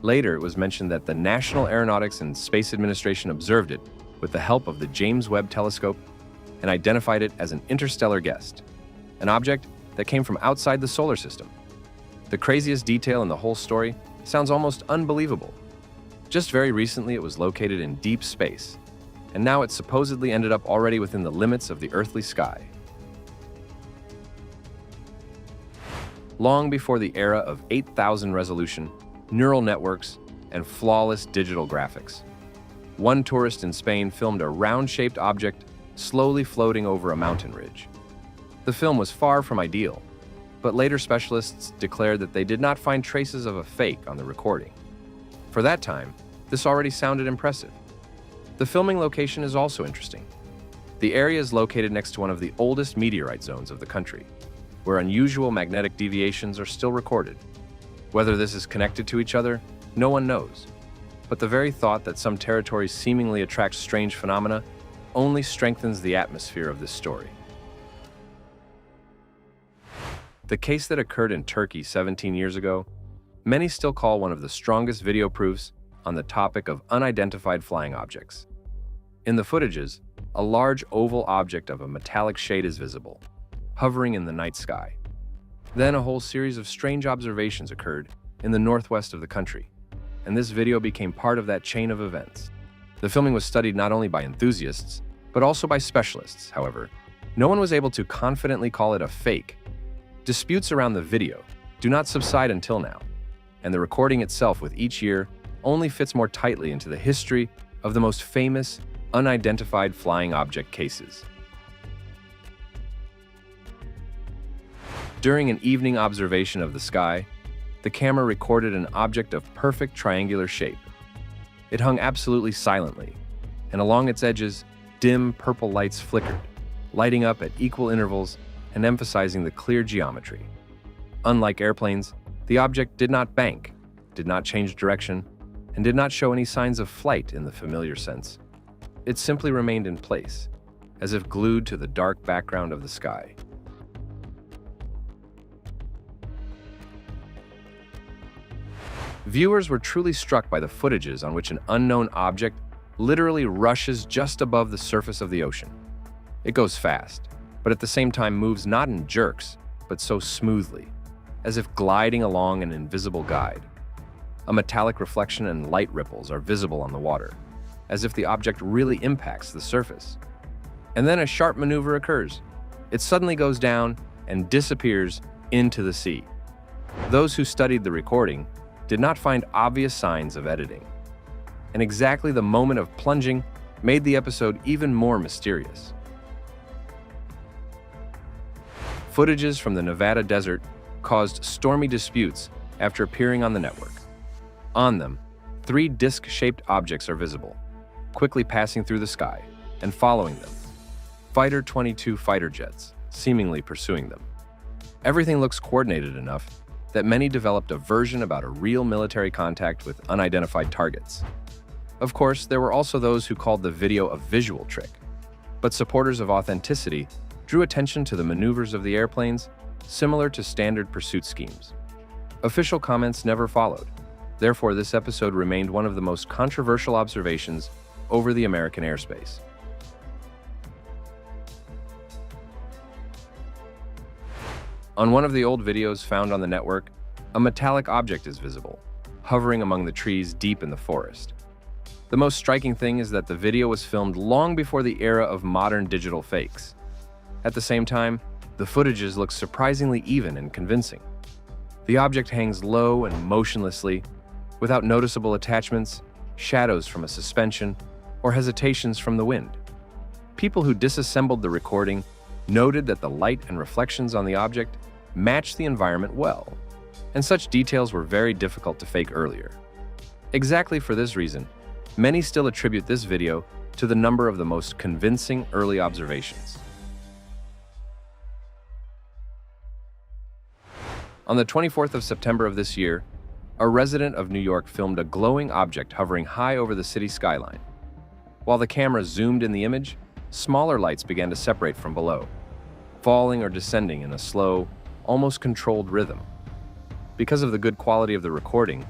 Later, it was mentioned that the National Aeronautics and Space Administration observed it with the help of the James Webb Telescope and identified it as an interstellar guest, an object that came from outside the solar system. The craziest detail in the whole story sounds almost unbelievable. Just very recently, it was located in deep space, and now it supposedly ended up already within the limits of the earthly sky. Long before the era of 8,000 resolution, neural networks, and flawless digital graphics, one tourist in Spain filmed a round-shaped object slowly floating over a mountain ridge. The film was far from ideal, but later specialists declared that they did not find traces of a fake on the recording. For that time, this already sounded impressive. The filming location is also interesting. The area is located next to one of the oldest meteorite zones of the country, where unusual magnetic deviations are still recorded. Whether this is connected to each other, no one knows. But the very thought that some territories seemingly attract strange phenomena only strengthens the atmosphere of this story. The case that occurred in Turkey 17 years ago, many still call one of the strongest video proofs on the topic of unidentified flying objects. In the footages, a large oval object of a metallic shade is visible, hovering in the night sky. Then a whole series of strange observations occurred in the northwest of the country, and this video became part of that chain of events. The filming was studied not only by enthusiasts, but also by specialists. However, no one was able to confidently call it a fake. Disputes around the video do not subside until now, and the recording itself with each year only fits more tightly into the history of the most famous unidentified flying object cases. During an evening observation of the sky, the camera recorded an object of perfect triangular shape. It hung absolutely silently, and along its edges, dim purple lights flickered, lighting up at equal intervals and emphasizing the clear geometry. Unlike airplanes, the object did not bank, did not change direction, and did not show any signs of flight in the familiar sense. It simply remained in place, as if glued to the dark background of the sky. Viewers were truly struck by the footages on which an unknown object literally rushes just above the surface of the ocean. It goes fast, but at the same time moves not in jerks, but so smoothly, as if gliding along an invisible guide. A metallic reflection and light ripples are visible on the water, as if the object really impacts the surface. And then a sharp maneuver occurs. It suddenly goes down and disappears into the sea. Those who studied the recording did not find obvious signs of editing. And exactly the moment of plunging made the episode even more mysterious. Footages from the Nevada desert caused stormy disputes after appearing on the network. On them, 3 disc-shaped objects are visible, quickly passing through the sky, and following them, Fighter 22 fighter jets, seemingly pursuing them. Everything looks coordinated enough that many developed a version about a real military contact with unidentified targets. Of course, there were also those who called the video a visual trick, but supporters of authenticity drew attention to the maneuvers of the airplanes, similar to standard pursuit schemes. Official comments never followed. Therefore, this episode remained one of the most controversial observations over the American airspace. On one of the old videos found on the network, a metallic object is visible, hovering among the trees deep in the forest. The most striking thing is that the video was filmed long before the era of modern digital fakes. At the same time, the footages look surprisingly even and convincing. The object hangs low and motionlessly, without noticeable attachments, shadows from a suspension, or hesitations from the wind. People who disassembled the recording noted that the light and reflections on the object matched the environment well, and such details were very difficult to fake earlier. Exactly for this reason, many still attribute this video to the number of the most convincing early observations. On the 24th of September of this year, a resident of New York filmed a glowing object hovering high over the city skyline. While the camera zoomed in the image, smaller lights began to separate from below, falling or descending in a slow, almost controlled rhythm. Because of the good quality of the recording,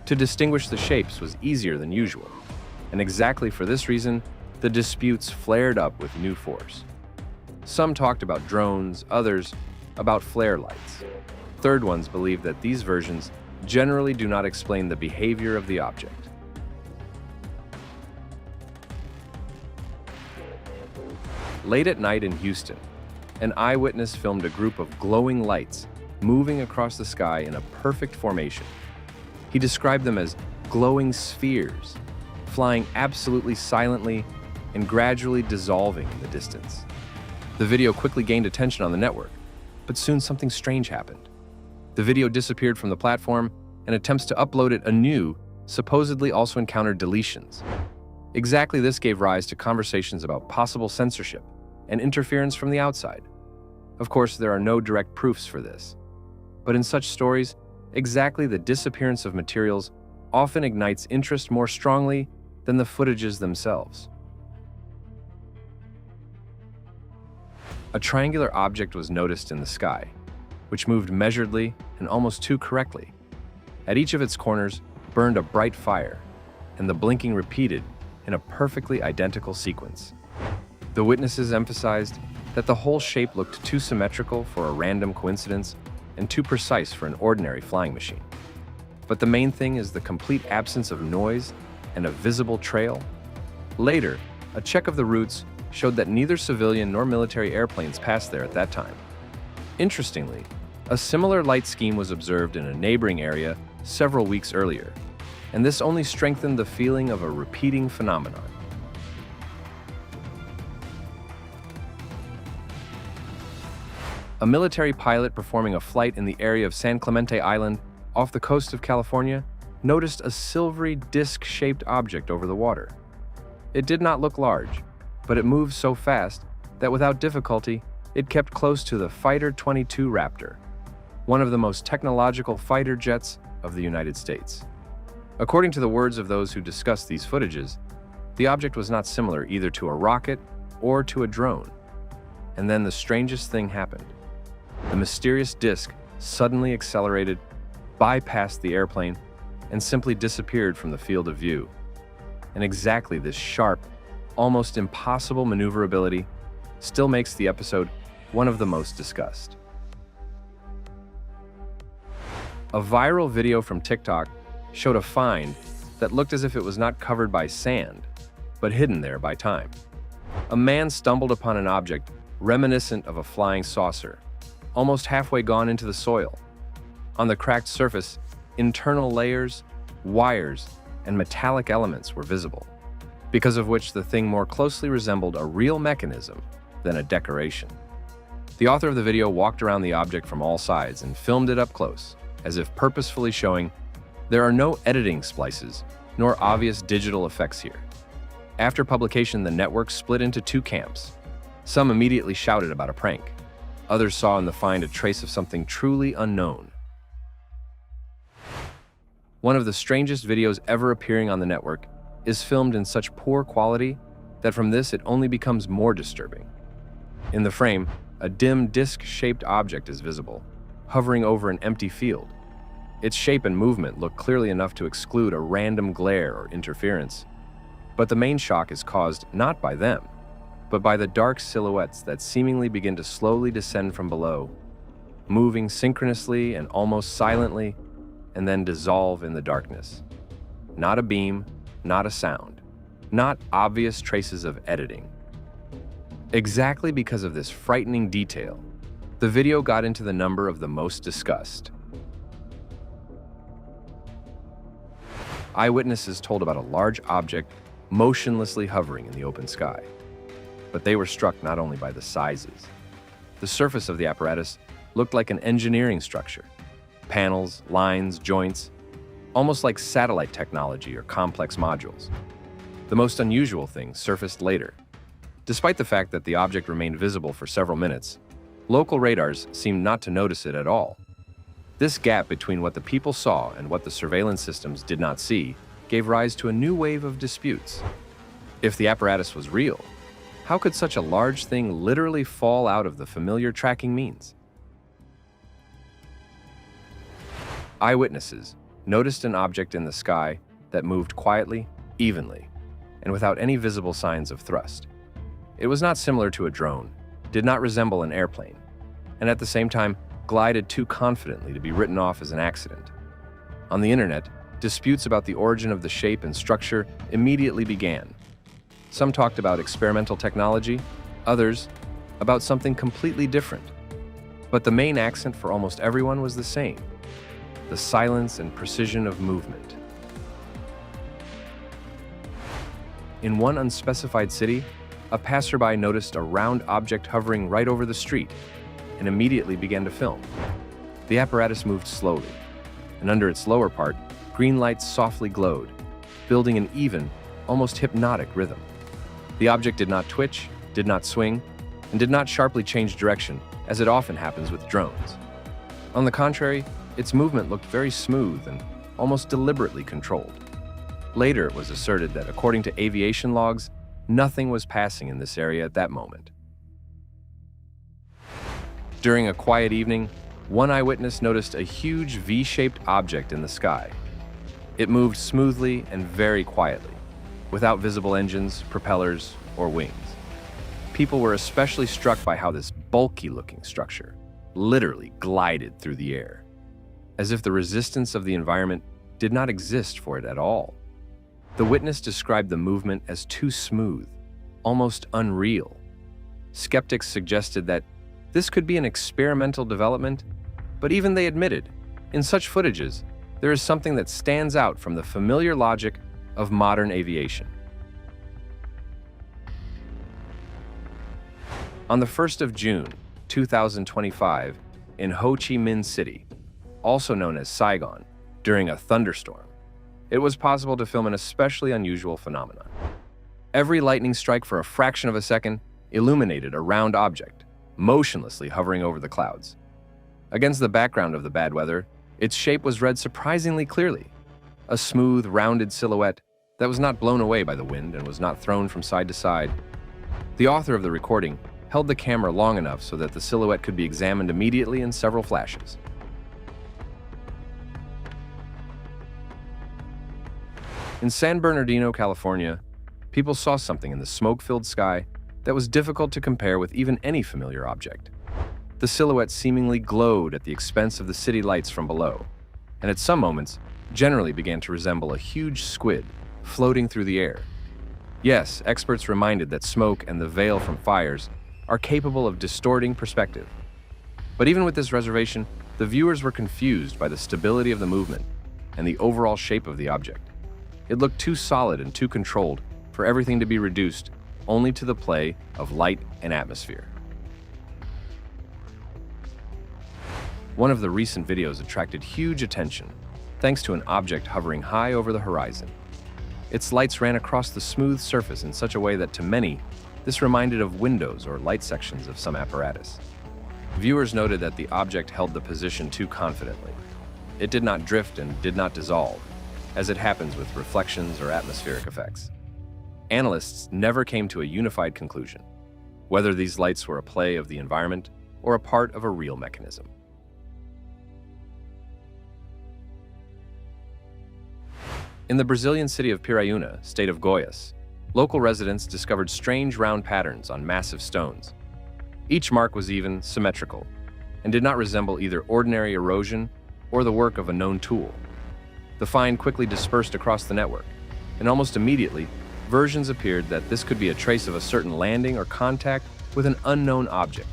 to distinguish the shapes was easier than usual, and exactly for this reason, the disputes flared up with new force. Some talked about drones, others about flare lights. Third ones believed that these versions generally do not explain the behavior of the object. Late at night in Houston, an eyewitness filmed a group of glowing lights moving across the sky in a perfect formation. He described them as glowing spheres, flying absolutely silently and gradually dissolving in the distance. The video quickly gained attention on the network, but soon something strange happened. The video disappeared from the platform, and attempts to upload it anew supposedly also encountered deletions. Exactly this gave rise to conversations about possible censorship and interference from the outside. Of course, there are no direct proofs for this. But in such stories, exactly the disappearance of materials often ignites interest more strongly than the footages themselves. A triangular object was noticed in the sky, which moved measuredly and almost too correctly. At each of its corners burned a bright fire, and the blinking repeated in a perfectly identical sequence. The witnesses emphasized that the whole shape looked too symmetrical for a random coincidence and too precise for an ordinary flying machine. But the main thing is the complete absence of noise and a visible trail. Later, a check of the routes showed that neither civilian nor military airplanes passed there at that time. Interestingly, a similar light scheme was observed in a neighboring area several weeks earlier, and this only strengthened the feeling of a repeating phenomenon. A military pilot performing a flight in the area of San Clemente Island off the coast of California noticed a silvery disc-shaped object over the water. It did not look large, but it moved so fast that without difficulty, it kept close to the Fighter 22 Raptor, one of the most technological fighter jets of the United States. According to the words of those who discussed these footages, the object was not similar either to a rocket or to a drone. And then the strangest thing happened. The mysterious disc suddenly accelerated, bypassed the airplane, and simply disappeared from the field of view. And exactly this sharp, almost impossible maneuverability still makes the episode one of the most discussed. A viral video from TikTok showed a find that looked as if it was not covered by sand, but hidden there by time. A man stumbled upon an object reminiscent of a flying saucer, almost halfway gone into the soil. On the cracked surface, internal layers, wires, and metallic elements were visible, because of which the thing more closely resembled a real mechanism than a decoration. The author of the video walked around the object from all sides and filmed it up close, as if purposefully showing there are no editing splices nor obvious digital effects here. After publication, the network split into two camps. Some immediately shouted about a prank. Others saw in the find a trace of something truly unknown. One of the strangest videos ever appearing on the network is filmed in such poor quality that from this it only becomes more disturbing. In the frame, a dim disc-shaped object is visible, hovering over an empty field. Its shape and movement look clearly enough to exclude a random glare or interference. But the main shock is caused not by them, but by the dark silhouettes that seemingly begin to slowly descend from below, moving synchronously and almost silently, and then dissolve in the darkness. Not a beam, not a sound, not obvious traces of editing. Exactly because of this frightening detail, the video got into the number of the most discussed. Eyewitnesses told about a large object motionlessly hovering in the open sky. But they were struck not only by the sizes. The surface of the apparatus looked like an engineering structure. Panels, lines, joints, almost like satellite technology or complex modules. The most unusual thing surfaced later. Despite the fact that the object remained visible for several minutes, local radars seemed not to notice it at all. This gap between what the people saw and what the surveillance systems did not see gave rise to a new wave of disputes. If the apparatus was real, how could such a large thing literally fall out of the familiar tracking means? Eyewitnesses noticed an object in the sky that moved quietly, evenly, and without any visible signs of thrust. It was not similar to a drone, did not resemble an airplane, and at the same time glided too confidently to be written off as an accident. On the internet, disputes about the origin of the shape and structure immediately began. Some talked about experimental technology, others about something completely different. But the main accent for almost everyone was the same: the silence and precision of movement. In one unspecified city, a passerby noticed a round object hovering right over the street and immediately began to film. The apparatus moved slowly, and under its lower part, green lights softly glowed, building an even, almost hypnotic rhythm. The object did not twitch, did not swing, and did not sharply change direction as it often happens with drones. On the contrary, its movement looked very smooth and almost deliberately controlled. Later, it was asserted that according to aviation logs, nothing was passing in this area at that moment. During a quiet evening, one eyewitness noticed a huge V-shaped object in the sky. It moved smoothly and very quietly, without visible engines, propellers, or wings. People were especially struck by how this bulky-looking structure literally glided through the air, as if the resistance of the environment did not exist for it at all. The witness described the movement as too smooth, almost unreal. Skeptics suggested that this could be an experimental development, but even they admitted, in such footages, there is something that stands out from the familiar logic of modern aviation. On the 1st of June, 2025, in Ho Chi Minh City, also known as Saigon, during a thunderstorm, it was possible to film an especially unusual phenomenon. Every lightning strike for a fraction of a second illuminated a round object, motionlessly hovering over the clouds. Against the background of the bad weather, its shape was read surprisingly clearly, a smooth, rounded silhouette that was not blown away by the wind and was not thrown from side to side. The author of the recording held the camera long enough so that the silhouette could be examined immediately in several flashes. In San Bernardino, California, people saw something in the smoke-filled sky that was difficult to compare with even any familiar object. The silhouette seemingly glowed at the expense of the city lights from below, and at some moments generally began to resemble a huge squid floating through the air. Yes, experts reminded that smoke and the veil from fires are capable of distorting perspective. But even with this reservation, the viewers were confused by the stability of the movement and the overall shape of the object. It looked too solid and too controlled for everything to be reduced only to the play of light and atmosphere. One of the recent videos attracted huge attention thanks to an object hovering high over the horizon. Its lights ran across the smooth surface in such a way that to many, this reminded of windows or light sections of some apparatus. Viewers noted that the object held the position too confidently. It did not drift and did not dissolve, as it happens with reflections or atmospheric effects. Analysts never came to a unified conclusion, whether these lights were a play of the environment or a part of a real mechanism. In the Brazilian city of Piraúna, state of Goiás, local residents discovered strange round patterns on massive stones. Each mark was even, symmetrical, and did not resemble either ordinary erosion or the work of a known tool. The find quickly dispersed across the network, and almost immediately, versions appeared that this could be a trace of a certain landing or contact with an unknown object.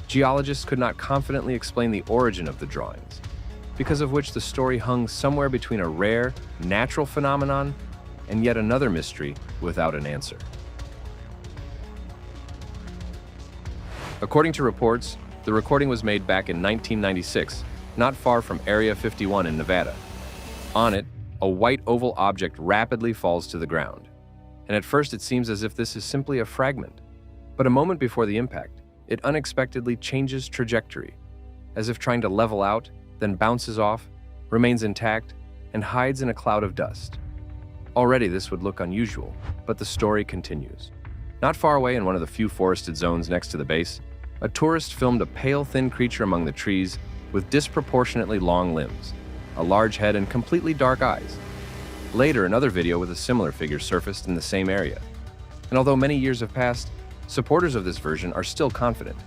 Geologists could not confidently explain the origin of the drawings, because of which the story hung somewhere between a rare, natural phenomenon and yet another mystery without an answer. According to reports, the recording was made back in 1996, not far from Area 51 in Nevada. On it, a white oval object rapidly falls to the ground, and at first it seems as if this is simply a fragment. But a moment before the impact, it unexpectedly changes trajectory, as if trying to level out, then bounces off, remains intact, and hides in a cloud of dust. Already this would look unusual, but the story continues. Not far away in one of the few forested zones next to the base, a tourist filmed a pale, thin creature among the trees with disproportionately long limbs, a large head, and completely dark eyes. Later, another video with a similar figure surfaced in the same area. And although many years have passed, supporters of this version are still confident.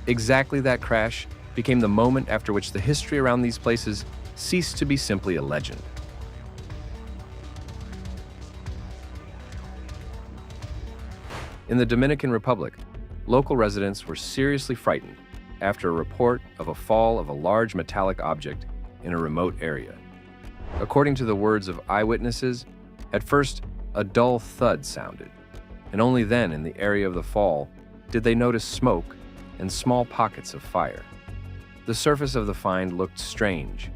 Exactly that crash became the moment after which the history around these places ceased to be simply a legend. In the Dominican Republic, local residents were seriously frightened after a report of a fall of a large metallic object in a remote area. According to the words of eyewitnesses, at first a dull thud sounded, and only then in the area of the fall did they notice smoke and small pockets of fire. The surface of the find looked strange,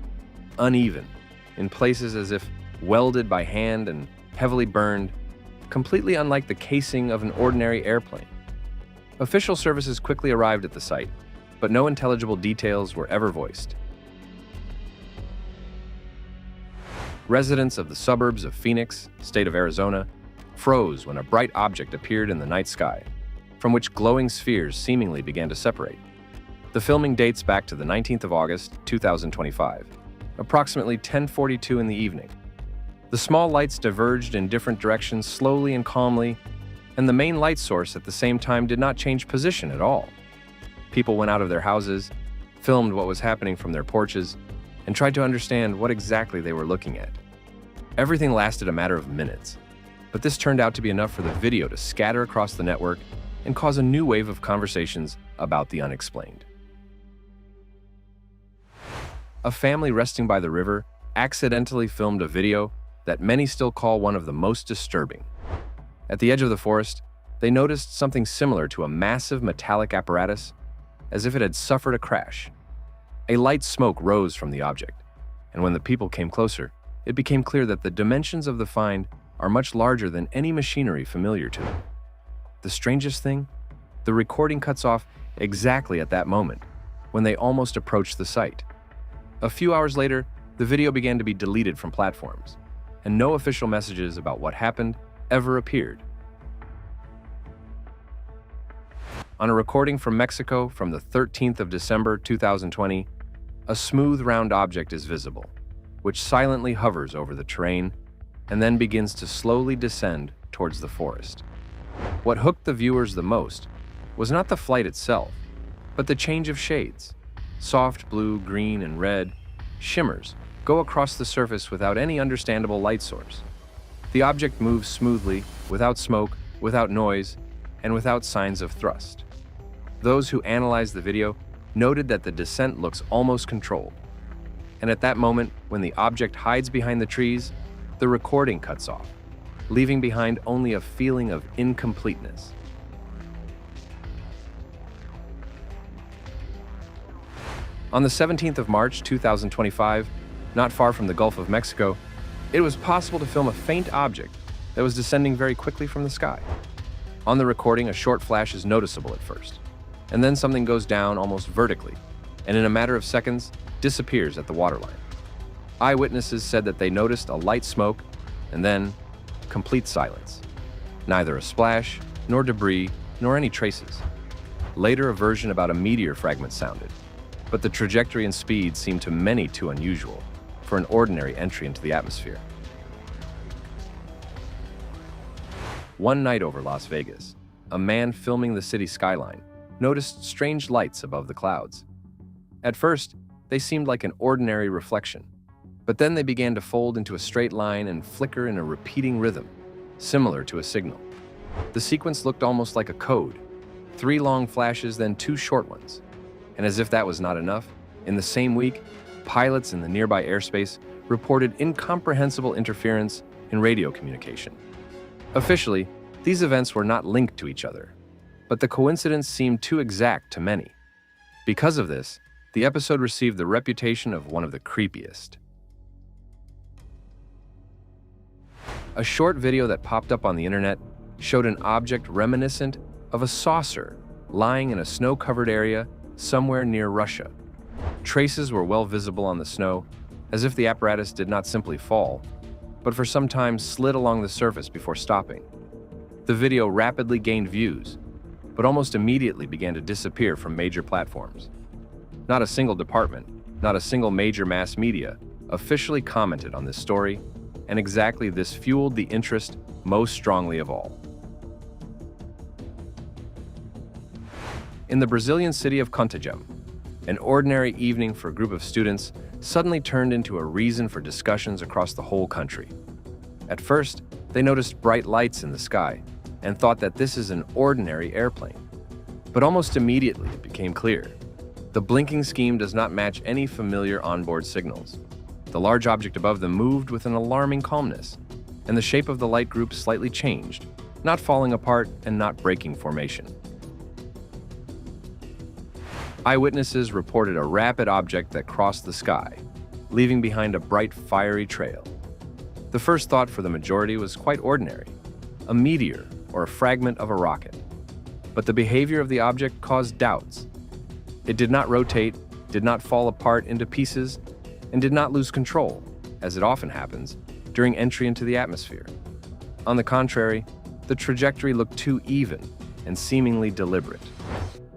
uneven, in places as if welded by hand and heavily burned, completely unlike the casing of an ordinary airplane. Official services quickly arrived at the site, but no intelligible details were ever voiced. Residents of the suburbs of Phoenix, state of Arizona, froze when a bright object appeared in the night sky, from which glowing spheres seemingly began to separate. The filming dates back to the 19th of August, 2025, approximately 10:42 in the evening. The small lights diverged in different directions slowly and calmly, and the main light source at the same time did not change position at all. People went out of their houses, filmed what was happening from their porches, and tried to understand what exactly they were looking at. Everything lasted a matter of minutes, but this turned out to be enough for the video to scatter across the network and cause a new wave of conversations about the unexplained. A family resting by the river accidentally filmed a video that many still call one of the most disturbing. At the edge of the forest, they noticed something similar to a massive metallic apparatus, as if it had suffered a crash. A light smoke rose from the object, and when the people came closer, it became clear that the dimensions of the find are much larger than any machinery familiar to them. The strangest thing? The recording cuts off exactly at that moment, when they almost approached the site. A few hours later, the video began to be deleted from platforms, and no official messages about what happened ever appeared. On a recording from Mexico from the 13th of December 2020, a smooth round object is visible, which silently hovers over the terrain and then begins to slowly descend towards the forest. What hooked the viewers the most was not the flight itself, but the change of shades. Soft blue, green, and red shimmers go across the surface without any understandable light source. The object moves smoothly, without smoke, without noise, and without signs of thrust. Those who analyzed the video noted that the descent looks almost controlled. And at that moment, when the object hides behind the trees, the recording cuts off, leaving behind only a feeling of incompleteness. On the 17th of March 2025, not far from the Gulf of Mexico, it was possible to film a faint object that was descending very quickly from the sky. On the recording, a short flash is noticeable at first, and then something goes down almost vertically, and in a matter of seconds, disappears at the waterline. Eyewitnesses said that they noticed a light smoke, and then complete silence. Neither a splash, nor debris, nor any traces. Later, a version about a meteor fragment sounded, but the trajectory and speed seemed to many too unusual for an ordinary entry into the atmosphere. One night over Las Vegas, a man filming the city skyline noticed strange lights above the clouds. At first, they seemed like an ordinary reflection, but then they began to fold into a straight line and flicker in a repeating rhythm, similar to a signal. The sequence looked almost like a code, 3 long flashes, then 2 short ones. And as if that was not enough, in the same week, pilots in the nearby airspace reported incomprehensible interference in radio communication. Officially, these events were not linked to each other, but the coincidence seemed too exact to many. Because of this, the episode received the reputation of one of the creepiest. A short video that popped up on the internet showed an object reminiscent of a saucer lying in a snow-covered area somewhere near Russia. Traces were well visible on the snow, as if the apparatus did not simply fall, but for some time slid along the surface before stopping. The video rapidly gained views, but almost immediately began to disappear from major platforms. Not a single department, not a single major mass media officially commented on this story, and exactly this fueled the interest most strongly of all. In the Brazilian city of Contagem, an ordinary evening for a group of students suddenly turned into a reason for discussions across the whole country. At first, they noticed bright lights in the sky and thought that this is an ordinary airplane. But almost immediately it became clear. The blinking scheme does not match any familiar onboard signals. The large object above them moved with an alarming calmness, and the shape of the light group slightly changed, not falling apart and not breaking formation. Eyewitnesses reported a rapid object that crossed the sky, leaving behind a bright, fiery trail. The first thought for the majority was quite ordinary, a meteor or a fragment of a rocket. But the behavior of the object caused doubts. It did not rotate, did not fall apart into pieces, and did not lose control, as it often happens, during entry into the atmosphere. On the contrary, the trajectory looked too even and seemingly deliberate.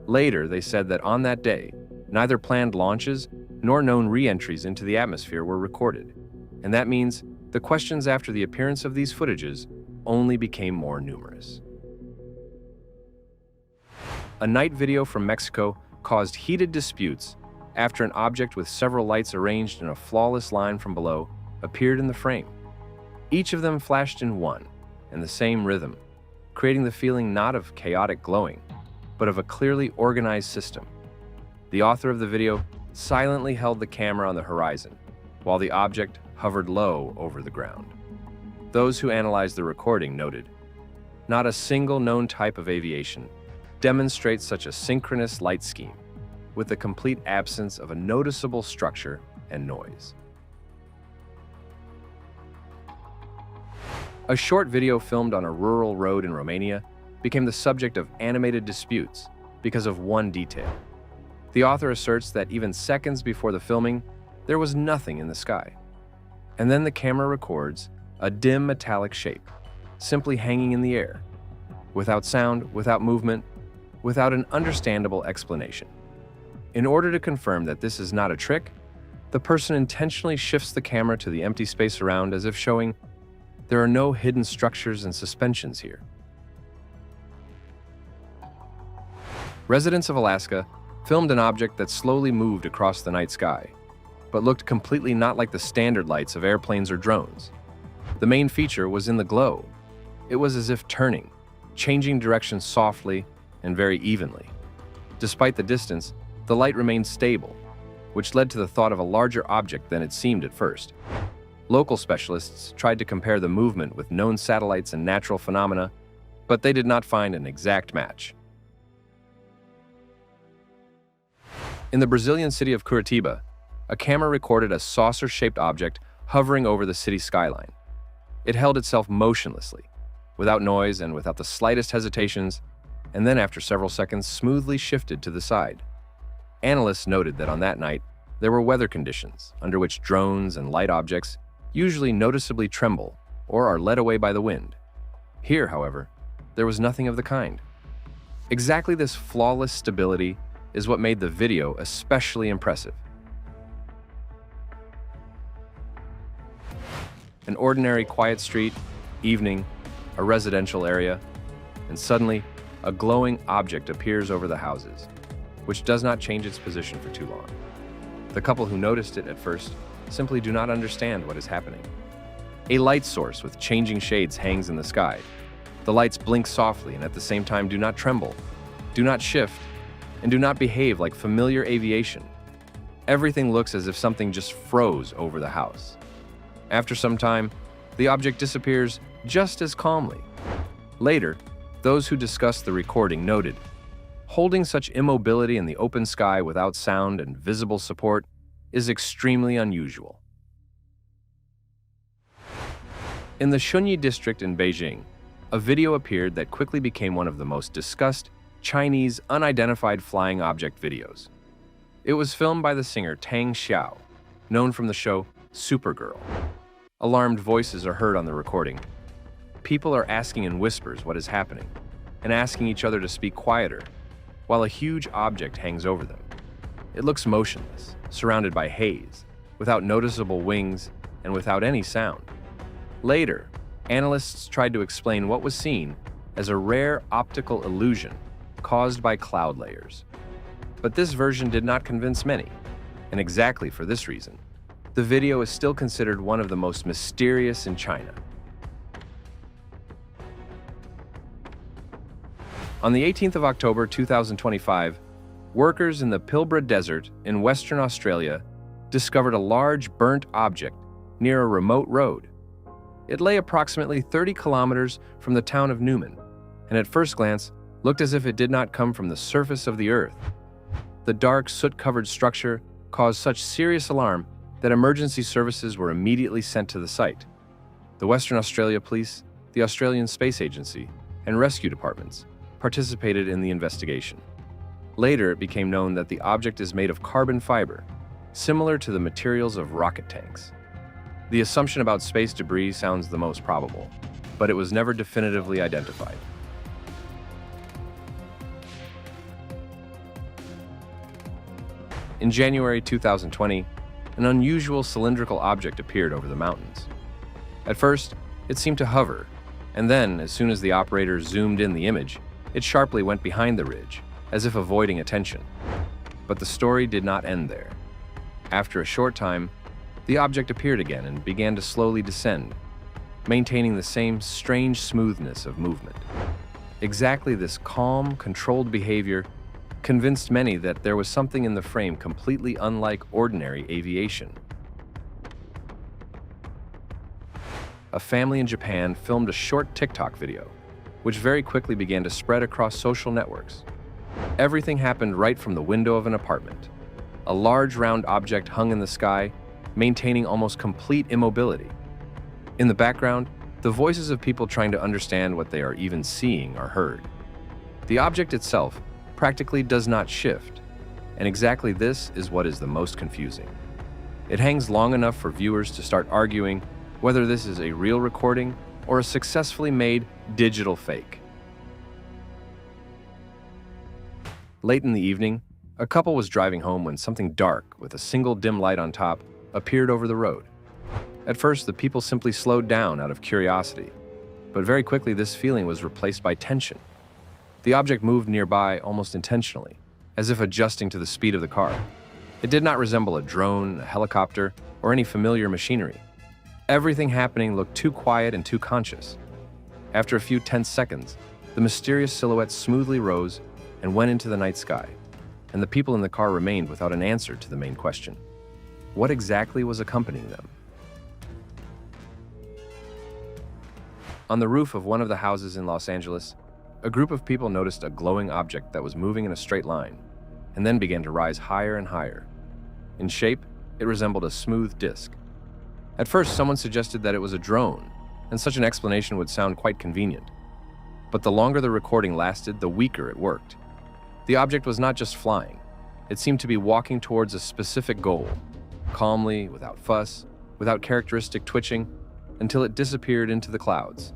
Later, they said that on that day, neither planned launches nor known re-entries into the atmosphere were recorded, and that means the questions after the appearance of these footages only became more numerous. A night video from Mexico caused heated disputes after an object with several lights arranged in a flawless line from below appeared in the frame. Each of them flashed in one and the same rhythm, creating the feeling not of chaotic glowing, but of a clearly organized system. The author of the video silently held the camera on the horizon, while the object hovered low over the ground. Those who analyzed the recording noted, "Not a single known type of aviation demonstrates such a synchronous light scheme, with the complete absence of a noticeable structure and noise." A short video filmed on a rural road in Romania became the subject of animated disputes because of one detail. The author asserts that even seconds before the filming, there was nothing in the sky. And then the camera records a dim metallic shape, simply hanging in the air, without sound, without movement, without an understandable explanation. In order to confirm that this is not a trick, the person intentionally shifts the camera to the empty space around, as if showing there are no hidden structures and suspensions here. Residents of Alaska filmed an object that slowly moved across the night sky, but looked completely not like the standard lights of airplanes or drones. The main feature was in the glow. It was as if turning, changing direction softly and very evenly. Despite the distance, the light remained stable, which led to the thought of a larger object than it seemed at first. Local specialists tried to compare the movement with known satellites and natural phenomena, but they did not find an exact match. In the Brazilian city of Curitiba, a camera recorded a saucer-shaped object hovering over the city skyline. It held itself motionlessly, without noise and without the slightest hesitations, and then after several seconds smoothly shifted to the side. Analysts noted that on that night, there were weather conditions under which drones and light objects usually noticeably tremble or are led away by the wind. Here, however, there was nothing of the kind. Exactly this flawless stability is what made the video especially impressive. An ordinary quiet street, evening, a residential area, and suddenly, a glowing object appears over the houses, which does not change its position for too long. The couple who noticed it at first simply do not understand what is happening. A light source with changing shades hangs in the sky. The lights blink softly and at the same time do not tremble, do not shift, and do not behave like familiar aviation. Everything looks as if something just froze over the house. After some time, the object disappears just as calmly. Later, those who discussed the recording noted, holding such immobility in the open sky without sound and visible support is extremely unusual. In the Shunyi district in Beijing, a video appeared that quickly became one of the most discussed Chinese unidentified flying object videos. It was filmed by the singer Tang Xiao, known from the show Supergirl. Alarmed voices are heard on the recording. People are asking in whispers what is happening, and asking each other to speak quieter, while a huge object hangs over them. It looks motionless, surrounded by haze, without noticeable wings, and without any sound. Later, analysts tried to explain what was seen as a rare optical illusion caused by cloud layers. But this version did not convince many, and exactly for this reason, the video is still considered one of the most mysterious in China. On the 18th of October 2025, workers in the Pilbara Desert in Western Australia discovered a large burnt object near a remote road. It lay approximately 30 kilometers from the town of Newman, and at first glance looked as if it did not come from the surface of the earth. The dark, soot-covered structure caused such serious alarm that emergency services were immediately sent to the site. The Western Australia Police, the Australian Space Agency, and rescue departments participated in the investigation. Later, it became known that the object is made of carbon fiber, similar to the materials of rocket tanks. The assumption about space debris sounds the most probable, but it was never definitively identified. In January 2020, an unusual cylindrical object appeared over the mountains. At first, it seemed to hover, and then, as soon as the operator zoomed in the image, it sharply went behind the ridge, as if avoiding attention. But the story did not end there. After a short time, the object appeared again and began to slowly descend, maintaining the same strange smoothness of movement. Exactly this calm, controlled behavior convinced many that there was something in the frame completely unlike ordinary aviation. A family in Japan filmed a short TikTok video, which very quickly began to spread across social networks. Everything happened right from the window of an apartment. A large round object hung in the sky, maintaining almost complete immobility. In the background, the voices of people trying to understand what they are even seeing are heard. The object itself practically does not shift, and exactly this is what is the most confusing. It hangs long enough for viewers to start arguing whether this is a real recording or a successfully made digital fake. Late in the evening, a couple was driving home when something dark with a single dim light on top appeared over the road. At first, the people simply slowed down out of curiosity, but very quickly this feeling was replaced by tension. The object moved nearby almost intentionally, as if adjusting to the speed of the car. It did not resemble a drone, a helicopter, or any familiar machinery. Everything happening looked too quiet and too conscious. After a few tense seconds, the mysterious silhouette smoothly rose and went into the night sky, and the people in the car remained without an answer to the main question. What exactly was accompanying them? On the roof of one of the houses in Los Angeles, a group of people noticed a glowing object that was moving in a straight line, and then began to rise higher and higher. In shape, it resembled a smooth disc. At first, someone suggested that it was a drone, and such an explanation would sound quite convenient. But the longer the recording lasted, the weaker it worked. The object was not just flying. It seemed to be walking towards a specific goal, calmly, without fuss, without characteristic twitching, until it disappeared into the clouds.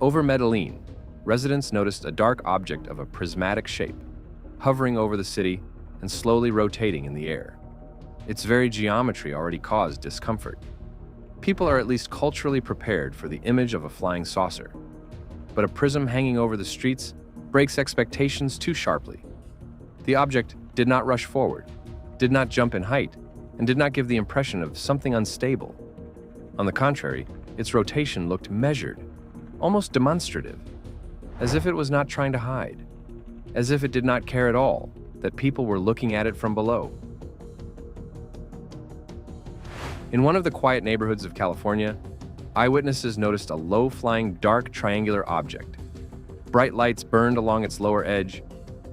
Over Medellin, residents noticed a dark object of a prismatic shape, hovering over the city and slowly rotating in the air. Its very geometry already caused discomfort. People are at least culturally prepared for the image of a flying saucer, but a prism hanging over the streets breaks expectations too sharply. The object did not rush forward, did not jump in height, and did not give the impression of something unstable. On the contrary, its rotation looked measured, almost demonstrative, as if it was not trying to hide, as if it did not care at all that people were looking at it from below. In one of the quiet neighborhoods of California, eyewitnesses noticed a low-flying dark triangular object. Bright lights burned along its lower edge,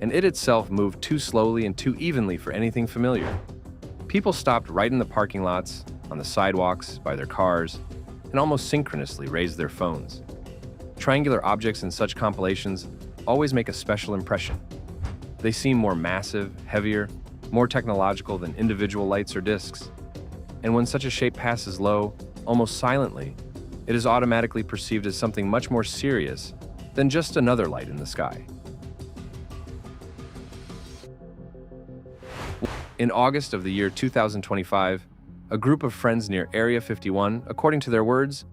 and it itself moved too slowly and too evenly for anything familiar. People stopped right in the parking lots, on the sidewalks, by their cars, and almost synchronously raised their phones. Triangular objects in such compilations always make a special impression. They seem more massive, heavier, more technological than individual lights or discs. And when such a shape passes low, almost silently, it is automatically perceived as something much more serious than just another light in the sky. In August of the year 2025, a group of friends near Area 51, according to their words,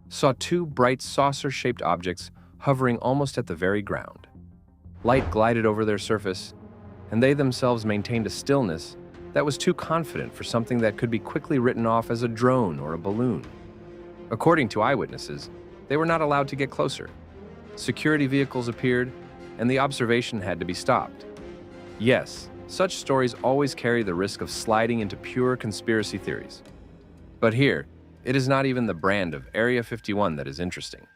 saw two bright saucer-shaped objects hovering almost at the very ground. Light glided over their surface, and they themselves maintained a stillness that was too confident for something that could be quickly written off as a drone or a balloon. According to eyewitnesses, they were not allowed to get closer. Security vehicles appeared, and the observation had to be stopped. Yes, such stories always carry the risk of sliding into pure conspiracy theories. But here, it is not even the brand of Area 51 that is interesting.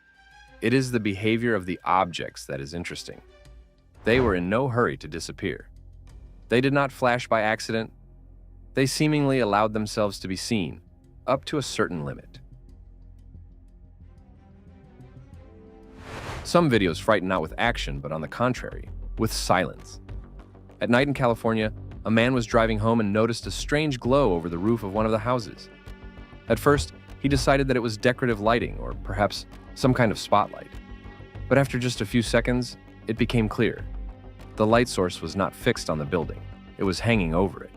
It is the behavior of the objects that is interesting. They were in no hurry to disappear. They did not flash by accident. They seemingly allowed themselves to be seen, up to a certain limit. Some videos frighten not with action, but on the contrary, with silence. At night in California, a man was driving home and noticed a strange glow over the roof of one of the houses. At first, he decided that it was decorative lighting or perhaps some kind of spotlight. But after just a few seconds, it became clear. The light source was not fixed on the building, it was hanging over it.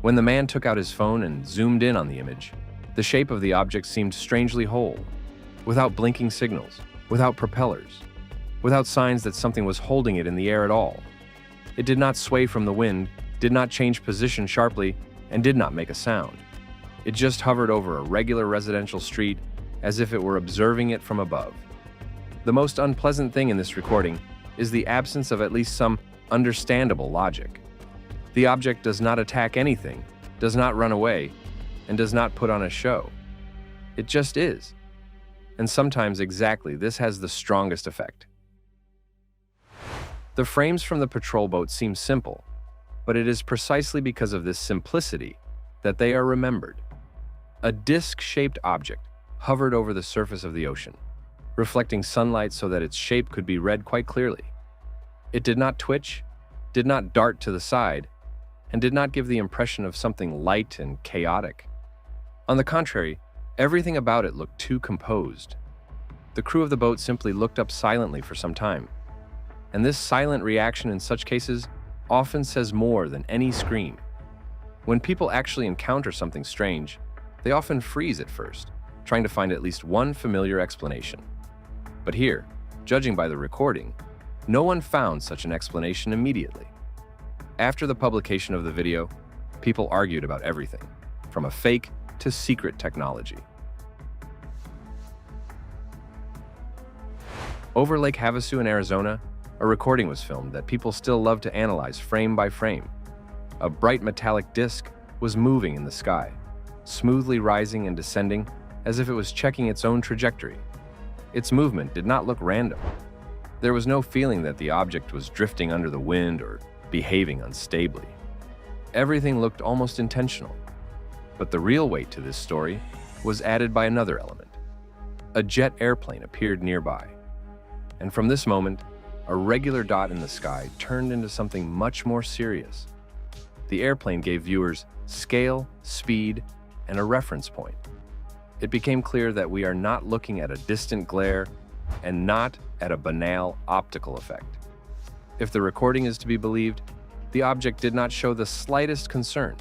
When the man took out his phone and zoomed in on the image, the shape of the object seemed strangely whole, without blinking signals, without propellers, without signs that something was holding it in the air at all. It did not sway from the wind, did not change position sharply, and did not make a sound. It just hovered over a regular residential street as if it were observing it from above. The most unpleasant thing in this recording is the absence of at least some understandable logic. The object does not attack anything, does not run away, and does not put on a show. It just is. And sometimes exactly this has the strongest effect. The frames from the patrol boat seem simple, but it is precisely because of this simplicity that they are remembered. A disc-shaped object hovered over the surface of the ocean, reflecting sunlight so that its shape could be read quite clearly. It did not twitch, did not dart to the side, and did not give the impression of something light and chaotic. On the contrary, everything about it looked too composed. The crew of the boat simply looked up silently for some time, and this silent reaction in such cases often says more than any scream. When people actually encounter something strange, they often freeze at first, trying to find at least one familiar explanation. But here, judging by the recording, no one found such an explanation immediately. After the publication of the video, people argued about everything, from a fake to secret technology. Over Lake Havasu in Arizona, a recording was filmed that people still love to analyze frame by frame. A bright metallic disc was moving in the sky, smoothly rising and descending as if it was checking its own trajectory. Its movement did not look random. There was no feeling that the object was drifting under the wind or behaving unstably. Everything looked almost intentional. But the real weight to this story was added by another element. A jet airplane appeared nearby. And from this moment, a regular dot in the sky turned into something much more serious. The airplane gave viewers scale, speed, and a reference point. It became clear that we are not looking at a distant glare and not at a banal optical effect. If the recording is to be believed, the object did not show the slightest concern.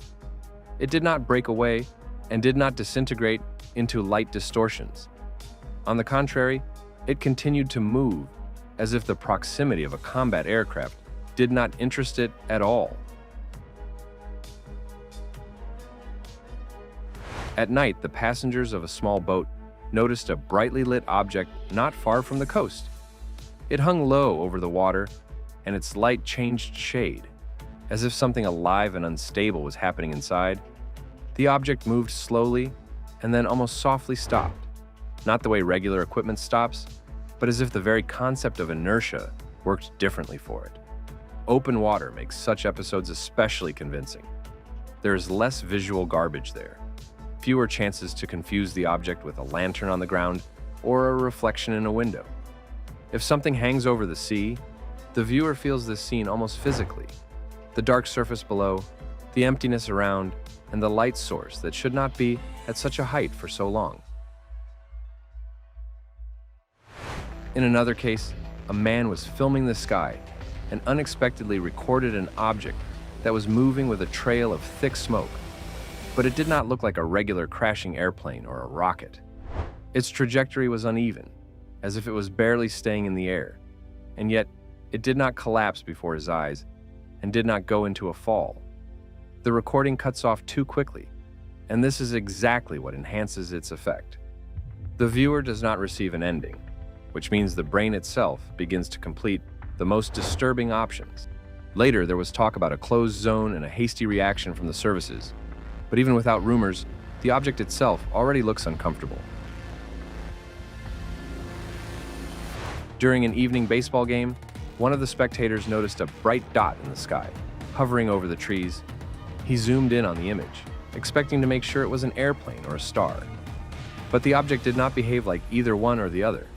It did not break away and did not disintegrate into light distortions. On the contrary, it continued to move as if the proximity of a combat aircraft did not interest it at all. At night, the passengers of a small boat noticed a brightly lit object not far from the coast. It hung low over the water, and its light changed shade, as if something alive and unstable was happening inside. The object moved slowly and then almost softly stopped, not the way regular equipment stops, but as if the very concept of inertia worked differently for it. Open water makes such episodes especially convincing. There is less visual garbage there, fewer chances to confuse the object with a lantern on the ground or a reflection in a window. If something hangs over the sea, the viewer feels this scene almost physically. The dark surface below, the emptiness around, and the light source that should not be at such a height for so long. In another case, a man was filming the sky and unexpectedly recorded an object that was moving with a trail of thick smoke. But it did not look like a regular crashing airplane or a rocket. Its trajectory was uneven, as if it was barely staying in the air, and yet it did not collapse before his eyes and did not go into a fall. The recording cuts off too quickly, and this is exactly what enhances its effect. The viewer does not receive an ending, which means the brain itself begins to complete the most disturbing options. Later, there was talk about a closed zone and a hasty reaction from the services, but even without rumors, the object itself already looks uncomfortable. During an evening baseball game, one of the spectators noticed a bright dot in the sky, hovering over the trees. He zoomed in on the image, expecting to make sure it was an airplane or a star. But the object did not behave like either one or the other.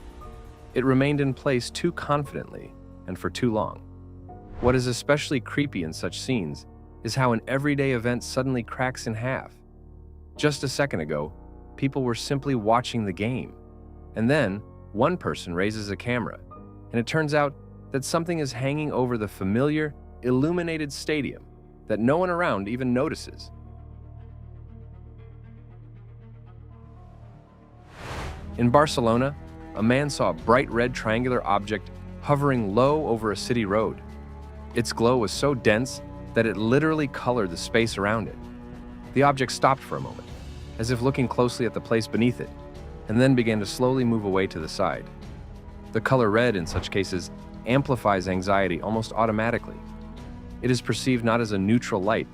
It remained in place too confidently and for too long. What is especially creepy in such scenes is how an everyday event suddenly cracks in half. Just a second ago, people were simply watching the game. And then, one person raises a camera, and it turns out that something is hanging over the familiar, illuminated stadium that no one around even notices. In Barcelona, a man saw a bright red triangular object hovering low over a city road. Its glow was so dense that it literally colored the space around it. The object stopped for a moment, as if looking closely at the place beneath it, and then began to slowly move away to the side. The color red in such cases amplifies anxiety almost automatically. It is perceived not as a neutral light,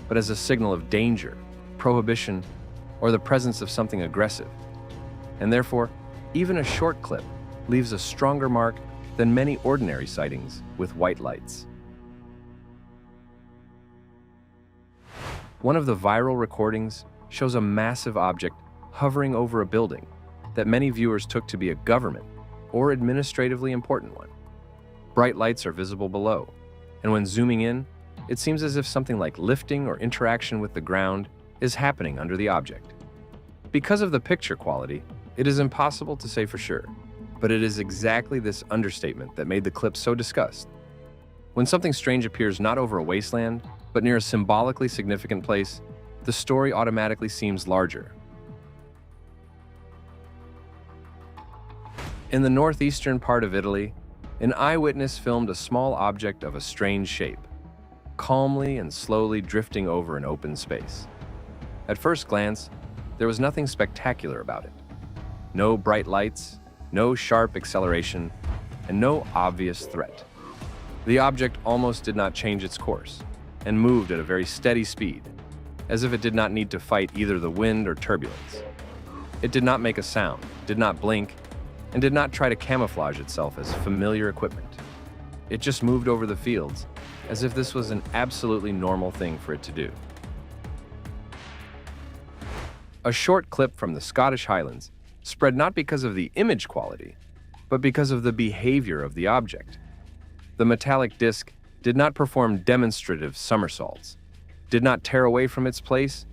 but as a signal of danger, prohibition, or the presence of something aggressive. And therefore, even a short clip leaves a stronger mark than many ordinary sightings with white lights. One of the viral recordings shows a massive object hovering over a building that many viewers took to be a government or administratively important one. Bright lights are visible below, and when zooming in, it seems as if something like lifting or interaction with the ground is happening under the object. Because of the picture quality, it is impossible to say for sure, but it is exactly this understatement that made the clip so discussed. When something strange appears not over a wasteland, but near a symbolically significant place, the story automatically seems larger. In the northeastern part of Italy, an eyewitness filmed a small object of a strange shape, calmly and slowly drifting over an open space. At first glance, there was nothing spectacular about it. No bright lights, no sharp acceleration, and no obvious threat. The object almost did not change its course and moved at a very steady speed, as if it did not need to fight either the wind or turbulence. It did not make a sound, did not blink, and did not try to camouflage itself as familiar equipment. It just moved over the fields, as if this was an absolutely normal thing for it to do. A short clip from the Scottish Highlands spread not because of the image quality, but because of the behavior of the object. The metallic disc did not perform demonstrative somersaults, did not tear away from its place,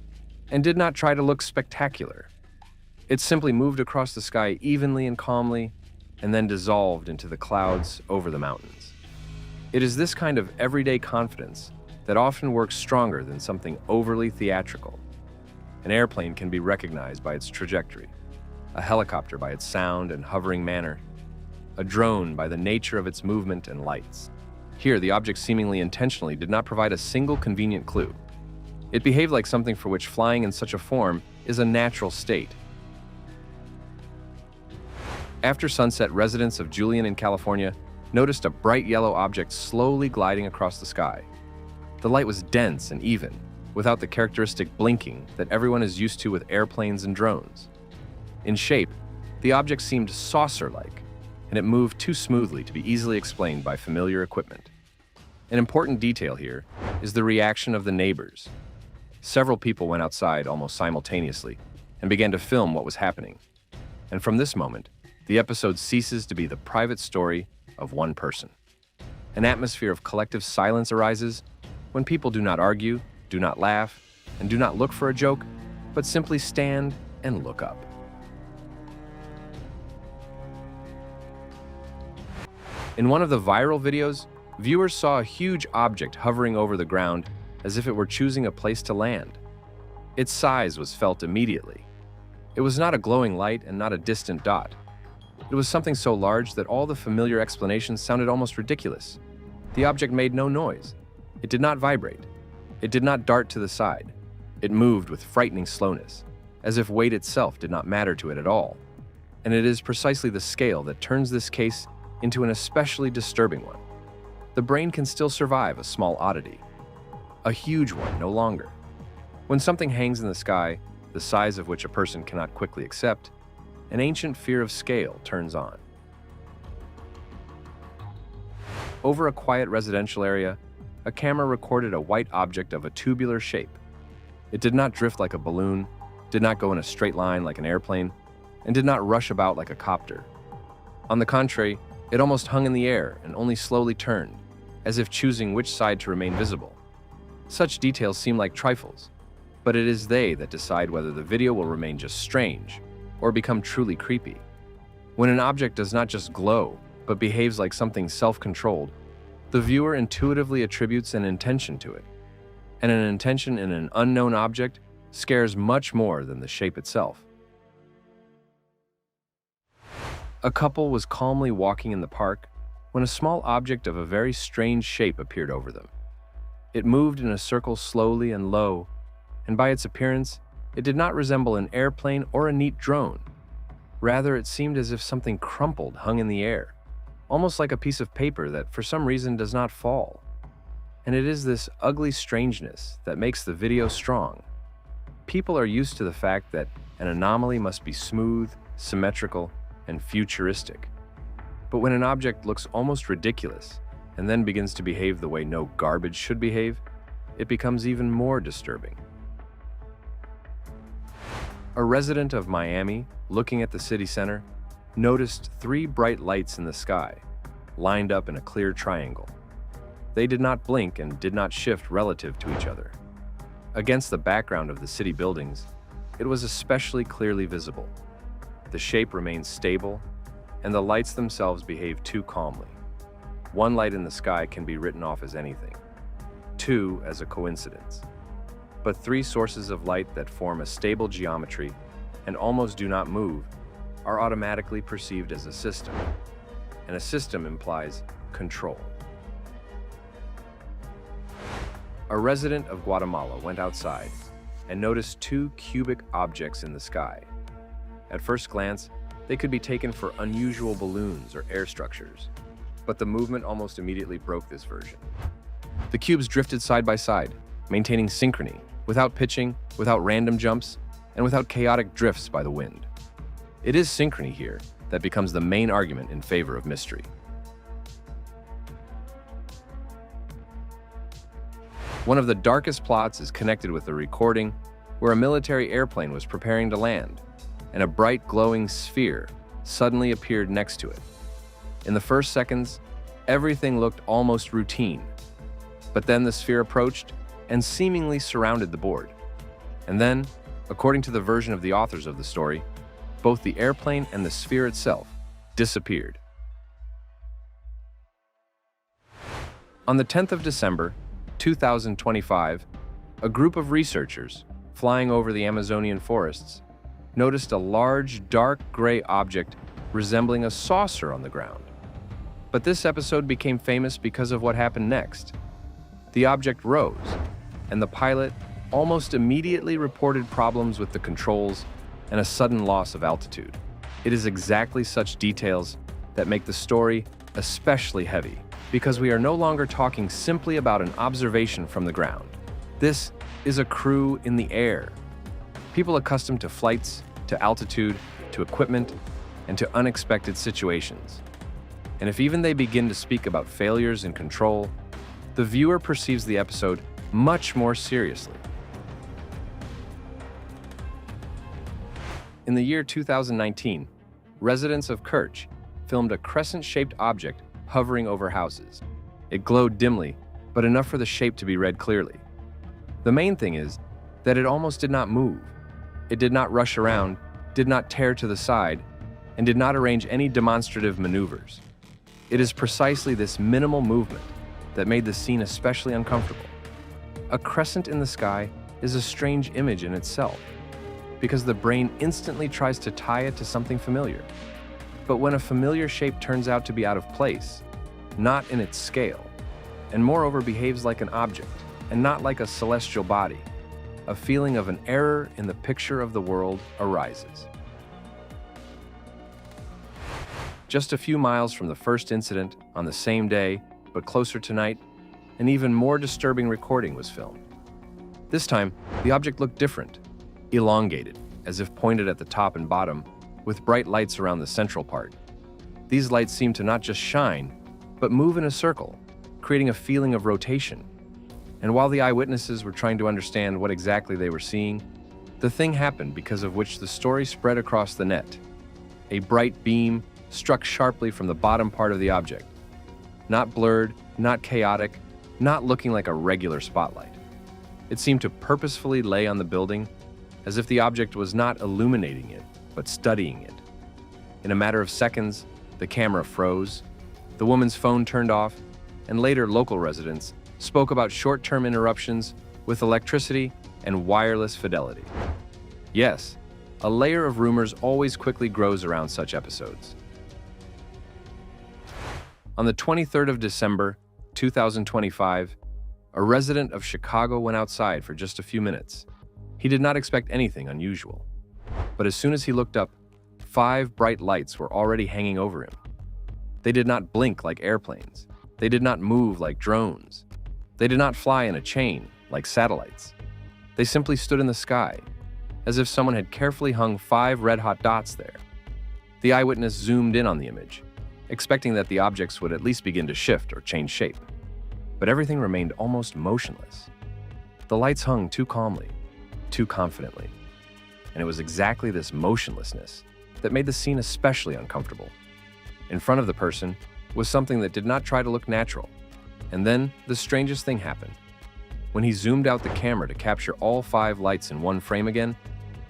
and did not try to look spectacular. It simply moved across the sky evenly and calmly, and then dissolved into the clouds over the mountains. It is this kind of everyday confidence that often works stronger than something overly theatrical. An airplane can be recognized by its trajectory, a helicopter by its sound and hovering manner, a drone by the nature of its movement and lights. Here, the object seemingly intentionally did not provide a single convenient clue. It behaved like something for which flying in such a form is a natural state. After sunset, residents of Julian in California noticed a bright yellow object slowly gliding across the sky. The light was dense and even, without the characteristic blinking that everyone is used to with airplanes and drones. In shape, the object seemed saucer-like, and it moved too smoothly to be easily explained by familiar equipment. An important detail here is the reaction of the neighbors. Several people went outside almost simultaneously and began to film what was happening. And from this moment, the episode ceases to be the private story of one person. An atmosphere of collective silence arises when people do not argue, do not laugh, and do not look for a joke, but simply stand and look up. In one of the viral videos, viewers saw a huge object hovering over the ground as if it were choosing a place to land. Its size was felt immediately. It was not a glowing light and not a distant dot. It was something so large that all the familiar explanations sounded almost ridiculous. The object made no noise. It did not vibrate. It did not dart to the side. It moved with frightening slowness, as if weight itself did not matter to it at all. And it is precisely the scale that turns this case into an especially disturbing one. The brain can still survive a small oddity. A huge one no longer. When something hangs in the sky, the size of which a person cannot quickly accept, an ancient fear of scale turns on. Over a quiet residential area, a camera recorded a white object of a tubular shape. It did not drift like a balloon, did not go in a straight line like an airplane, and did not rush about like a copter. On the contrary, it almost hung in the air and only slowly turned, as if choosing which side to remain visible. Such details seem like trifles, but it is they that decide whether the video will remain just strange or become truly creepy. When an object does not just glow, but behaves like something self-controlled, the viewer intuitively attributes an intention to it. And an intention in an unknown object scares much more than the shape itself. A couple was calmly walking in the park when a small object of a very strange shape appeared over them. It moved in a circle slowly and low, and by its appearance, it did not resemble an airplane or a neat drone. Rather, it seemed as if something crumpled hung in the air, almost like a piece of paper that for some reason does not fall. And it is this ugly strangeness that makes the video strong. People are used to the fact that an anomaly must be smooth, symmetrical, and futuristic. But when an object looks almost ridiculous and then begins to behave the way no garbage should behave, it becomes even more disturbing. A resident of Miami, looking at the city center, noticed 3 bright lights in the sky, lined up in a clear triangle. They did not blink and did not shift relative to each other. Against the background of the city buildings, it was especially clearly visible. The shape remained stable, and the lights themselves behaved too calmly. 1 light in the sky can be written off as anything, 2 as a coincidence. But 3 sources of light that form a stable geometry and almost do not move are automatically perceived as a system, and a system implies control. A resident of Guatemala went outside and noticed 2 cubic objects in the sky. At first glance, they could be taken for unusual balloons or air structures, but the movement almost immediately broke this version. The cubes drifted side by side, maintaining synchrony, without pitching, without random jumps, and without chaotic drifts by the wind. It is synchrony here that becomes the main argument in favor of mystery. One of the darkest plots is connected with the recording where a military airplane was preparing to land, and a bright glowing sphere suddenly appeared next to it. In the first seconds, everything looked almost routine, but then the sphere approached and seemingly surrounded the board. And then, according to the version of the authors of the story, both the airplane and the sphere itself disappeared. On the 10th of December, 2025, a group of researchers flying over the Amazonian forests noticed a large, dark gray object resembling a saucer on the ground. But this episode became famous because of what happened next. The object rose, and the pilot almost immediately reported problems with the controls and a sudden loss of altitude. It is exactly such details that make the story especially heavy, because we are no longer talking simply about an observation from the ground. This is a crew in the air. People accustomed to flights, to altitude, to equipment, and to unexpected situations. And if even they begin to speak about failures in control, the viewer perceives the episode much more seriously. In the year 2019, residents of Turkish filmed a crescent-shaped object hovering over houses. It glowed dimly, but enough for the shape to be read clearly. The main thing is that it almost did not move. It did not rush around, did not tear to the side, and did not arrange any demonstrative maneuvers. It is precisely this minimal movement that made the scene especially uncomfortable. A crescent in the sky is a strange image in itself, because the brain instantly tries to tie it to something familiar. But when a familiar shape turns out to be out of place, not in its scale, and moreover behaves like an object and not like a celestial body, a feeling of an error in the picture of the world arises. Just a few miles from the first incident, on the same day, but closer to night, an even more disturbing recording was filmed. This time, the object looked different, elongated, as if pointed at the top and bottom, with bright lights around the central part. These lights seem to not just shine, but move in a circle, creating a feeling of rotation. And while the eyewitnesses were trying to understand what exactly they were seeing, the thing happened because of which the story spread across the net. A bright beam struck sharply from the bottom part of the object. Not blurred, not chaotic, not looking like a regular spotlight. It seemed to purposefully lay on the building, as if the object was not illuminating it, but studying it. In a matter of seconds, the camera froze, the woman's phone turned off, and later local residents spoke about short-term interruptions with electricity and wireless fidelity. Yes, a layer of rumors always quickly grows around such episodes. On the 23rd of December, 2025, a resident of Chicago went outside for just a few minutes. He did not expect anything unusual. But as soon as he looked up, 5 bright lights were already hanging over him. They did not blink like airplanes. They did not move like drones. They did not fly in a chain like satellites. They simply stood in the sky, as if someone had carefully hung 5 red-hot dots there. The eyewitness zoomed in on the image, expecting that the objects would at least begin to shift or change shape. But everything remained almost motionless. The lights hung too calmly, too confidently. And it was exactly this motionlessness that made the scene especially uncomfortable. In front of the person was something that did not try to look natural. And then the strangest thing happened. When he zoomed out the camera to capture all 5 lights in one frame again,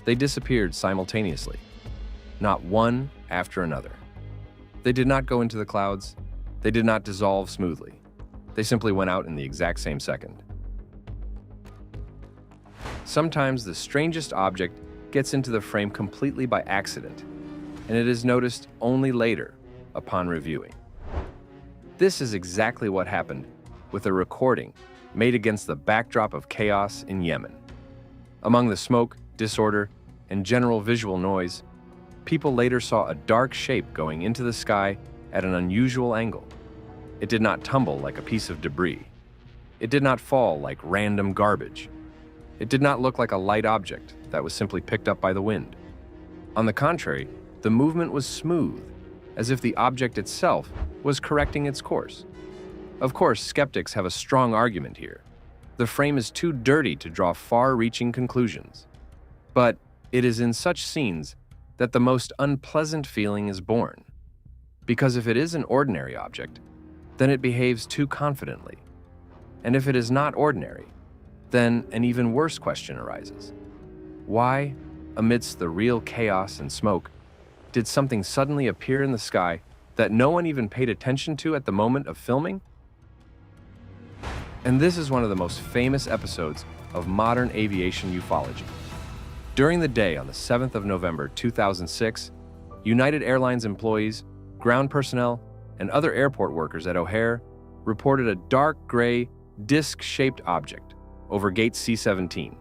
they disappeared simultaneously, not one after another. They did not go into the clouds. They did not dissolve smoothly. They simply went out in the exact same second. Sometimes the strangest object gets into the frame completely by accident, and it is noticed only later upon reviewing. This is exactly what happened with a recording made against the backdrop of chaos in Yemen. Among the smoke, disorder, and general visual noise, people later saw a dark shape going into the sky at an unusual angle. It did not tumble like a piece of debris. It did not fall like random garbage. It did not look like a light object that was simply picked up by the wind. On the contrary, the movement was smooth, as if the object itself was correcting its course. Of course, skeptics have a strong argument here. The frame is too dirty to draw far-reaching conclusions. But it is in such scenes that the most unpleasant feeling is born. Because if it is an ordinary object, then it behaves too confidently. And if it is not ordinary, then an even worse question arises. Why, amidst the real chaos and smoke, did something suddenly appear in the sky that no one even paid attention to at the moment of filming? And this is one of the most famous episodes of modern aviation ufology. During the day on the 7th of November 2006, United Airlines employees, ground personnel, and other airport workers at O'Hare reported a dark gray, disc-shaped object over gate C-17.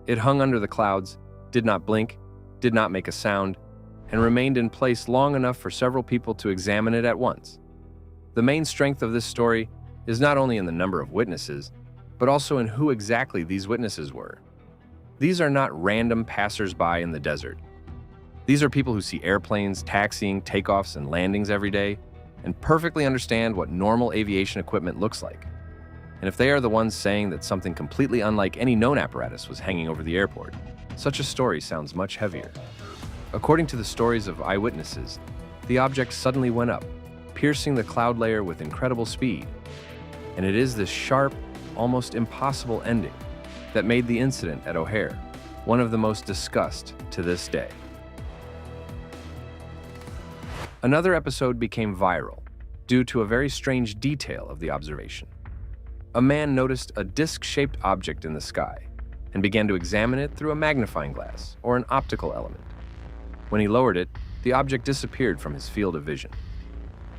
It hung under the clouds, did not blink, did not make a sound, and remained in place long enough for several people to examine it at once. The main strength of this story is not only in the number of witnesses, but also in who exactly these witnesses were. These are not random passers-by in the desert. These are people who see airplanes taxiing, takeoffs, and landings every day, and perfectly understand what normal aviation equipment looks like. And if they are the ones saying that something completely unlike any known apparatus was hanging over the airport, such a story sounds much heavier. According to the stories of eyewitnesses, the object suddenly went up, piercing the cloud layer with incredible speed. And it is this sharp, almost impossible ending that made the incident at O'Hare one of the most discussed to this day. Another episode became viral due to a very strange detail of the observation. A man noticed a disc-shaped object in the sky and began to examine it through a magnifying glass or an optical element. When he lowered it, the object disappeared from his field of vision.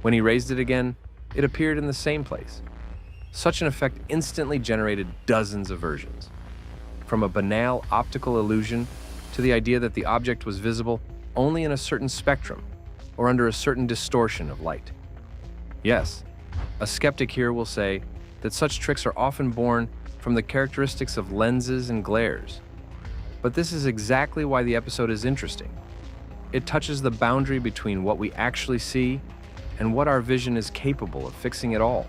When he raised it again, it appeared in the same place. Such an effect instantly generated dozens of versions, from a banal optical illusion to the idea that the object was visible only in a certain spectrum or under a certain distortion of light. Yes, a skeptic here will say that such tricks are often born from the characteristics of lenses and glares. But this is exactly why the episode is interesting. It touches the boundary between what we actually see and what our vision is capable of fixing at all.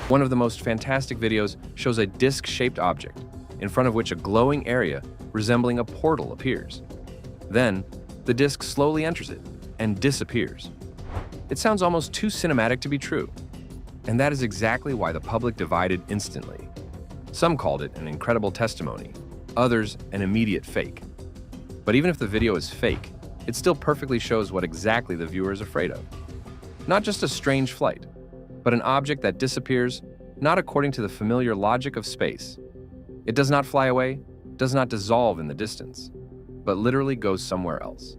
One of the most fantastic videos shows a disc-shaped object, in front of which a glowing area resembling a portal appears. Then, The disc slowly enters it and disappears. It sounds almost too cinematic to be true. And that is exactly why the public divided instantly. Some called it an incredible testimony, others an immediate fake. But even if the video is fake, it still perfectly shows what exactly the viewer is afraid of. Not just a strange flight, but an object that disappears not according to the familiar logic of space. It does not fly away, does not dissolve in the distance, but literally goes somewhere else.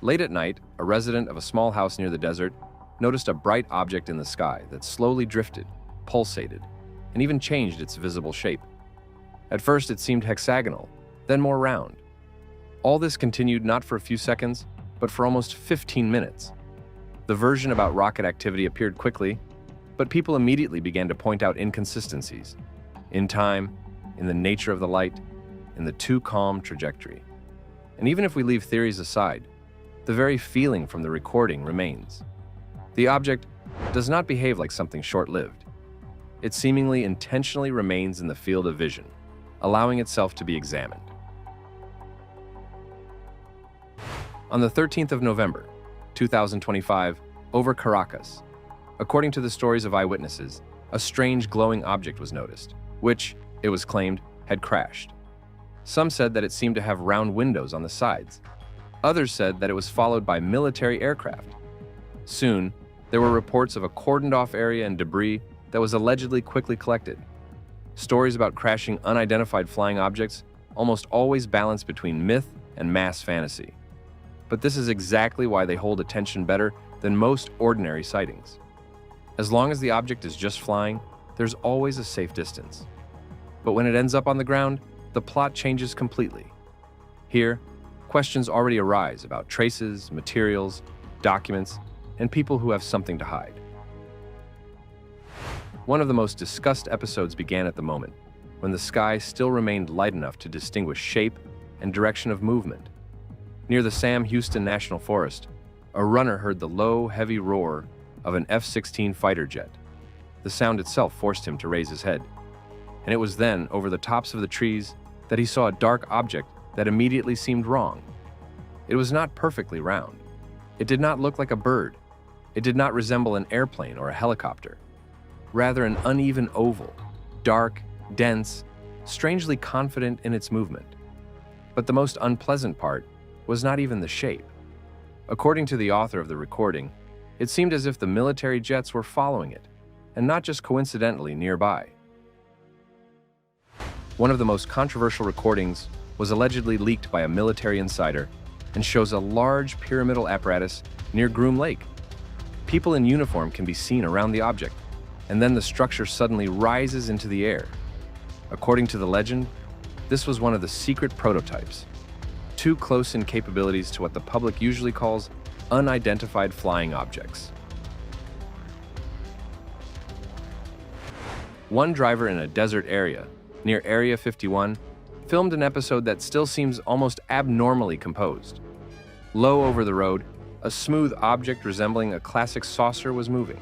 Late at night, a resident of a small house near the desert noticed a bright object in the sky that slowly drifted, pulsated, and even changed its visible shape. At first, it seemed hexagonal, then more round. All this continued not for a few seconds, but for almost 15 minutes. The version about rocket activity appeared quickly, but people immediately began to point out inconsistencies in time, in the nature of the light, in the too calm trajectory. And even if we leave theories aside, the very feeling from the recording remains. The object does not behave like something short-lived. It seemingly intentionally remains in the field of vision, allowing itself to be examined. On the 13th of November, 2025, over Caracas, according to the stories of eyewitnesses, a strange glowing object was noticed, which, it was claimed, had crashed. Some said that it seemed to have round windows on the sides. Others said that it was followed by military aircraft. Soon, there were reports of a cordoned-off area and debris that was allegedly quickly collected. Stories about crashing unidentified flying objects almost always balance between myth and mass fantasy. But this is exactly why they hold attention better than most ordinary sightings. As long as the object is just flying, there's always a safe distance. But when it ends up on the ground, the plot changes completely. Here, questions already arise about traces, materials, documents, and people who have something to hide. One of the most discussed episodes began at the moment, when the sky still remained light enough to distinguish shape and direction of movement. Near the Sam Houston National Forest, a runner heard the low, heavy roar of an F-16 fighter jet. The sound itself forced him to raise his head. And it was then, over the tops of the trees, that he saw a dark object that immediately seemed wrong. It was not perfectly round. It did not look like a bird. It did not resemble an airplane or a helicopter. Rather an uneven oval, dark, dense, strangely confident in its movement. But the most unpleasant part was not even the shape. According to the author of the recording, it seemed as if the military jets were following it, and not just coincidentally nearby. One of the most controversial recordings was allegedly leaked by a military insider and shows a large pyramidal apparatus near Groom Lake. People in uniform can be seen around the object, and then the structure suddenly rises into the air. According to the legend, this was one of the secret prototypes, too close in capabilities to what the public usually calls unidentified flying objects. One driver in a desert area, near Area 51, filmed an episode that still seems almost abnormally composed. Low over the road, a smooth object resembling a classic saucer was moving.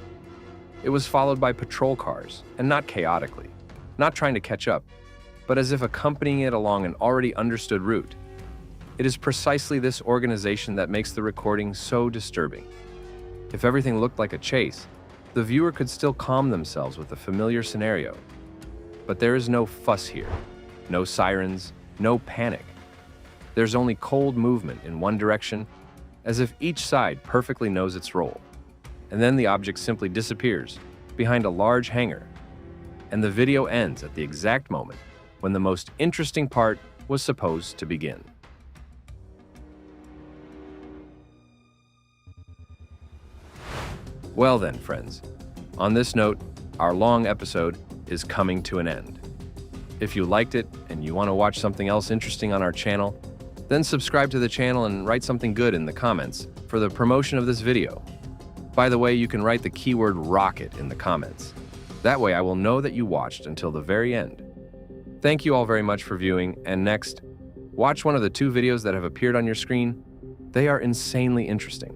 It was followed by patrol cars, and not chaotically, not trying to catch up, but as if accompanying it along an already understood route. It is precisely this organization that makes the recording so disturbing. If everything looked like a chase, the viewer could still calm themselves with the familiar scenario. But there is no fuss here, no sirens, no panic. There's only cold movement in one direction, as if each side perfectly knows its role. And then the object simply disappears behind a large hangar, and the video ends at the exact moment when the most interesting part was supposed to begin. Well then, friends, on this note, our long episode is coming to an end. If you liked it and you want to watch something else interesting on our channel, then subscribe to the channel and write something good in the comments for the promotion of this video. By the way, you can write the keyword rocket in the comments. That way I will know that you watched until the very end. Thank you all very much for viewing, and next, watch one of the 2 videos that have appeared on your screen. They are insanely interesting.